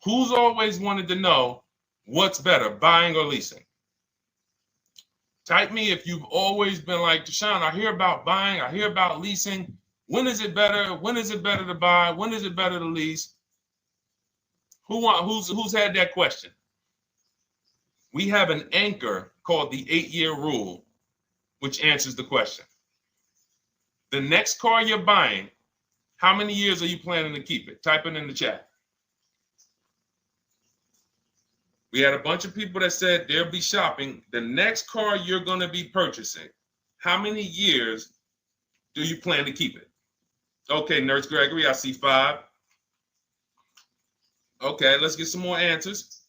Who's always wanted to know what's better, buying or leasing? Type me if you've always been like, Deshone, I hear about buying, I hear about leasing. When is it better? When is it better to buy? When is it better to lease? Who's had that question? We have an anchor called the 8-year rule, which answers the question. The next car you're buying, how many years are you planning to keep it? Type it in the chat. We had a bunch of people that said they'll be shopping. The next car you're going to be purchasing, how many years do you plan to keep it? Okay, Nurse Gregory, I see 5. Okay, let's get some more answers.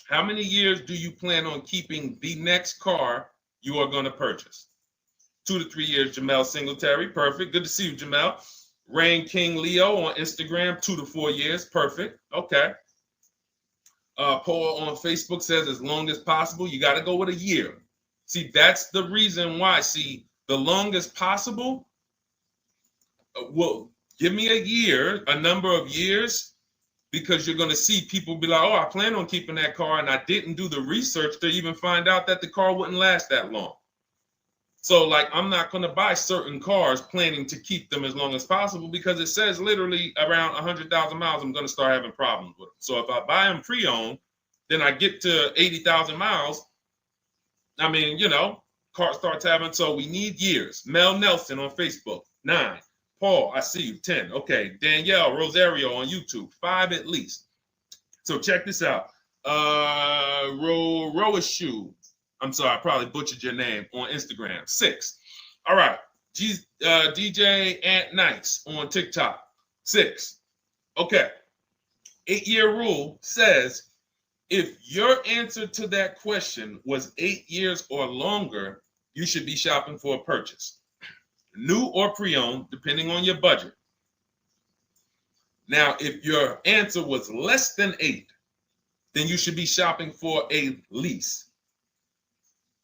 How many years do you plan on keeping the next car you are going to purchase? 2 to 3 years, Jamel Singletary. Perfect. Good to see you, Jamel. Rain King Leo on Instagram, 2 to 4 years. Perfect. Okay. Paul on Facebook says as long as possible. You got to go with a year. See, that's the reason why. See, the longest possible, well, give me a year, a number of years, because you're going to see people be like, oh, I plan on keeping that car, and I didn't do the research to even find out that the car wouldn't last that long. So, I'm not going to buy certain cars planning to keep them as long as possible, because it says literally around 100,000 miles, I'm going to start having problems with them. So if I buy them pre-owned, then I get to 80,000 miles. I mean, car starts having, so we need years. Mel Nelson on Facebook, 9. Paul, I see you, 10. Okay, Danielle Rosario on YouTube, 5 at least. So check this out. Roashu, I'm sorry, I probably butchered your name, on Instagram, 6. All right, DJ Ant Nice on TikTok, 6. Okay, 8-year rule says If your answer to that question was 8 years or longer, you should be shopping for a purchase, new or pre-owned, depending on your budget. Now, if your answer was less than 8, then you should be shopping for a lease.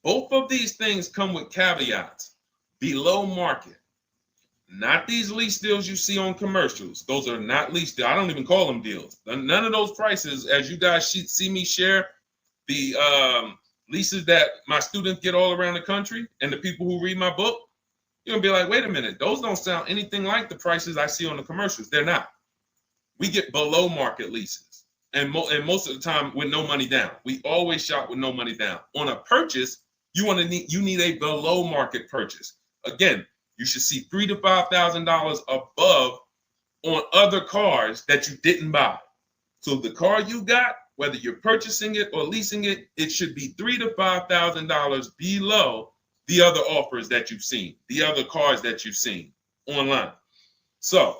Both of these things come with caveats. Below market. Not these lease deals you see on commercials. Those are not lease deals. I don't even call them deals. None of those prices, as you guys see me share the leases that my students get all around the country and the people who read my book, you're going to be like, wait a minute. Those don't sound anything like the prices I see on the commercials. They're not. We get below market leases. And most of the time with no money down. We always shop with no money down. On a purchase, you need a below market purchase. Again, you should see $3,000 to $5,000 above on other cars that you didn't buy. So the car you got, whether you're purchasing it or leasing it, it should be $3,000 to $5,000 below the other offers that you've seen, the other cars that you've seen online. So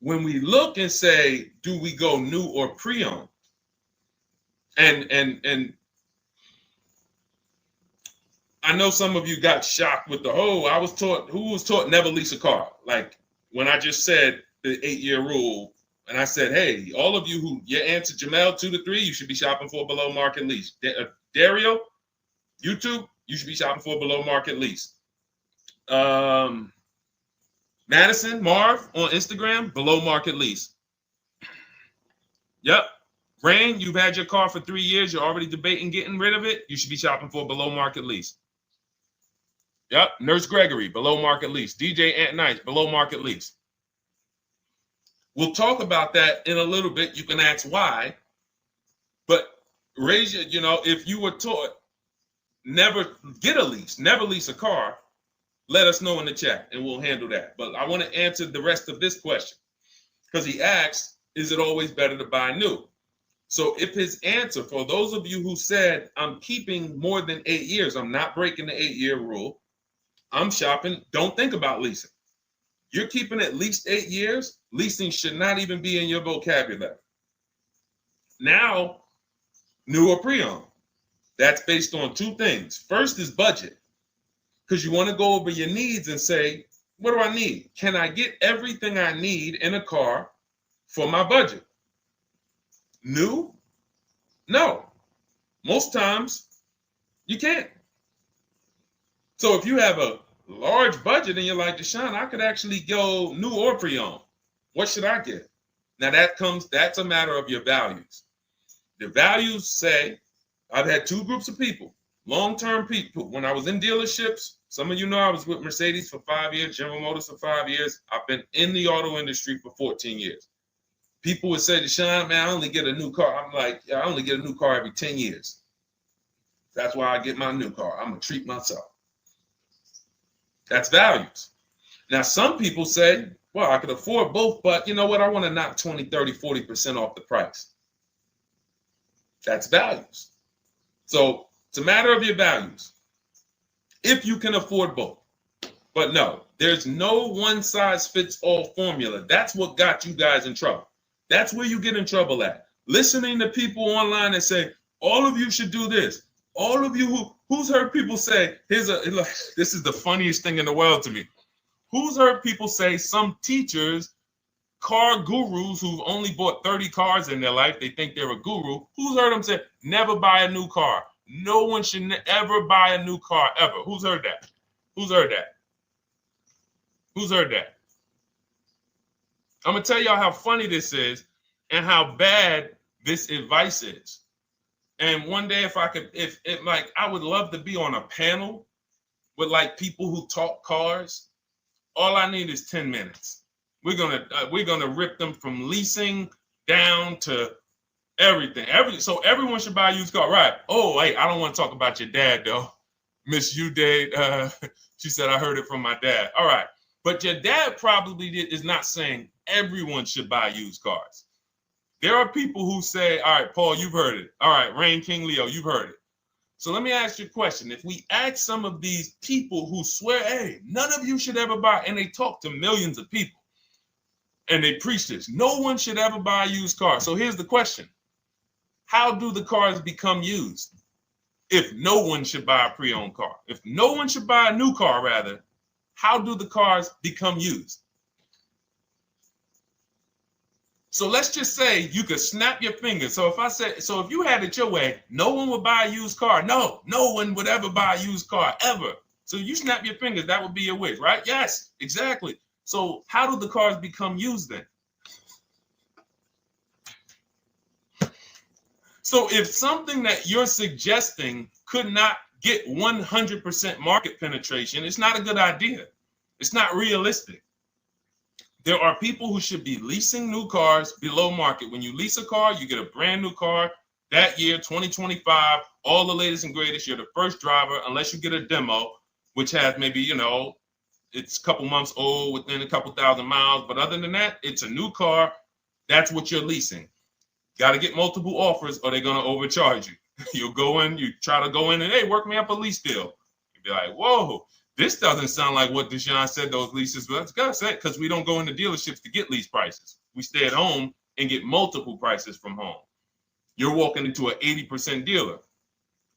when we look and say, do we go new or pre-owned? And I know some of you got shocked with who was taught never lease a car. Like when I just said the 8-year rule, and I said, hey, all of you who your answer, Jamel, 2 to 3, you should be shopping for a below market lease. Dario, YouTube, you should be shopping for a below market lease. Madison, Marv on Instagram, below market lease. Yep. Rain, you've had your car for 3 years. You're already debating getting rid of it. You should be shopping for a below market lease. Yep. Nurse Gregory, below market lease. DJ Ant Nice, below market lease. We'll talk about that in a little bit. You can ask why. But raise your, if you were taught never get a lease, never lease a car, let us know in the chat and we'll handle that. But I want to answer the rest of this question because he asked, is it always better to buy new? So if his answer, for those of you who said, I'm keeping more than 8 years, I'm not breaking the 8-year rule, I'm shopping, don't think about leasing. You're keeping at least 8 years, leasing should not even be in your vocabulary. Now, new or pre-owned. That's based on 2 things. First is budget, because you want to go over your needs and say, what do I need? Can I get everything I need in a car for my budget? New? No. Most times, you can't. So if you have a large budget and you're like, Deshone, I could actually go new or pre-owned. What should I get? Now that's a matter of your values. The values say, I've had 2 groups of people, long-term people. When I was in dealerships, some of you know I was with Mercedes for 5 years, General Motors for 5 years. I've been in the auto industry for 14 years. People would say, Deshone, man, I only get a new car. I'm like, yeah, I only get a new car every 10 years. That's why I get my new car. I'm going to treat myself. That's values. Now, some people say, well, I could afford both, but you know what? I want to knock 20, 30, 40% off the price. That's values. So it's a matter of your values. If you can afford both. But no, there's no one-size-fits-all formula. That's what got you guys in trouble. That's where you get in trouble at. Listening to people online that say, all of you should do this. All of you who's heard people say, this is the funniest thing in the world to me. Who's heard people say some teachers, car gurus who've only bought 30 cars in their life, they think they're a guru. Who's heard them say, never buy a new car? No one should ever buy a new car ever. Who's heard that? Who's heard that? Who's heard that? I'm going to tell y'all how funny this is and how bad this advice is. And one day, I would love to be on a panel with like people who talk cars. All I need is 10 minutes. We're gonna rip them from leasing down to everything. So everyone should buy a used car, right? Oh, wait, I don't want to talk about your dad though. Miss you dad. She said I heard it from my dad. All right, but your dad probably is not saying everyone should buy used cars. There are people who say, all right, Paul, you've heard it. All right, Rain King Leo, you've heard it. So let me ask you a question. If we ask some of these people who swear, hey, none of you should ever buy, and they talk to millions of people, and they preach this, no one should ever buy a used car. So here's the question. how do the cars become used? If no one should buy a pre-owned car, if no one should buy a new car, rather, how do the cars become used? So let's just say you could snap your fingers. So if you had it your way, no one would buy a used car. No one would ever buy a used car, ever. So you snap your fingers, that would be your wish, right? Yes, exactly. So how do the cars become used then? So if something that you're suggesting could not get 100% market penetration, it's not a good idea. It's not realistic. There are people who should be leasing new cars below market. When you lease a car, you get a brand new car that year, 2025, all the latest and greatest. You're the first driver, unless you get a demo, which has maybe, it's a couple months old, within a couple thousand miles. But other than that, it's a new car. That's what you're leasing. Got to get multiple offers or they're going to overcharge you. You'll go in, you try to go in and, hey, work me up a lease deal. You'll be like, whoa, this doesn't sound like what Deshone said those leases. But that's got to say, because we don't go into dealerships to get lease prices. We stay at home and get multiple prices from home. You're walking into an 80% dealer.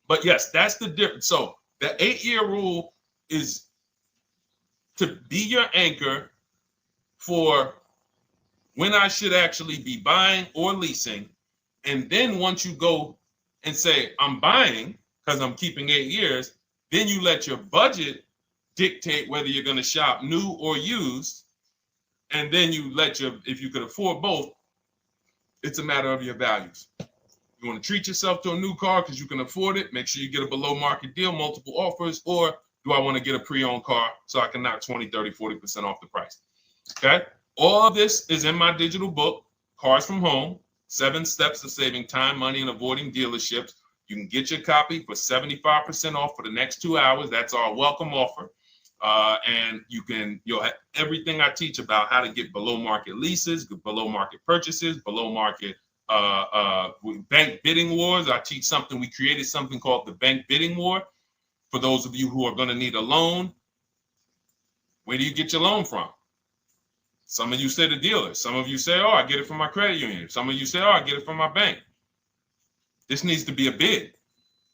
But yes, that's the difference. So the 8-year rule is to be your anchor for when I should actually be buying or leasing. And then once you go and say, I'm buying because I'm keeping 8 years, then you let your budget dictate whether you're going to shop new or used. And then you if you could afford both, it's a matter of your values. You want to treat yourself to a new car because you can afford it, make sure you get a below market deal, multiple offers, or do I want to get a pre-owned car so I can knock 20, 30, 40% off the price? Okay. All of this is in my digital book, Cars from Home, 7 Steps to Saving Time, Money, and Avoiding Dealerships. You can get your copy for 75% off for the next 2 hours. That's our welcome offer. And you'll have everything I teach about how to get below market leases, below market purchases, below market bank bidding wars. We created something called the bank bidding war. For those of you who are going to need a loan, where do you get your loan from? Some of you say the dealer. Some of you say, oh, I get it from my credit union. Some of you say, oh, I get it from my bank. This needs to be a bid,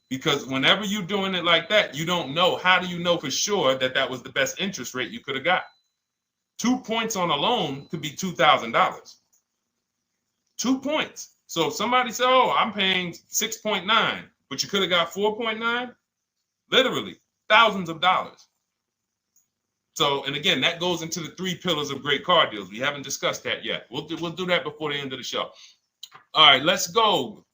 because whenever you're doing it like that, you don't know. How do you know for sure that that was the best interest rate you could have got? 2 points on a loan could be $2,000. 2 points. So if somebody said, oh, I'm paying 6.9, but you could have got 4.9, literally thousands of dollars. So, and again, that goes into the 3 pillars of great car deals. We haven't discussed that yet. We'll do that before the end of the show. All right, let's go.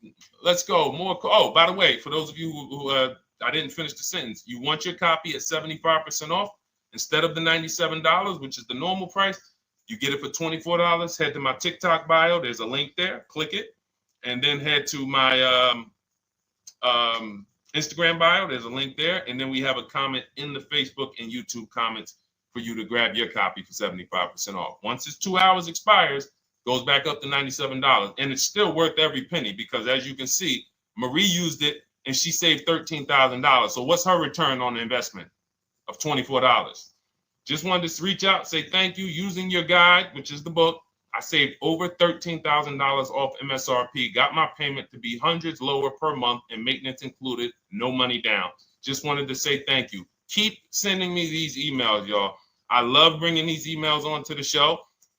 More. Oh, by the way, for those of you who I didn't finish the sentence, you want your copy at 75% off instead of the $97, which is the normal price. You get it for $24. Head to my TikTok bio. There's a link there. Click it, and then head to my Instagram bio. There's a link there, and then we have a comment in the Facebook and YouTube comments for you to grab your copy for 75% off. Once it's 2 hours expires, goes back up to $97, and it's still worth every penny, because as you can see, Marie used it and she saved $13,000. So what's her return on the investment of $24? Just wanted to reach out, say thank you. Using your guide, which is the book, I saved over $13,000 off MSRP, got my payment to be hundreds lower per month and maintenance included, no money down. Just wanted to say thank you. Keep sending me these emails, y'all. I love bringing these emails onto the show.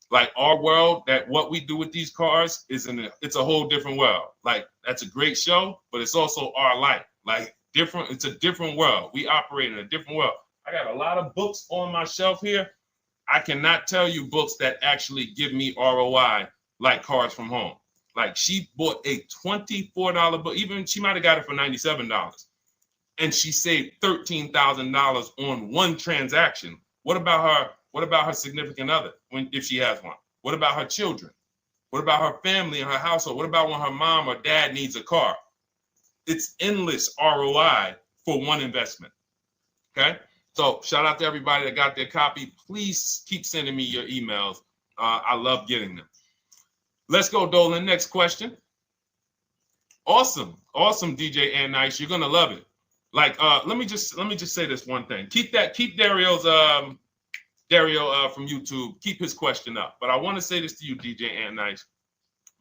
Like, our world, that what we do with these cars it's a whole different world. Like, that's a great show, but it's also our life. Like, different, it's a different world. We operate in a different world. I got a lot of books on my shelf here. I cannot tell you books that actually give me ROI like Cars from Home. Like, she bought a $24 book. Even she might have got it for $97. And she saved $13,000 on one transaction. What about her? What about her significant other, if she has one? What about her children? What about her family and her household? What about when her mom or dad needs a car? It's endless ROI for one investment. Okay? So shout out to everybody that got their copy. Please keep sending me your emails. I love getting them. Let's go, Dolan. Next question. Awesome, DJ and Nice. You're gonna love it. Like, let me just say this one thing. Keep Dario's Dario from YouTube, keep his question up. But I want to say this to you, DJ and Nice.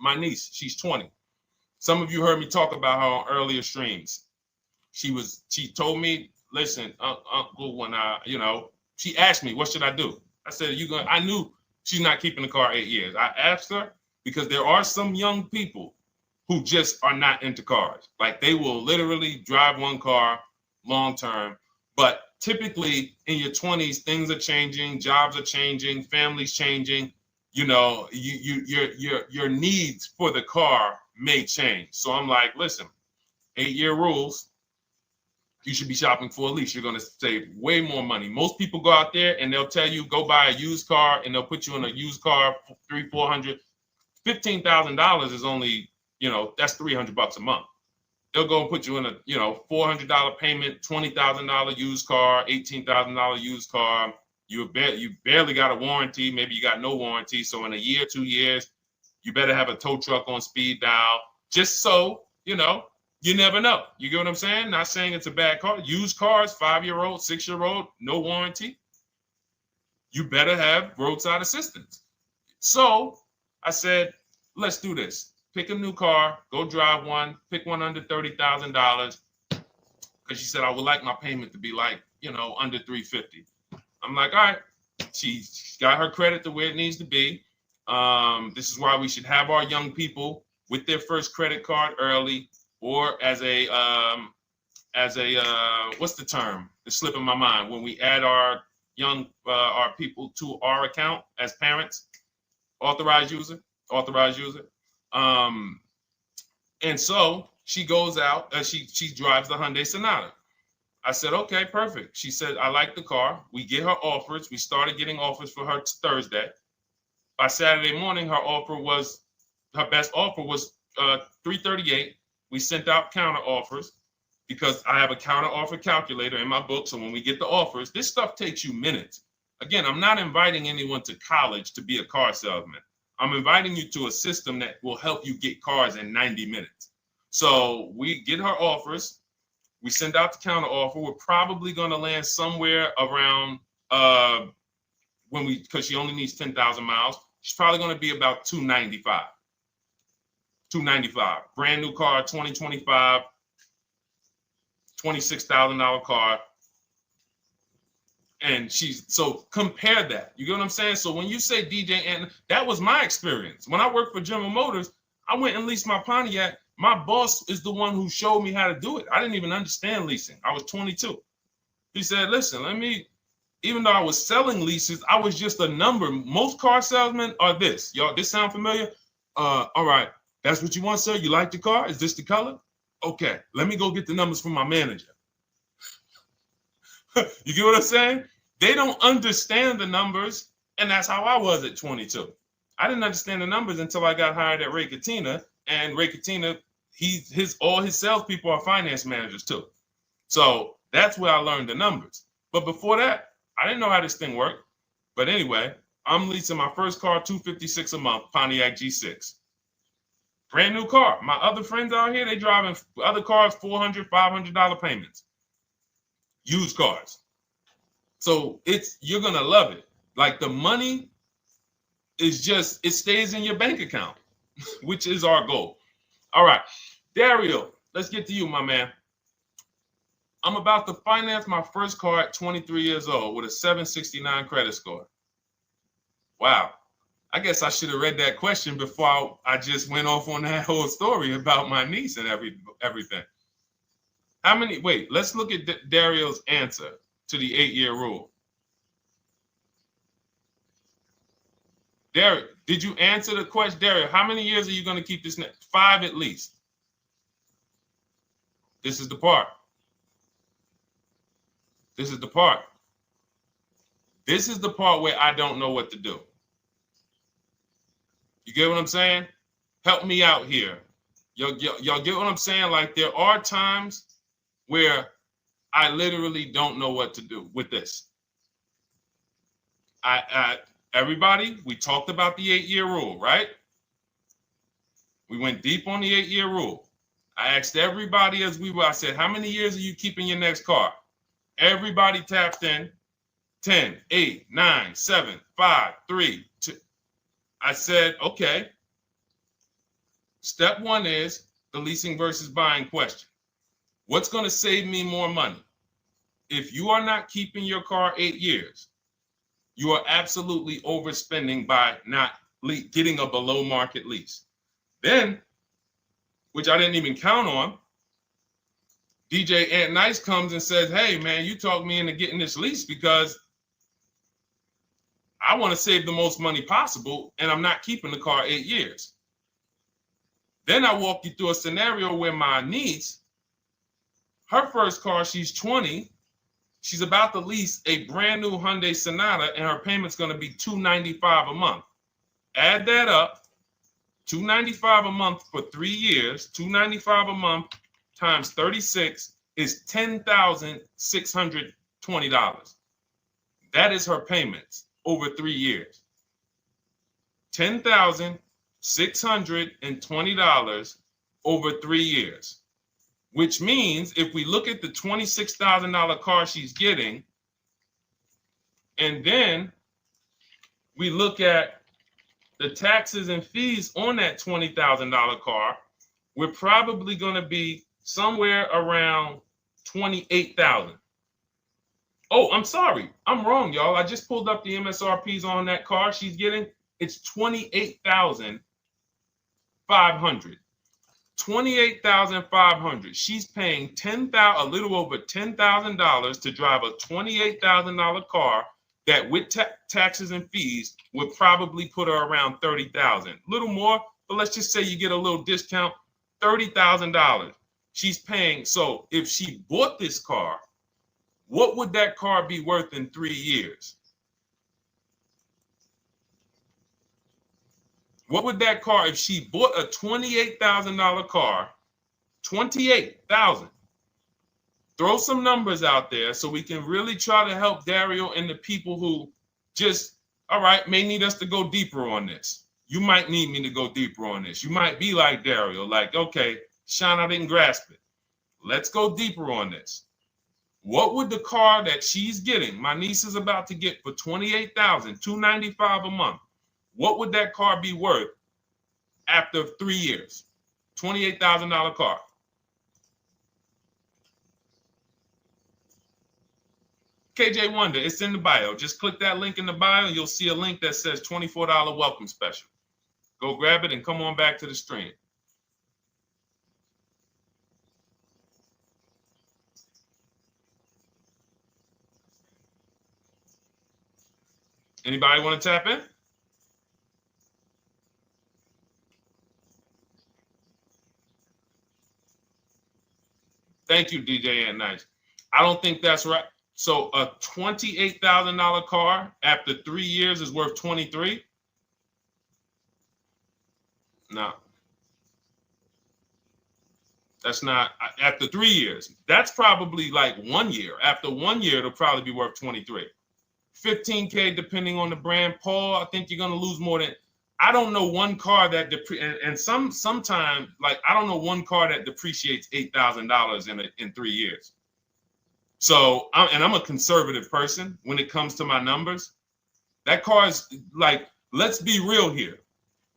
My niece, she's 20. Some of you heard me talk about her on earlier streams. She told me, listen, Uncle, when she asked me, what should I do? I said, I knew she's not keeping the car 8 years. I asked her because there are some young people who just are not into cars. Like they will literally drive one car long term, but typically in your 20s, things are changing, jobs are changing, families changing. Your needs for the car may change. So I'm like, listen, 8-year rules. You should be shopping for a lease. You're going to save way more money. Most people go out there and they'll tell you go buy a used car, and they'll put you in a used car for $300, $400, $15,000 is only, that's $300 a month. They'll go and put you in a, $400 payment, $20,000 used car, $18,000 used car. You barely got a warranty. Maybe you got no warranty. So in a year, 2 years, you better have a tow truck on speed dial, just so, you never know. You get what I'm saying? Not saying it's a bad car. Used cars, 5-year-old, 6-year-old, no warranty. You better have roadside assistance. So I said, let's do this. Pick a new car, go drive one, pick one under $30,000. Because she said, I would like my payment to be like, under $350. I'm like, all right. She's got her credit to where it needs to be. This is why we should have our young people with their first credit card early, or as a what's the term? It's slipping my mind. When we add our young our people to our account as parents, authorized user. And so she goes out. She drives the Hyundai Sonata. I said, okay, perfect. She said, I like the car. We get her offers. We started getting offers for her Thursday. By Saturday morning, her best offer was $338. We sent out counter offers because I have a counter offer calculator in my book. So when we get the offers, this stuff takes you minutes. Again, I'm not inviting anyone to college to be a car salesman. I'm inviting you to a system that will help you get cars in 90 minutes. So we get her offers. We send out the counter offer. We're probably going to land somewhere around because she only needs 10,000 miles. She's probably going to be about $295. Brand new car, 2025, $26,000 car. And so compare that. You get what I'm saying? So when you say DJ, and that was my experience. When I worked for General Motors, I went and leased my Pontiac. My boss is the one who showed me how to do it. I didn't even understand leasing. I was 22. He said, listen, even though I was selling leases, I was just a number. Most car salesmen are this. Y'all, this sound familiar? All right. That's what you want, sir? You like the car? Is this the color? Okay. Let me go get the numbers from my manager. You get what I'm saying? They don't understand the numbers. And that's how I was at 22. I didn't understand the numbers until I got hired at Ray Katina. And Ray Katina, all his salespeople are finance managers too. So that's where I learned the numbers. But before that, I didn't know how this thing worked. But anyway, I'm leasing my first car, $256 a month, Pontiac G6. Brand new car. My other friends out here, they driving other cars, $400, $500 payments. Used cars. So you're going to love it. Like the money is it stays in your bank account, which is our goal. All right. Dario, let's get to you, my man. I'm about to finance my first car at 23 years old with a 769 credit score. Wow. I guess I should have read that question before I just went off on that whole story about my niece and everything. Let's look at Dario's answer to the 8-year rule. Dario, did you answer the question? Dario, how many years are you going to keep this? 5 at least. This is the part. This is the part where I don't know what to do. You get what I'm saying? Help me out here. Y'all get what I'm saying? Like there are times where I literally don't know what to do with this. Everybody, we talked about the 8-year rule, right? We went deep on the 8-year rule. I asked everybody I said, how many years are you keeping your next car? Everybody tapped in 10, 8, 9, 7, 5, 3, 2. I said, okay. Step one is the leasing versus buying question. What's going to save me more money? If you are not keeping your car 8 years, you are absolutely overspending by not getting a below market lease. Then, which I didn't even count on, DJ Ant Nice comes and says, hey, man, you talked me into getting this lease because I want to save the most money possible, and I'm not keeping the car 8 years. Then I walk you through a scenario where my niece, her first car, she's 20, she's about to lease a brand new Hyundai Sonata, and her payment's going to be $295 a month. Add that up, $295 a month for 3 years, $295 a month times 36 is $10,620. That is her payments over 3 years. $10,620 over 3 years, which means if we look at the $26,000 car she's getting, and then we look at the taxes and fees on that $20,000 car, we're probably going to be somewhere around $28,000. Oh, I'm sorry. I'm wrong, y'all. I just pulled up the MSRPs on that car she's getting. It's $28,500. $28,500. She's paying a little over $10,000 to drive a $28,000 car that with taxes and fees would probably put her around $30,000. A little more, but let's just say you get a little discount, $30,000. She's paying. So if she bought this car, what would that car be worth in 3 years? What would that car, if she bought a $28,000 car, $28,000? Throw some numbers out there so we can really try to help Dario and the people who just, all right, may need us to go deeper on this. You might need me to go deeper on this. You might be like Dario, like, okay, Sean, I didn't grasp it. Let's go deeper on this. What would the car that she's getting, my niece is about to get for $28,000, $295 a month, what would that car be worth after 3 years? $28,000 car. KJ Wonder, it's in the bio. Just click that link in the bio and you'll see a link that says $24 welcome special. Go grab it and come on back to the stream. Anybody want to tap in? Thank you, DJ and Nice. I don't think that's right. So a $28,000 car after 3 years is worth 23? No. That's not after 3 years. That's probably like 1 year. After 1 year, it'll probably be worth 23. 15K depending on the brand. Paul, I think you're gonna lose more than. I don't know one car that sometimes like I don't know one car that depreciates $8,000 in 3 years. So I'm a conservative person when it comes to my numbers. That car is like, let's be real here.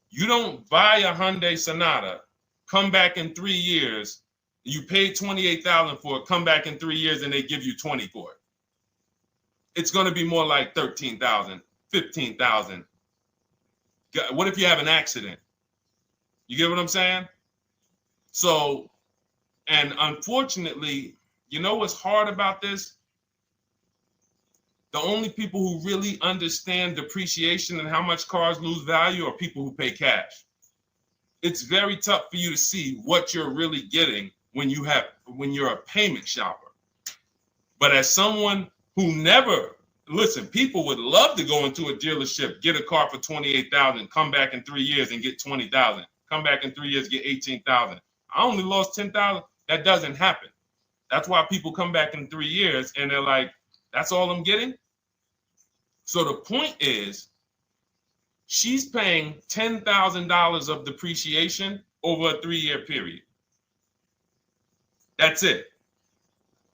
You don't buy a Hyundai Sonata, come back in 3 years, you paid $28,000 for it, come back in 3 years and they give you 20 for it. It's going to be more like $13,000, $15,000. What if you have an accident? You get what I'm saying? So, and unfortunately, you know what's hard about this? The only people who really understand depreciation and how much cars lose value are people who pay cash. It's very tough for you to see what you're really getting when you're a payment shopper. But as someone who never, listen, people would love to go into a dealership, get a car for $28,000, come back in 3 years and get $20,000, come back in 3 years, get $18,000. I only lost $10,000. That doesn't happen. That's why people come back in 3 years and they're like, that's all I'm getting? So the point is, she's paying $10,000 of depreciation over a 3-year period. That's it.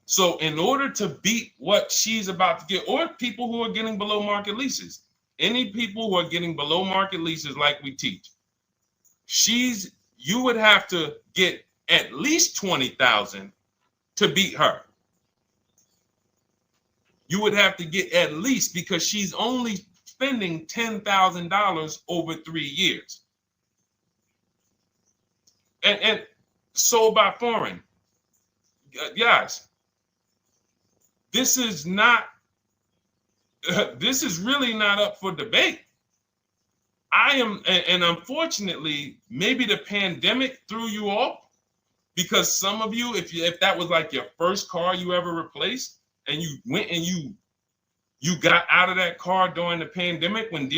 So in order to beat what she's about to get, or people who are getting below market leases, any people who are getting below market leases like we teach, you would have to get at least $20,000 to beat her. You would have to get at least, because she's only spending $10,000 over 3 years. And sold by foreign. Guys, this is not, this is really not up for debate. I am, and unfortunately, maybe the pandemic threw you off, because some of you, if that was like your first car you ever replaced, and you went and you got out of that car during the pandemic when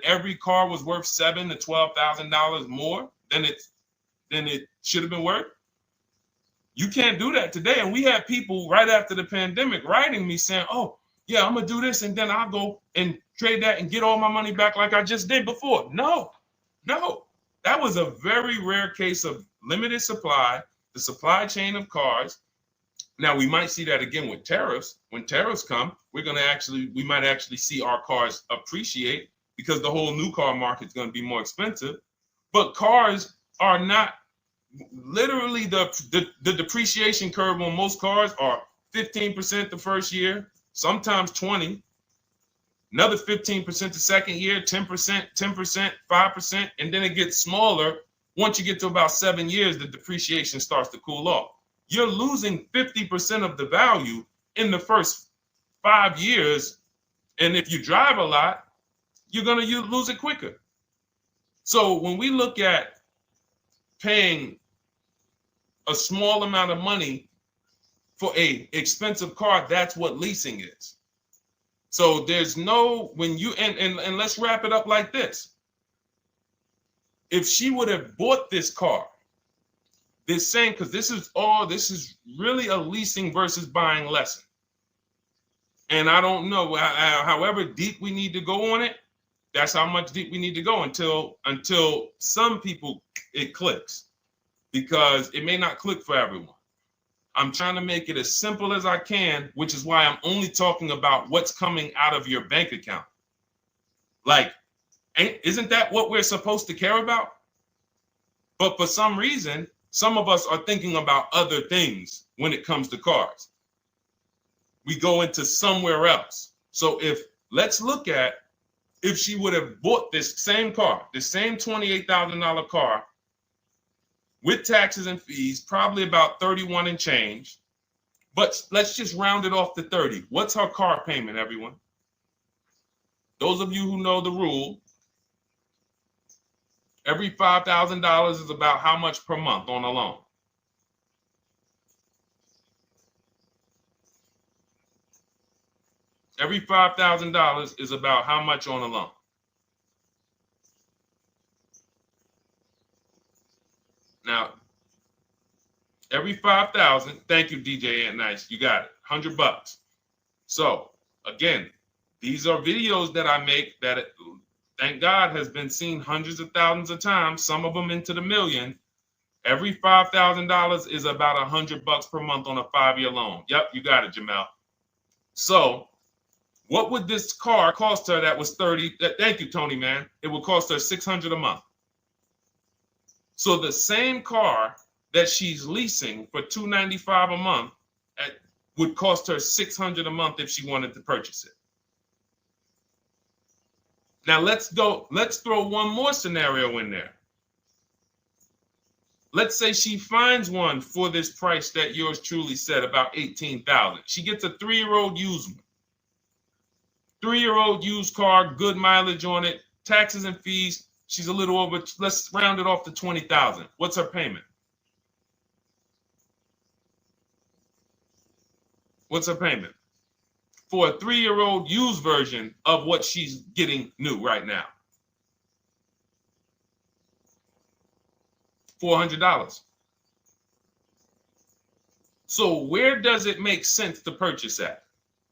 every car was worth $7,000 to $12,000 more than it should have been worth. You can't do that today. And we had people right after the pandemic writing me saying, "Oh, yeah, I'm gonna do this, and then I'll go and trade that and get all my money back like I just did before." No, that was a very rare case of limited supply, the supply chain of cars. Now we might see that again with tariffs. When tariffs come, we might actually see our cars appreciate, because the whole new car market is going to be more expensive. But cars are not, literally the depreciation curve on most cars are 15% the first year, sometimes 20, another 15% the second year, 10%, 5%, and then it gets smaller. Once you get to about 7 years, the depreciation starts to cool off. You're losing 50% of the value in the first 5 years. And if you drive a lot, you're going to lose it quicker. So when we look at paying a small amount of money for a expensive car, that's what leasing is. So there's no, when you, and let's wrap it up like this. If she would have bought this car, this same, because this is really a leasing versus buying lesson. And I don't know, however deep we need to go on it, that's how much deep we need to go until some people it clicks, because it may not click for everyone. I'm trying to make it as simple as I can, which is why I'm only talking about what's coming out of your bank account. Like, isn't that what we're supposed to care about? But for some reason, some of us are thinking about other things when it comes to cars. We go into somewhere else. So let's look at if she would have bought this same car, the same $28,000 car with taxes and fees, probably about 31 and change. But let's just round it off to 30. What's her car payment, everyone? Those of you who know the rule, every $5,000 is about how much per month on a loan? Every $5,000 is about how much on a loan? Now, every 5,000, thank you, DJ Ant Nice, you got it, $100. So again, these are videos that I make that, thank God, has been seen hundreds of thousands of times, some of them into the million. Every $5,000 is about $100 per month on a 5-year loan. Yep, you got it, Jamel. So what would this car cost her that was 30? Thank you, Tony, man. It would cost her $600 a month. So the same car that she's leasing for $295 a month would cost her $600 a month if she wanted to purchase it. Now let's throw one more scenario in there. Let's say she finds one for this price that yours truly said, about $18,000. She gets a 3-year-old used one. 3-year-old used car, good mileage on it, taxes and fees. She's a little over, let's round it off to $20,000. What's her payment? What's her payment for a 3-year-old used version of what she's getting new right now? $400. So where does it make sense to purchase at?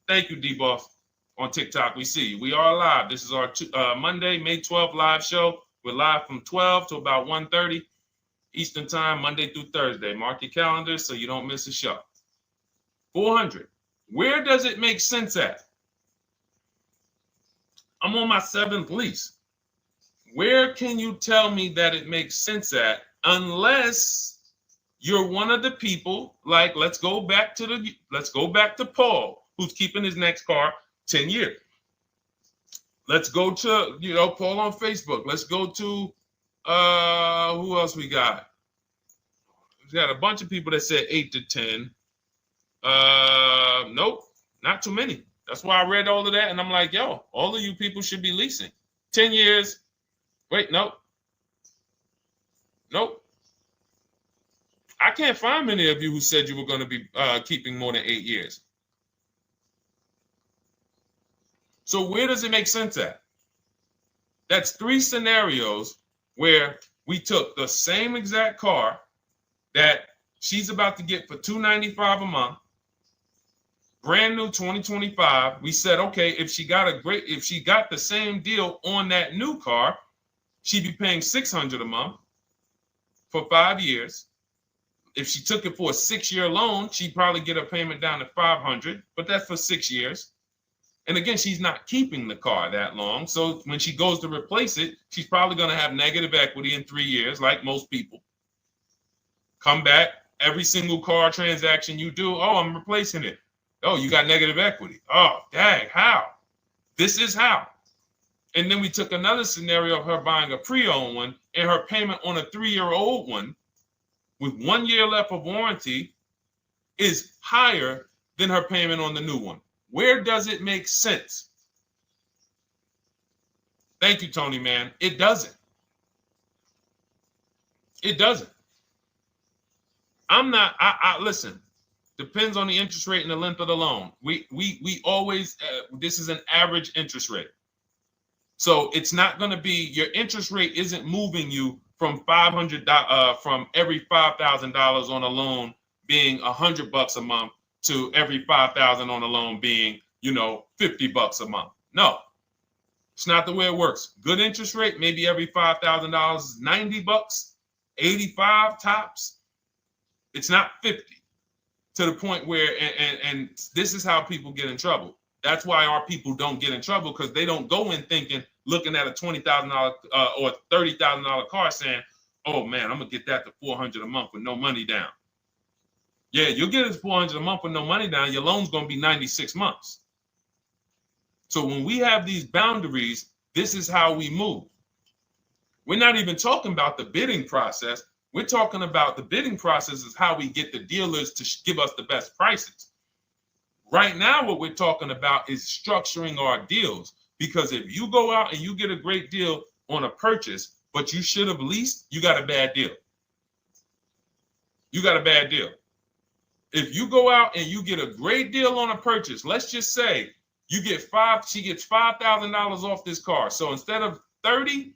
Thank you, D-Boss. On TikTok, we see you. We are live. This is our Monday, May 12th live show. We're live from 12 to about 1:30 Eastern time, Monday through Thursday. Mark your calendars so you don't miss a show. 400. Where does it make sense at? I'm on my 7th lease. Where can you tell me that it makes sense at, unless you're one of the people, like, let's go back to Paul, who's keeping his next car 10 years. Let's go to, Paul on Facebook. Let's go to, who else we got? We got a bunch of people that said 8 to 10. Nope, not too many. That's why I read all of that, and I'm like, yo, all of you people should be leasing. 10 years. Wait, nope. I can't find many of you who said you were going to be keeping more than 8 years. So where does it make sense at? That's 3 scenarios where we took the same exact car that she's about to get for $295 a month, brand new 2025. We said, okay, if she got the same deal on that new car, she'd be paying $600 a month for 5 years. If she took it for a 6-year loan, she'd probably get her payment down to $500, but that's for 6 years. And again, she's not keeping the car that long. So when she goes to replace it, she's probably going to have negative equity in 3 years, like most people. Come back, every single car transaction you do, oh, I'm replacing it. Oh, you got negative equity. Oh, dang, how? This is how. And then we took another scenario of her buying a pre-owned one, and her payment on a 3-year-old one with 1 year left of warranty is higher than her payment on the new one. Where does it make sense? Thank you, Tony, man. It doesn't. It doesn't. Listen, depends on the interest rate and the length of the loan. We always, this is an average interest rate. So it's not going to be, your interest rate isn't moving you from from every $5,000 on a loan being $100 a month to every $5,000 on a loan being, $50 a month. No, it's not the way it works. Good interest rate, maybe every $5,000 is $90, 85 tops. It's not 50, to the point where, and this is how people get in trouble. That's why our people don't get in trouble, because they don't go in looking at a $20,000 or $30,000 car saying, oh man, I'm gonna get that to $400 a month with no money down. Yeah, you'll get it $400 a month with no money down. Your loan's gonna be 96 months. So when we have these boundaries, this is how we move. We're not even talking about the bidding process. We're talking about the bidding process is how we get the dealers to give us the best prices. Right now, what we're talking about is structuring our deals. Because if you go out and you get a great deal on a purchase, but you should have leased, you got a bad deal. You got a bad deal. If you go out and you get a great deal on a purchase, let's just say she gets $5,000 off this car. So instead of 30,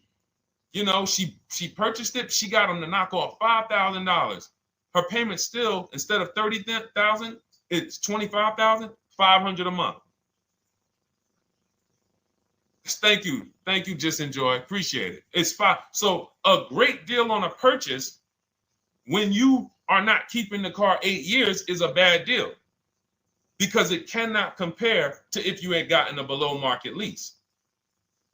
she purchased it, she got them to knock off $5,000. Her payment still, instead of $30,000, it's $25,500 a month. Thank you, Just Enjoy, appreciate it. It's fine. So a great deal on a purchase, when you are not keeping the car 8 years, is a bad deal, because it cannot compare to if you had gotten a below market lease.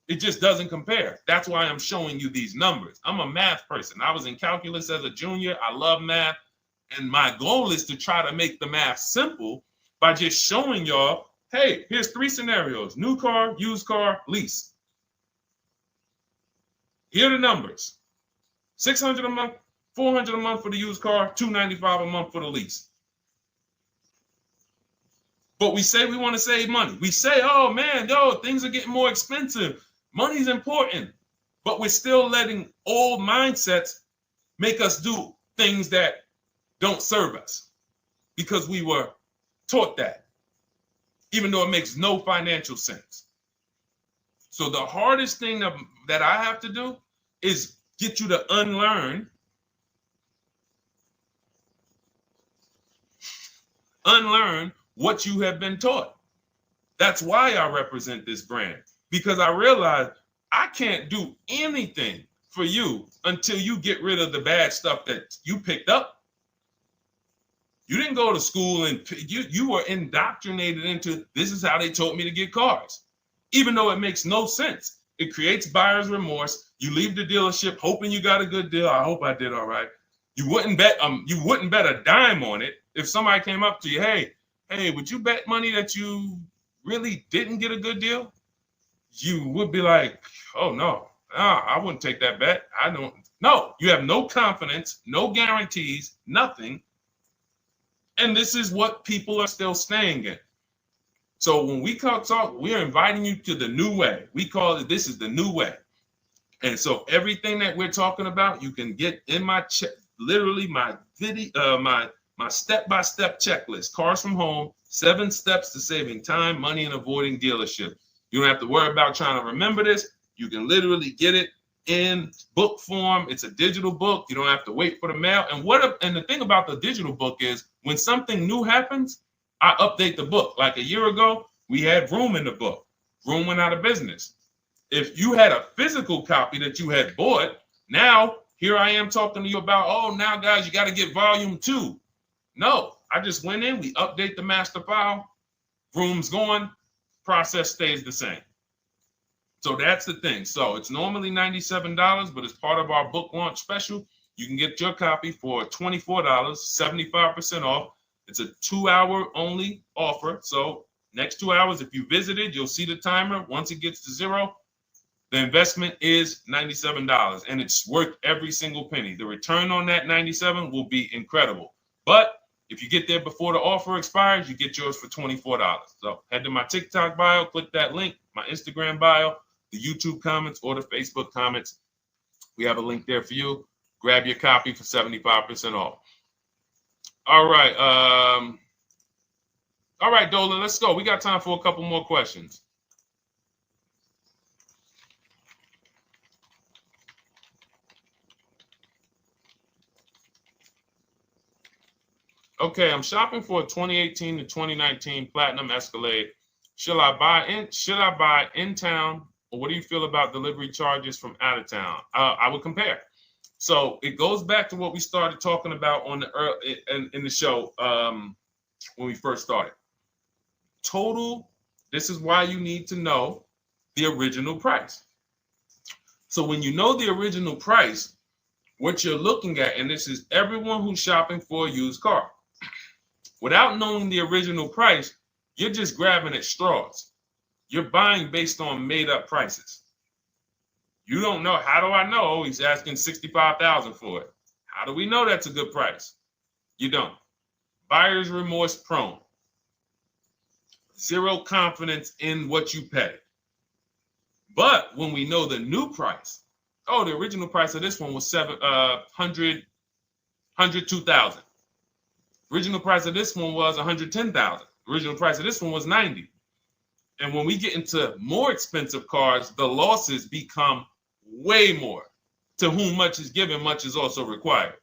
It just doesn't compare. That's why I'm showing you these numbers. I'm a math person. I was in calculus as a junior. I love math. And my goal is to try to make the math simple by just showing y'all, hey, here's 3 scenarios: new car, used car, lease. Here are the numbers: $600 a month, $400 a month for the used car, $295 a month for the lease. But we say we want to save money. We say, oh man, things are getting more expensive. Money's important. But we're still letting old mindsets make us do things that don't serve us, because we were taught that, even though it makes no financial sense. So the hardest thing that I have to do is get you to unlearn what you have been taught. That's why I represent this brand, because I realize I can't do anything for you until you get rid of the bad stuff that you picked up. You didn't go to school and you were indoctrinated into, this is how they taught me to get cars, even though it makes no sense. It creates buyer's remorse. You leave the dealership hoping you got a good deal. I hope I did all right. You wouldn't bet a dime on it. If somebody came up to you, hey, would you bet money that you really didn't get a good deal? You would be like, oh no, I wouldn't take that bet. I don't. No, you have no confidence, no guarantees, nothing. And this is what people are still staying in. So when we talk, we're inviting you to the new way. We call it, this is the new way. And so everything that we're talking about, you can get in my literally my video, my step-by-step checklist, Cars from Home, 7 steps to saving time, money, and avoiding dealership. You don't have to worry about trying to remember this. You can literally get it in book form. It's a digital book. You don't have to wait for the mail. And the thing about the digital book is when something new happens, I update the book. Like a year ago, we had Room in the book. Room went out of business. If you had a physical copy that you had bought, now here I am talking to you about, oh, now guys, you got to get volume 2. No, I just went in, we update the master file, Room's going, process stays the same. So that's the thing. So it's normally $97, but as part of our book launch special, you can get your copy for $24, 75% off. It's a 2-hour only offer. So next 2 hours, if you visited, you'll see the timer. Once it gets to 0, the investment is $97, and it's worth every single penny. The return on that $97 will be incredible. But if you get there before the offer expires, you get yours for $24. So head to my TikTok bio, click that link, my Instagram bio, the YouTube comments, or the Facebook comments. We have a link there for you. Grab your copy for 75% off. All right. All right, Dolan, let's go. We got time for a couple more questions. Okay, I'm shopping for a 2018 to 2019 Platinum Escalade. Should I buy in town, or what do you feel about delivery charges from out of town? I would compare. So it goes back to what we started talking about on in the show when we first started. Total. This is why you need to know the original price. So when you know the original price, what you're looking at, and this is everyone who's shopping for a used car. Without knowing the original price, you're just grabbing at straws. You're buying based on made-up prices. You don't know. How do I know he's asking $65,000 for it? How do we know that's a good price? You don't. Buyer's remorse prone. Zero confidence in what you pay. But when we know the new price, oh, the original price of this one was $102,000. Original price of this one was $110,000. Original price of this one was $90,000. And when we get into more expensive cars, the losses become way more. To whom much is given, much is also required.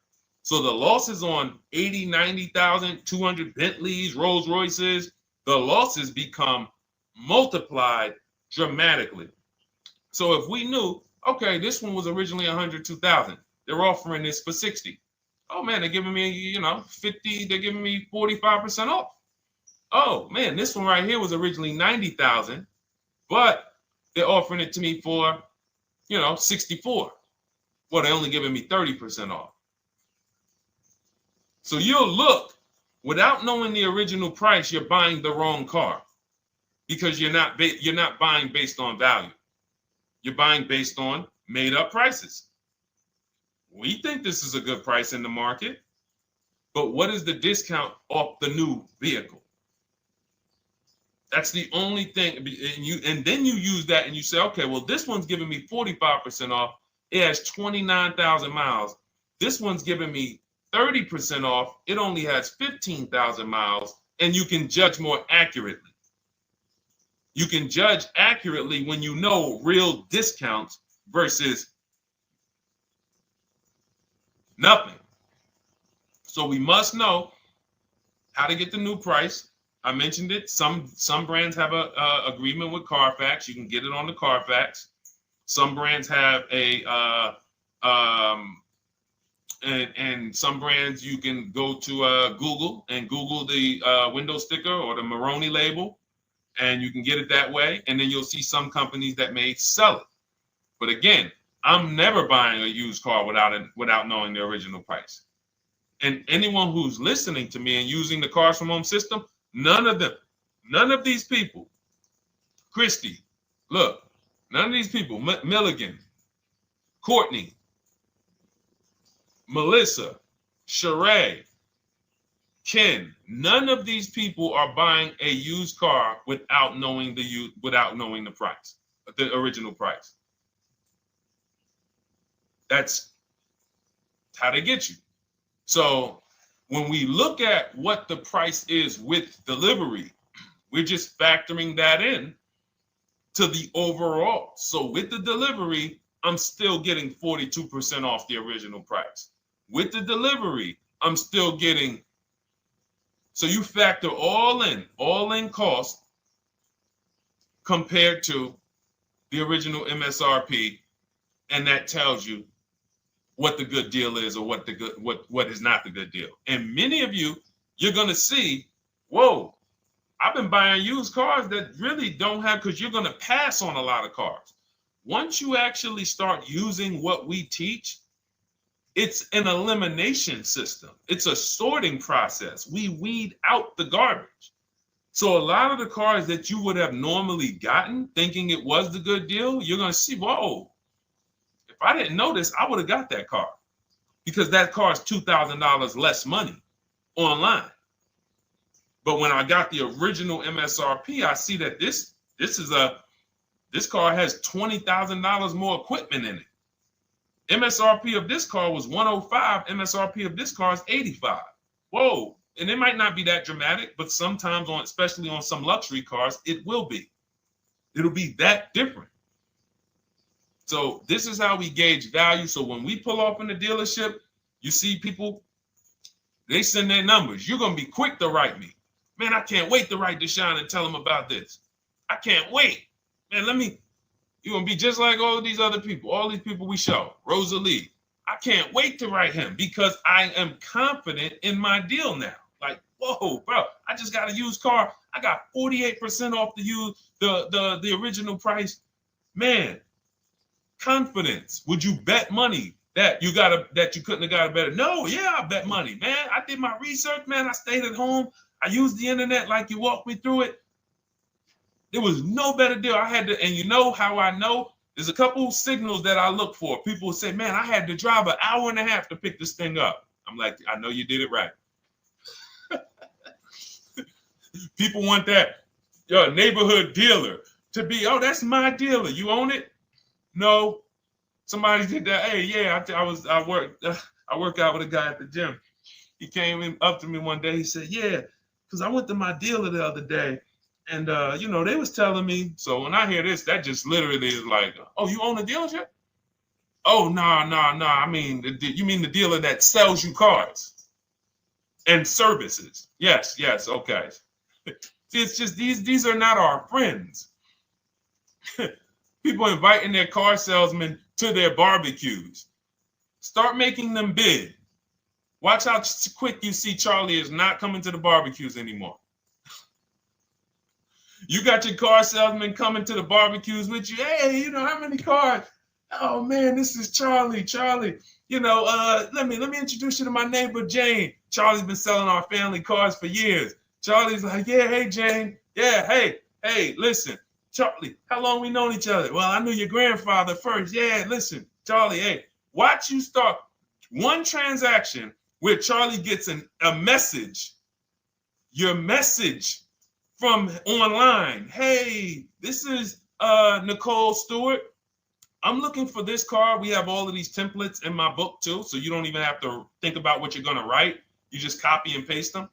So the losses on 80, 90,000, 200 Bentleys, Rolls Royces, the losses become multiplied dramatically. So if we knew, okay, this one was originally $102,000, they're offering this for $60,000. Oh man, they're giving me, 50, they're giving me 45% off. Oh man, this one right here was originally $90,000, but they're offering it to me for, $64,000. Well, they're only giving me 30% off. So you'll look, without knowing the original price, you're buying the wrong car because you're not buying based on value. You're buying based on made up prices. We think this is a good price in the market, but what is the discount off the new vehicle? That's the only thing. And then you use that and you say, okay, well, this one's giving me 45% off. It has 29,000 miles. This one's giving me 30% off. It only has 15,000 miles, and you can judge more accurately. You can judge accurately when you know real discounts versus nothing. So we must know how to get the new price. I mentioned it. Some brands have a agreement with Carfax. You can get it on the Carfax. Some brands have and some brands you can go to Google and Google the window sticker or the Maroni label, and you can get it that way. And then you'll see some companies that may sell it. But again, I'm never buying a used car without knowing the original price. And anyone who's listening to me and using the Cars from Home system, none of these people, Christy, look, none of these people, Milligan, Courtney, Melissa, Sheree, Ken, none of these people are buying a used car without knowing the price, the original price. That's how they get you. So when we look at what the price is with delivery, we're just factoring that in to the overall. So with the delivery, I'm still getting 42% off the original price. With the delivery, I'm still getting, so you factor all in cost compared to the original MSRP, and that tells you what the good deal is or what is not the good deal. And many of you, you're gonna see, whoa, I've been buying used cars that really don't have, because you're gonna pass on a lot of cars. Once you actually start using what we teach, it's an elimination system. It's a sorting process. We weed out the garbage. So a lot of the cars that you would have normally gotten thinking it was the good deal, you're gonna see, whoa, if I didn't know this, I would have got that car, because that car is $2,000 less money online. But when I got the original MSRP, I see that this car has $20,000 more equipment in it. MSRP of this car was 105. MSRP of this car is 85. Whoa. And it might not be that dramatic, but sometimes especially on some luxury cars, it will be. It'll be that different. So this is how we gauge value. So when we pull off in the dealership, you see people, they send their numbers. You're going to be quick to write me. Man, I can't wait to write Deshone and tell him about this. I can't wait. Man, you're going to be just like all these other people, all these people we show. Rosalie, I can't wait to write him because I am confident in my deal now. Like, whoa, bro, I just got a used car. I got 48% off the original price. Man, confidence. Would you bet money that you couldn't have got a better? No, yeah, I bet money, man. I did my research, man. I stayed at home. I used the internet like you walked me through it. There was no better deal. I had to, and you know how I know? There's a couple signals that I look for. People say, man, I had to drive an hour and a half to pick this thing up. I'm like, I know you did it right. People want that neighborhood dealer to be, oh, that's my dealer. You own it? No. Somebody did that. Hey, yeah, I work out with a guy at the gym. He came up to me one day. He said, yeah, because I went to my dealer the other day. And, they was telling me. So when I hear this, that just literally is like, oh, you own a dealership? Oh, no. I mean, you mean the dealer that sells you cars and services? Yes. Okay. See, it's just these are not our friends. People inviting their car salesmen to their barbecues. Start making them bid. Watch how quick you see Charlie is not coming to the barbecues anymore. You got your car salesman coming to the barbecues with you. Hey, how many cars? Oh man, this is Charlie. Charlie, let me introduce you to my neighbor Jane. Charlie's been selling our family cars for years. Charlie's like, yeah, hey Jane. Yeah, hey, listen, Charlie, how long we known each other? Well, I knew your grandfather first. Yeah, listen, Charlie, hey, watch you start one transaction where Charlie gets a message, your message from online. Hey, this is Nicole Stewart. I'm looking for this car. We have all of these templates in my book too, so you don't even have to think about what you're going to write. You just copy and paste them.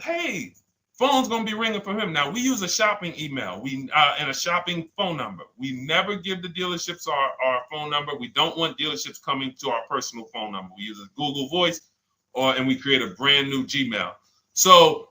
Hey, phone's going to be ringing for him. Now, we use a shopping email and a shopping phone number. We never give the dealerships our phone number. We don't want dealerships coming to our personal phone number. We use a Google Voice and we create a brand new Gmail. So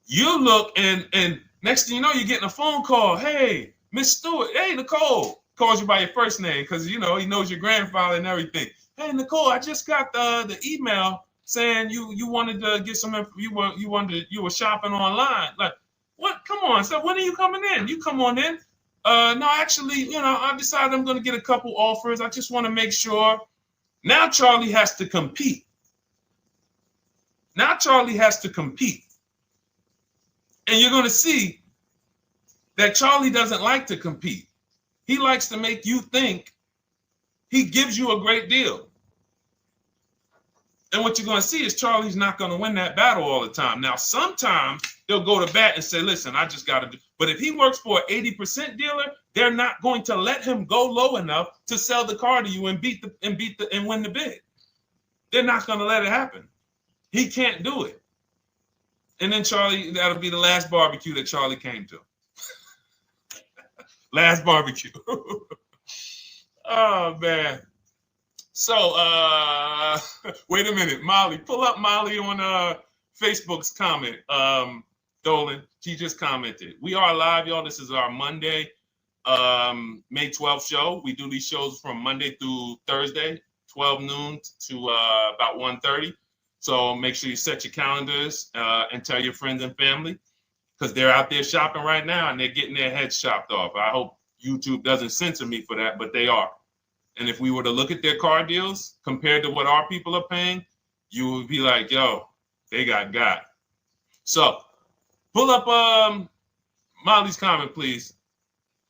you look and next thing you know, you're getting a phone call. Hey, Miss Stewart. Hey, Nicole. Calls you by your first name because, he knows your grandfather and everything. Hey, Nicole, I just got the email saying you wanted to get some, you were shopping online. Like, what? Come on. So when are you coming in? You come on in. No, actually, I decided I'm going to get a couple offers. I just want to make sure. Now Charlie has to compete. Now Charlie has to compete. And you're going to see that Charlie doesn't like to compete. He likes to make you think he gives you a great deal. And what you're going to see is Charlie's not going to win that battle all the time. Now, sometimes they'll go to bat and say, listen, I just got to do. But if he works for an 80% dealer, they're not going to let him go low enough to sell the car to you and win the bid. They're not going to let it happen. He can't do it. And then Charlie, that'll be the last barbecue that Charlie came to. Last barbecue. Oh, man. So, wait a minute. Molly, pull up Molly on Facebook's comment. Dolan, she just commented. We are live, y'all. This is our Monday, May 12th show. We do these shows from Monday through Thursday, 12 noon to about 1:30. So make sure you set your calendars and tell your friends and family, because they're out there shopping right now and they're getting their heads chopped off. I hope YouTube doesn't censor me for that, but they are. And if we were to look at their car deals compared to what our people are paying, you would be like, yo, they got. So pull up Molly's comment, please.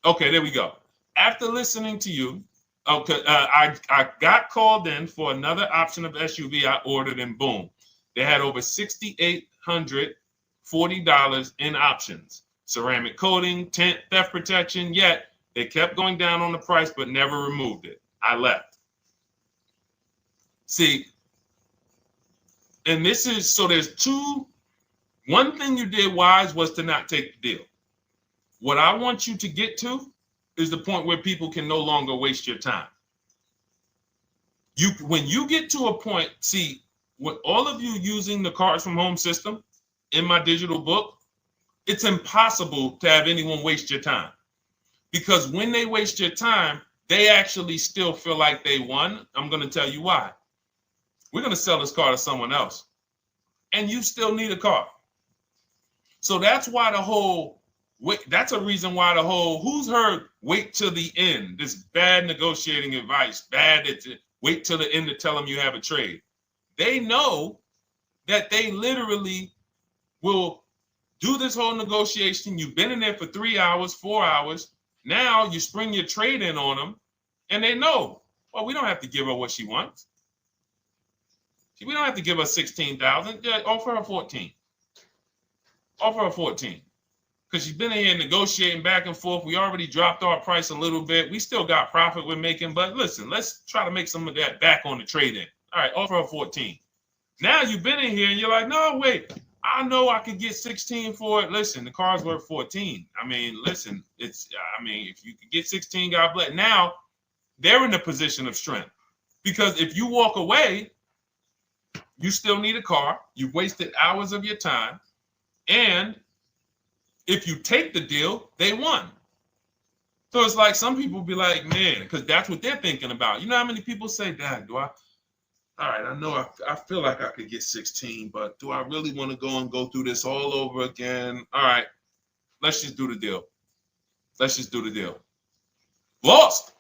Okay, there we go. After listening to you, okay, I got called in for another option of SUV I ordered, and boom, they had over $6,840 in options. Ceramic coating, tint, theft protection, yet they kept going down on the price but never removed it. I left. See, and this is, so there's two. One thing you did wise was to not take the deal. What I want you to get to is the point where people can no longer waste your time. When you get to a point, see, with all of you using the Cars from Home system in my digital book, it's impossible to have anyone waste your time. Because when they waste your time, they actually still feel like they won. I'm going to tell you why. We're going to sell this car to someone else, and you still need a car. So that's why that's a reason why who's heard wait till the end, this bad negotiating advice, wait till the end to tell them you have a trade. They know that they literally will do this whole negotiation. You've been in there for 3 hours, 4 hours. Now you spring your trade in on them, and they know, well, we don't have to give her what she wants. We don't have to give her $16,000. Yeah, offer her 14. Offer her 14. Because she's been in here negotiating back and forth. We already dropped our price a little bit. We still got profit we're making, but listen, let's try to make some of that back on the trade-in. All right, offer her 14. Now you've been in here and you're like, no, wait, I know I could get 16 for it. Listen, the car's worth 14. I mean, listen, if you could get 16, God bless. Now they're in a position of strength, because if you walk away, you still need a car. You've wasted hours of your time. And if you take the deal, they won. So it's like some people be like, man, because that's what they're thinking about. You know how many people say, Dad, all right, I know I feel like I could get 16, but do I really want to go through this all over again? All right, let's just do the deal. Lost.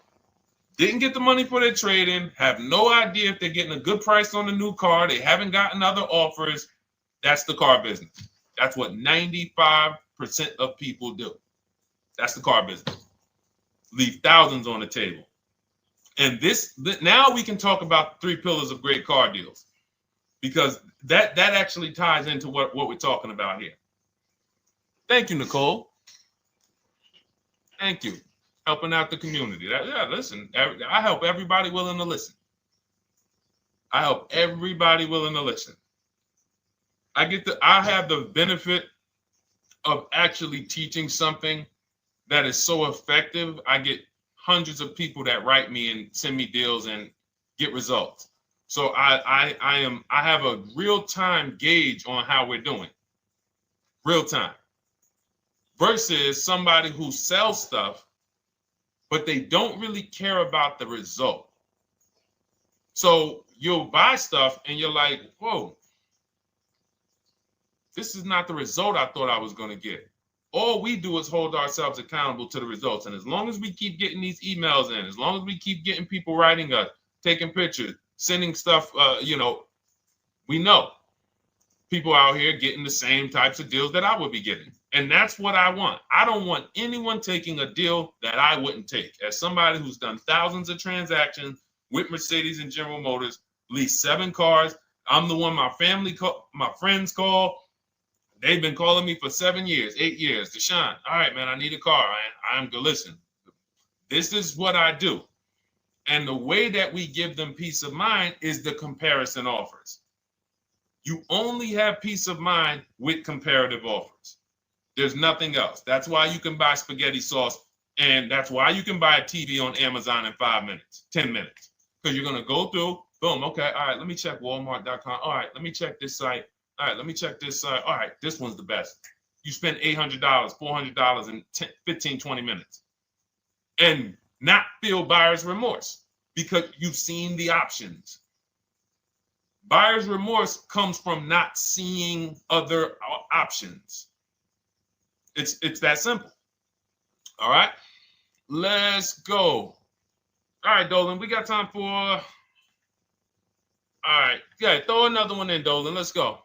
Didn't get the money for their trade-in, have no idea if they're getting a good price on the new car. They haven't gotten other offers. That's the car business. That's what 95% of people do. That's the car business. Leave thousands on the table. And now we can talk about 3 pillars of great car deals, because that actually ties into what we're talking about here. Thank you, Nicole. Thank you. Helping out the community. Listen, I help everybody willing to listen. I have the benefit of actually teaching something that is so effective. I get hundreds of people that write me and send me deals and get results. So I have a real-time gauge on how we're doing. Real time. Versus somebody who sells stuff, but they don't really care about the result. So you'll buy stuff and you're like, whoa, this is not the result I thought I was going to get. All we do is hold ourselves accountable to the results. And as long as we keep getting these emails in, as long as we keep getting people writing us, taking pictures, sending stuff, we know people out here getting the same types of deals that I would be getting. And that's what I want. I don't want anyone taking a deal that I wouldn't take. As somebody who's done thousands of transactions with Mercedes and General Motors, leased 7 cars. I'm the one my friends call. They've been calling me for 7 years, 8 years. Deshone, all right, man, I need a car. I'm good. Listen, this is what I do. And the way that we give them peace of mind is the comparison offers. You only have peace of mind with comparative offers. There's nothing else. That's why you can buy spaghetti sauce, and that's why you can buy a TV on Amazon in 5 minutes, 10 minutes. Because you're going to go through, boom, okay, all right, let me check Walmart.com. All right, let me check this site. All right, let me check this site. All right, this one's the best. You spend $800, $400 in 15, 20 minutes. And not feel buyer's remorse because you've seen the options. Buyer's remorse comes from not seeing other options. It's that simple. All right, let's go. All right, Dolan, we got time for. All right, yeah, throw another one in, Dolan. Let's go. All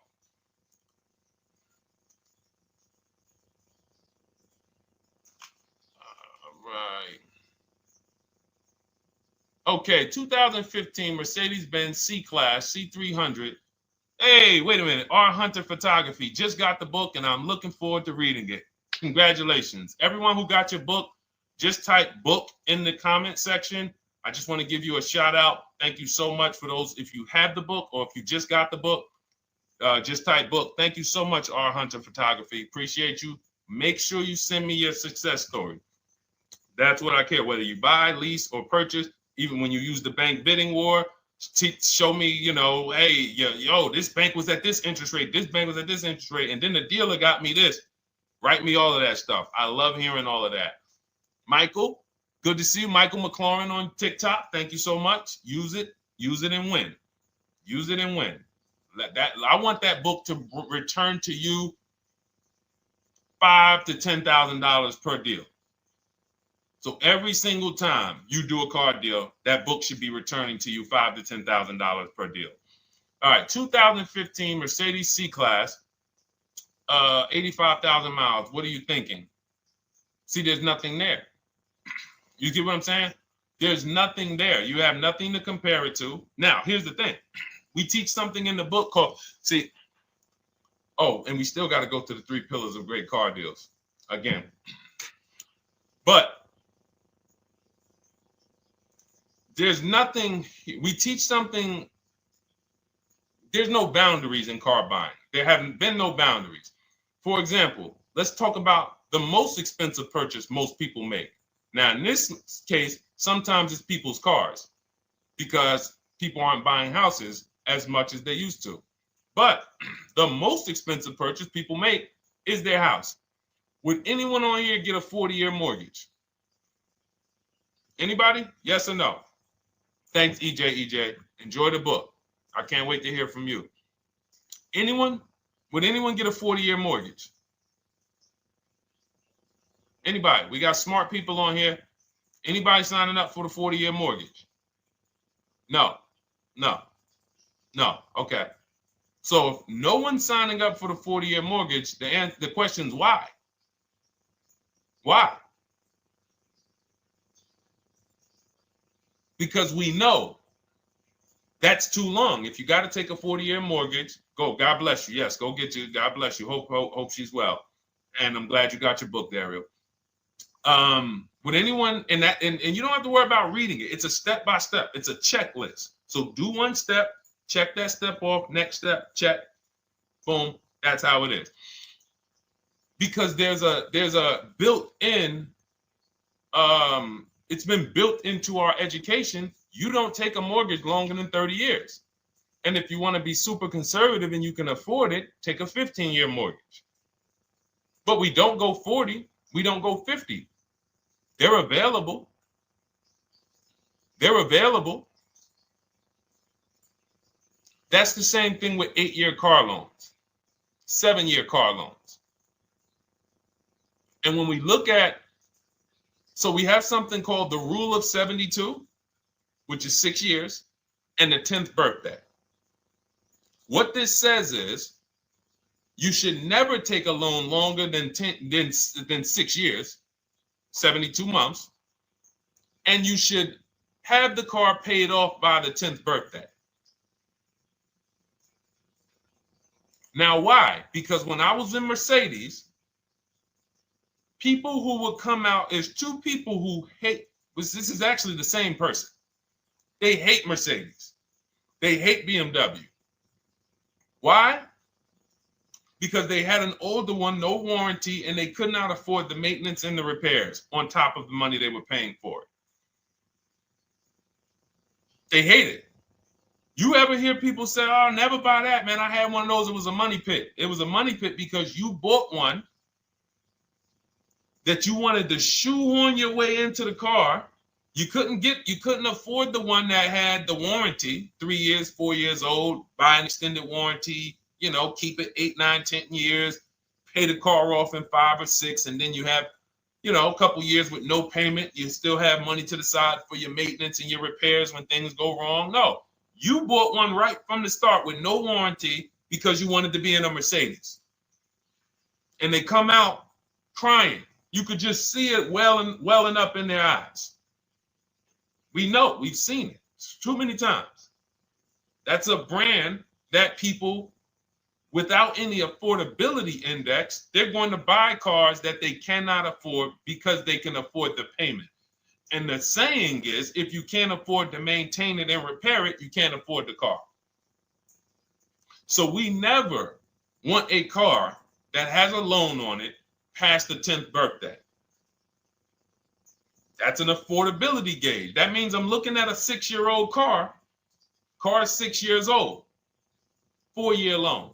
right. Okay, 2015 Mercedes-Benz C-Class C300. Hey, wait a minute. R. Hunter Photography. Just got the book, and I'm looking forward to reading it. Congratulations. Everyone who got your book, just type book in the comment section. I just want to give you a shout out. Thank you so much for those. If you have the book or if you just got the book, just type book. Thank you so much, R. Hunter Photography. Appreciate you. Make sure you send me your success story. That's what I care, whether you buy, lease, or purchase. Even when you use the bank bidding war, show me, hey, yo, this bank was at this interest rate. This bank was at this interest rate. And then the dealer got me this. Write me all of that stuff. I love hearing all of that. Michael, good to see you. Michael McLaurin on TikTok. Thank you so much. Use it and win. Use it and win. I want that book to return to you $5,000 to $10,000 per deal. So every single time you do a car deal, that book should be returning to you $5,000 to $10,000 per deal. All right, 2015 Mercedes C-Class, 85,000 miles. What are you thinking? See, there's nothing there. You get what I'm saying? There's nothing there. You have nothing to compare it to. Now, here's the thing. We teach something in the book called, and we still got to go to the 3 pillars of great car deals again. But there's nothing, we teach something, there's no boundaries in car buying. There haven't been no boundaries. For example, let's talk about the most expensive purchase most people make. Now, in this case, sometimes it's people's cars because people aren't buying houses as much as they used to. But the most expensive purchase people make is their house. Would anyone on here get a 40-year mortgage? Anybody? Yes or no? Thanks, EJ. Enjoy the book. I can't wait to hear from you. Anyone? Would anyone get a 40-year mortgage? Anybody? We got smart people on here. Anybody signing up for the 40-year mortgage? No. Okay. So if no one's signing up for the 40-year mortgage, the question is why? Why? Because we know that's too long. If you got to take a 40-year mortgage, go. God bless you. Yes, go get you. God bless you. Hope she's well. And I'm glad you got your book, Daryl. Would anyone, and you don't have to worry about reading it. It's a step by step. It's a checklist. So do one step, check that step off. Next step, check. Boom. That's how it is. Because there's a built-in. It's been built into our education. You don't take a mortgage longer than 30 years. And if you want to be super conservative and you can afford it, take a 15-year mortgage. But we don't go 40. We don't go 50. They're available. That's the same thing with 8-year car loans, 7-year car loans. And when we look at, so we have something called the rule of 72, which is 6 years, and the 10th birthday. What this says is you should never take a loan longer than 6 years, 72 months, and you should have the car paid off by the 10th birthday. Now, why? Because when I was in Mercedes, people who would come out is two people who hate, this is actually the same person. They hate Mercedes. They hate BMW. Why? Because they had an older one, no warranty, and they could not afford the maintenance and the repairs on top of the money they were paying for it. They hate it. You ever hear people say, oh, never buy that, man. I had one of those. It was a money pit. It was a money pit because you bought one that you wanted to shoehorn your way into the car. You couldn't afford the one that had the warranty, 3 years, 4 years old, buy an extended warranty, keep it 8, 9, 10 years, pay the car off in 5 or 6, and then you have, a couple years with no payment. You still have money to the side for your maintenance and your repairs when things go wrong. No, you bought one right from the start with no warranty because you wanted to be in a Mercedes. And they come out crying. You could just see it welling up in their eyes. We know, we've seen it too many times. That's a brand that people without any affordability index, they're going to buy cars that they cannot afford because they can afford the payment. And the saying is, if you can't afford to maintain it and repair it, you can't afford the car. So we never want a car that has a loan on it past the 10th birthday. That's an affordability gauge. That means I'm looking at a 6-year-old car. Car is 6 years old. 4-year loan.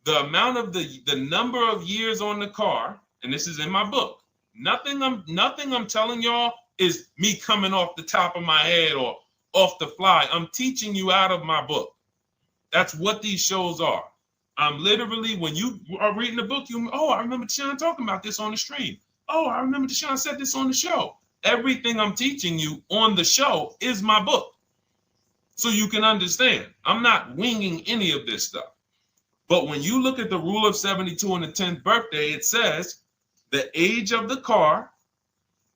The amount of the number of years on the car, and this is in my book. Nothing I'm telling y'all is me coming off the top of my head or off the fly. I'm teaching you out of my book. That's what these shows are. I'm literally, when you are reading the book, I remember Deshone talking about this on the stream. Oh, I remember Deshone said this on the show. Everything I'm teaching you on the show is my book. So you can understand. I'm not winging any of this stuff. But when you look at the rule of 72 on the 10th birthday, it says the age of the car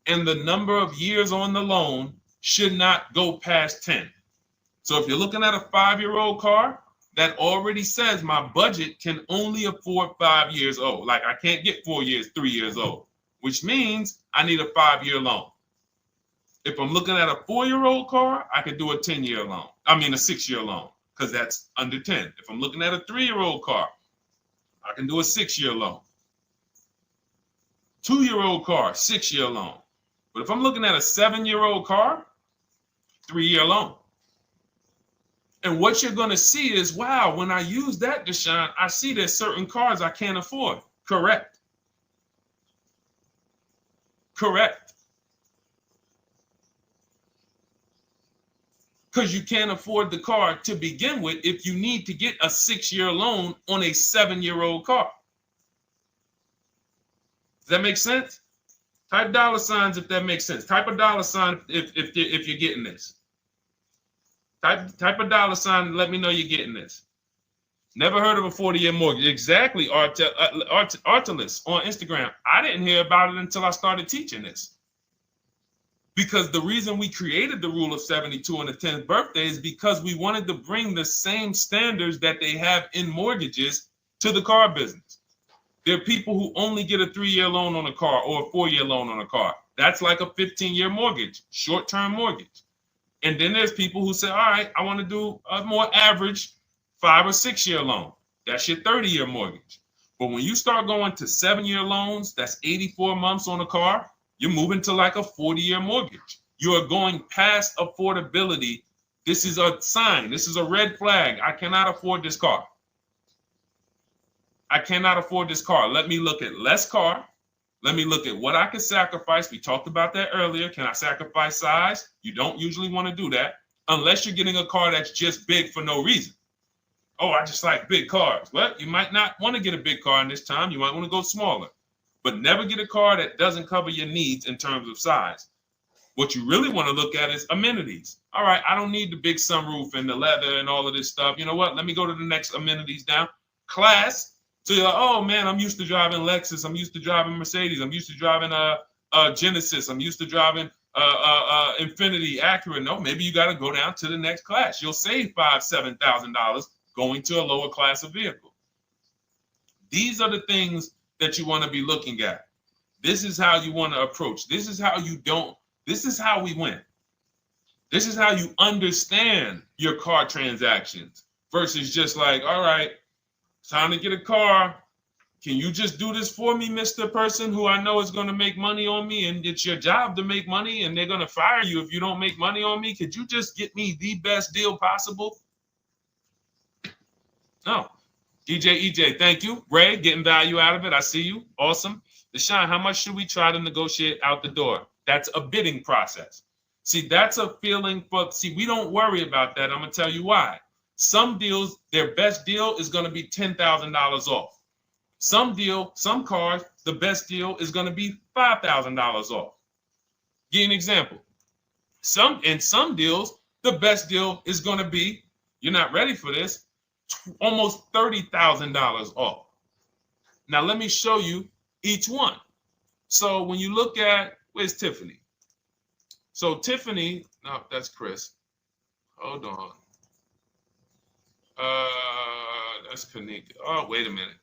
and the number of years on the loan should not go past 10. So if you're looking at a 5-year-old car, that already says my budget can only afford 5 years old. Like I can't get 4 years, 3 years old, which means I need a 5-year loan. If I'm looking at a 4-year-old car, I could do a 10-year loan. I mean a 6-year loan, because that's under 10. If I'm looking at a 3-year-old car, I can do a 6-year loan. 2-year-old car, 6-year loan. But if I'm looking at a 7-year-old car, 3-year loan. And what you're going to see is, wow, when I use that, Deshone, I see there's certain cars I can't afford. Correct. Correct. Because you can't afford the car to begin with if you need to get a 6-year loan on a 7-year-old car. Does that make sense? Type $ if that makes sense. Type a $ if you're getting this. Type a $ and let me know you're getting this. Never heard of a 40-year mortgage. Exactly, Artelis on Instagram. I didn't hear about it until I started teaching this. Because the reason we created the rule of 72 on the 10th birthday is because we wanted to bring the same standards that they have in mortgages to the car business. There are people who only get a 3-year loan on a car or a 4-year loan on a car. That's like a 15-year mortgage, short-term mortgage. And then there's people who say, all right, I want to do a more average 5 or 6-year loan. That's your 30-year mortgage. But when you start going to 7-year loans, that's 84 months on a car, you're moving to like a 40-year mortgage. You are going past affordability. This is a sign. This is a red flag. I cannot afford this car. I cannot afford this car. Let me look at less car. Let me look at what I can sacrifice. We talked about that earlier. Can I sacrifice size? You don't usually want to do that unless you're getting a car that's just big for no reason. Oh, I just like big cars. Well, you might not want to get a big car in this time. You might want to go smaller. But never get a car that doesn't cover your needs in terms of size. What you really want to look at is amenities. All right, I don't need the big sunroof and the leather and all of this stuff. You know what? Let me go to the next amenities down. Class. So you're like, oh man, I'm used to driving Lexus. I'm used to driving Mercedes. I'm used to driving Genesis. I'm used to driving Infiniti, Acura. No, maybe you got to go down to the next class. You'll save $5,000-$7,000 going to a lower class of vehicle. These are the things that you want to be looking at. This is how you want to approach. This is how you don't. This is how we win. This is how you understand your car transactions versus just like, all right, time to get a car. Can you just do this for me, Mr. Person who I know is going to make money on me, and it's your job to make money and they're going to fire you if you don't make money on me? Could you just get me the best deal possible? No. EJ, thank you. Ray, getting value out of it. I see you. Awesome. Deshone, how much should we try to negotiate out the door? That's a bidding process. See, that's a feeling for, we don't worry about that. I'm going to tell you why. Some deals, their best deal is going to be $10,000 off. Some cars, the best deal is going to be $5,000 off. Give you an example. In some deals, the best deal is going to be, you're not ready for this, almost $30,000 off. Now, let me show you each one. So when you look at, where's Tiffany? So Tiffany, no, that's Chris. Hold on. That's Kanika. Oh, wait a minute.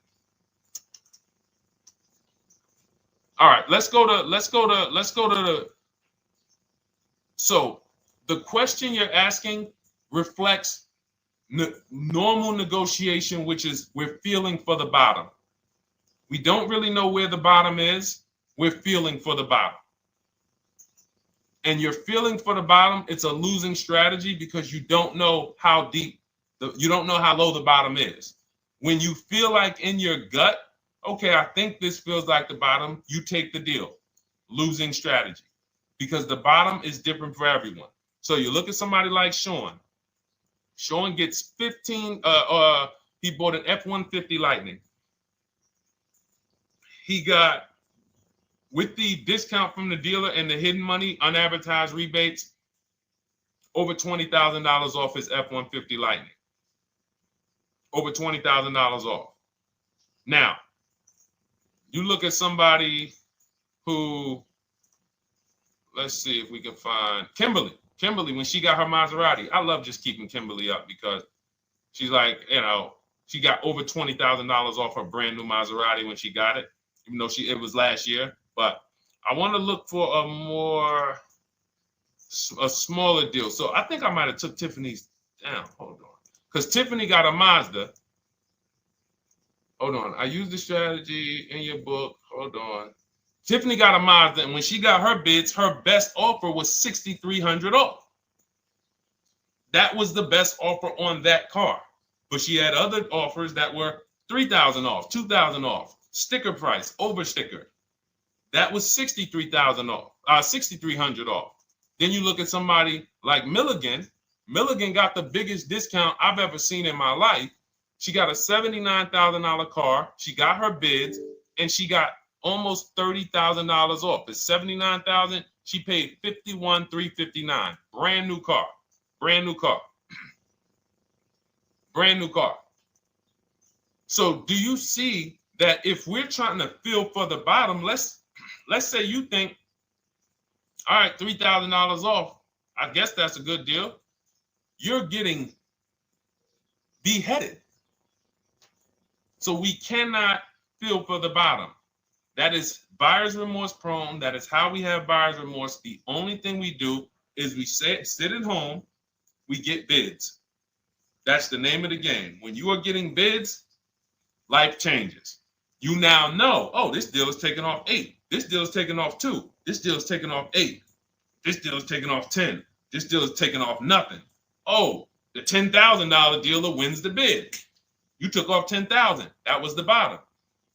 All right, let's go to the. So the question you're asking reflects normal negotiation, which is we're feeling for the bottom. We don't really know where the bottom is. We're feeling for the bottom. And you're feeling for the bottom, it's a losing strategy because you don't know how deep, you don't know how low the bottom is. When you feel like in your gut, okay, I think this feels like the bottom, you take the deal. Losing strategy. Because the bottom is different for everyone. So you look at somebody like Sean. Sean gets 15, he bought an F-150 Lightning. He got, with the discount from the dealer and the hidden money, unadvertised rebates, over $20,000 off his F-150 Lightning. Over $20,000 off. Now, you look at somebody who, let's see if we can find Kimberly. Kimberly, when she got her Maserati, I love just keeping Kimberly up because she's like, you know, she got over $20,000 off her brand new Maserati when she got it, even though it was last year. But I want to look for a smaller deal. So I think I might have took Tiffany's down. Hold on. Because Tiffany got a Mazda. Hold on. I used the strategy in your book. Hold on. Tiffany got a Mazda, and when she got her bids, her best offer was $6,300 off. That was the best offer on that car. But she had other offers that were $3,000 off, $2,000 off, sticker price, over sticker. That was $63,000 off, $6,300 off. Then you look at somebody like Milligan. Milligan got the biggest discount I've ever seen in my life. She got a $79,000 car. She got her bids, and she got almost $30,000 off. It's $79,000. She paid $51,359. Brand new car. Brand new car. Brand new car. So do you see that if we're trying to feel for the bottom, let's say you think, all right, $3,000 off. I guess that's a good deal. You're getting beheaded. So we cannot feel for the bottom. That is buyer's remorse prone. That is how we have buyer's remorse. The only thing we do is we sit at home, we get bids. That's the name of the game. When you are getting bids, life changes. You now know, oh, this deal is taking off 8. This deal is taking off 2. This deal is taking off 8. This deal is taking off 10. This deal is taking off nothing. Oh, the $10,000 dealer wins the bid. You took off $10,000. That was the bottom.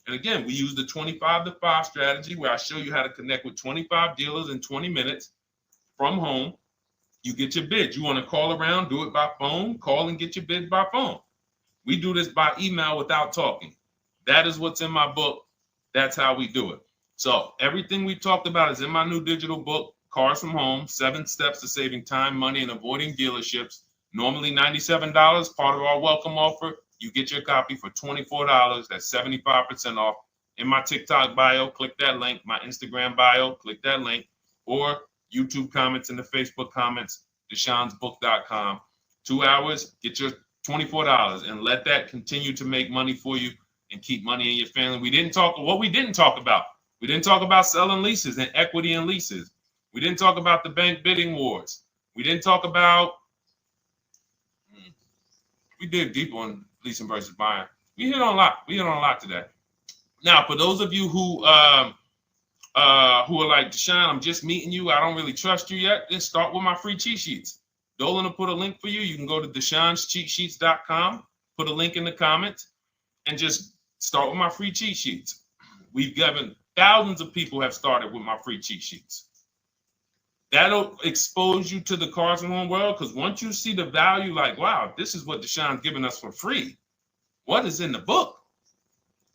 And again, we use the 25-to-5 strategy where I show you how to connect with 25 dealers in 20 minutes from home. You get your bids. You want to call around, do it by phone, call and get your bids by phone. We do this by email without talking. That is what's in my book. That's how we do it. So everything we talked about is in my new digital book. Cars from Home, 7 Steps to Saving Time, Money, and Avoiding Dealerships. Normally $97, part of our welcome offer. You get your copy for $24. That's 75% off. In my TikTok bio, click that link. My Instagram bio, click that link. Or YouTube comments in the Facebook comments, deshonsbook.com. 2 hours, get your $24 and let that continue to make money for you and keep money in your family. We didn't talk about. We didn't talk about selling leases and equity in leases. We didn't talk about the bank bidding wars. We didn't talk about, we did deep on leasing versus buying. We hit on a lot today. Now, for those of you who are like, Deshone, I'm just meeting you, I don't really trust you yet, then start with my free cheat sheets. Dolan will put a link for you. You can go to DeshonesCheatSheets.com, put a link in the comments, and just start with my free cheat sheets. We've given thousands of people have started with my free cheat sheets. That'll expose you to the Cars from Home world, because once you see the value, like, wow, this is what Deshone's giving us for free. What is in the book?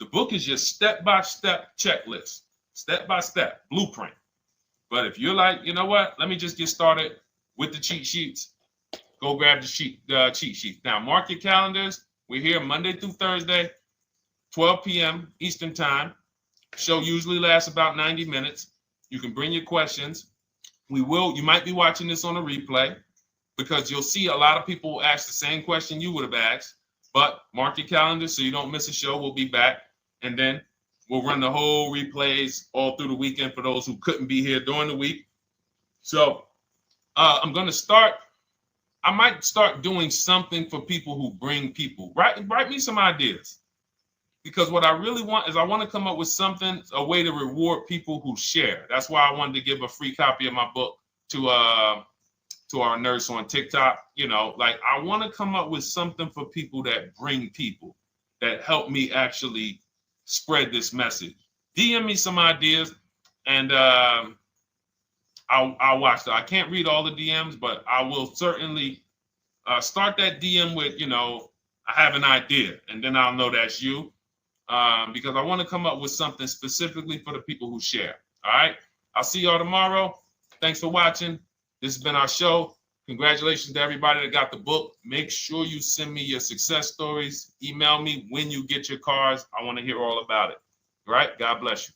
The book is your step-by-step checklist, step-by-step blueprint. But if you're like, you know what, let me just get started with the cheat sheets, go grab the cheat sheets. Now, mark your calendars. We're here Monday through Thursday, 12 p.m. Eastern Time. Show usually lasts about 90 minutes. You can bring your questions. You might be watching this on a replay, because you'll see a lot of people ask the same question you would have asked. But mark your calendar so you don't miss a show. We'll be back, and then we'll run the whole replays all through the weekend for those who couldn't be here during the week. So I might start doing something for people who bring people. Write me some ideas, because what I really want is I want to come up with something, a way to reward people who share. That's why I wanted to give a free copy of my book to our nurse on TikTok. You know, like, I want to come up with something for people that bring people, that help me actually spread this message. DM me some ideas, and I'll watch that. I can't read all the DMs, but I will certainly start that DM with, you know, I have an idea, and then I'll know that's you. Because I want to come up with something specifically for the people who share. All right. I'll see y'all tomorrow. Thanks for watching. This has been our show. Congratulations to everybody that got the book. Make sure you send me your success stories. Email me when you get your cars. I want to hear all about it. All right. God bless you.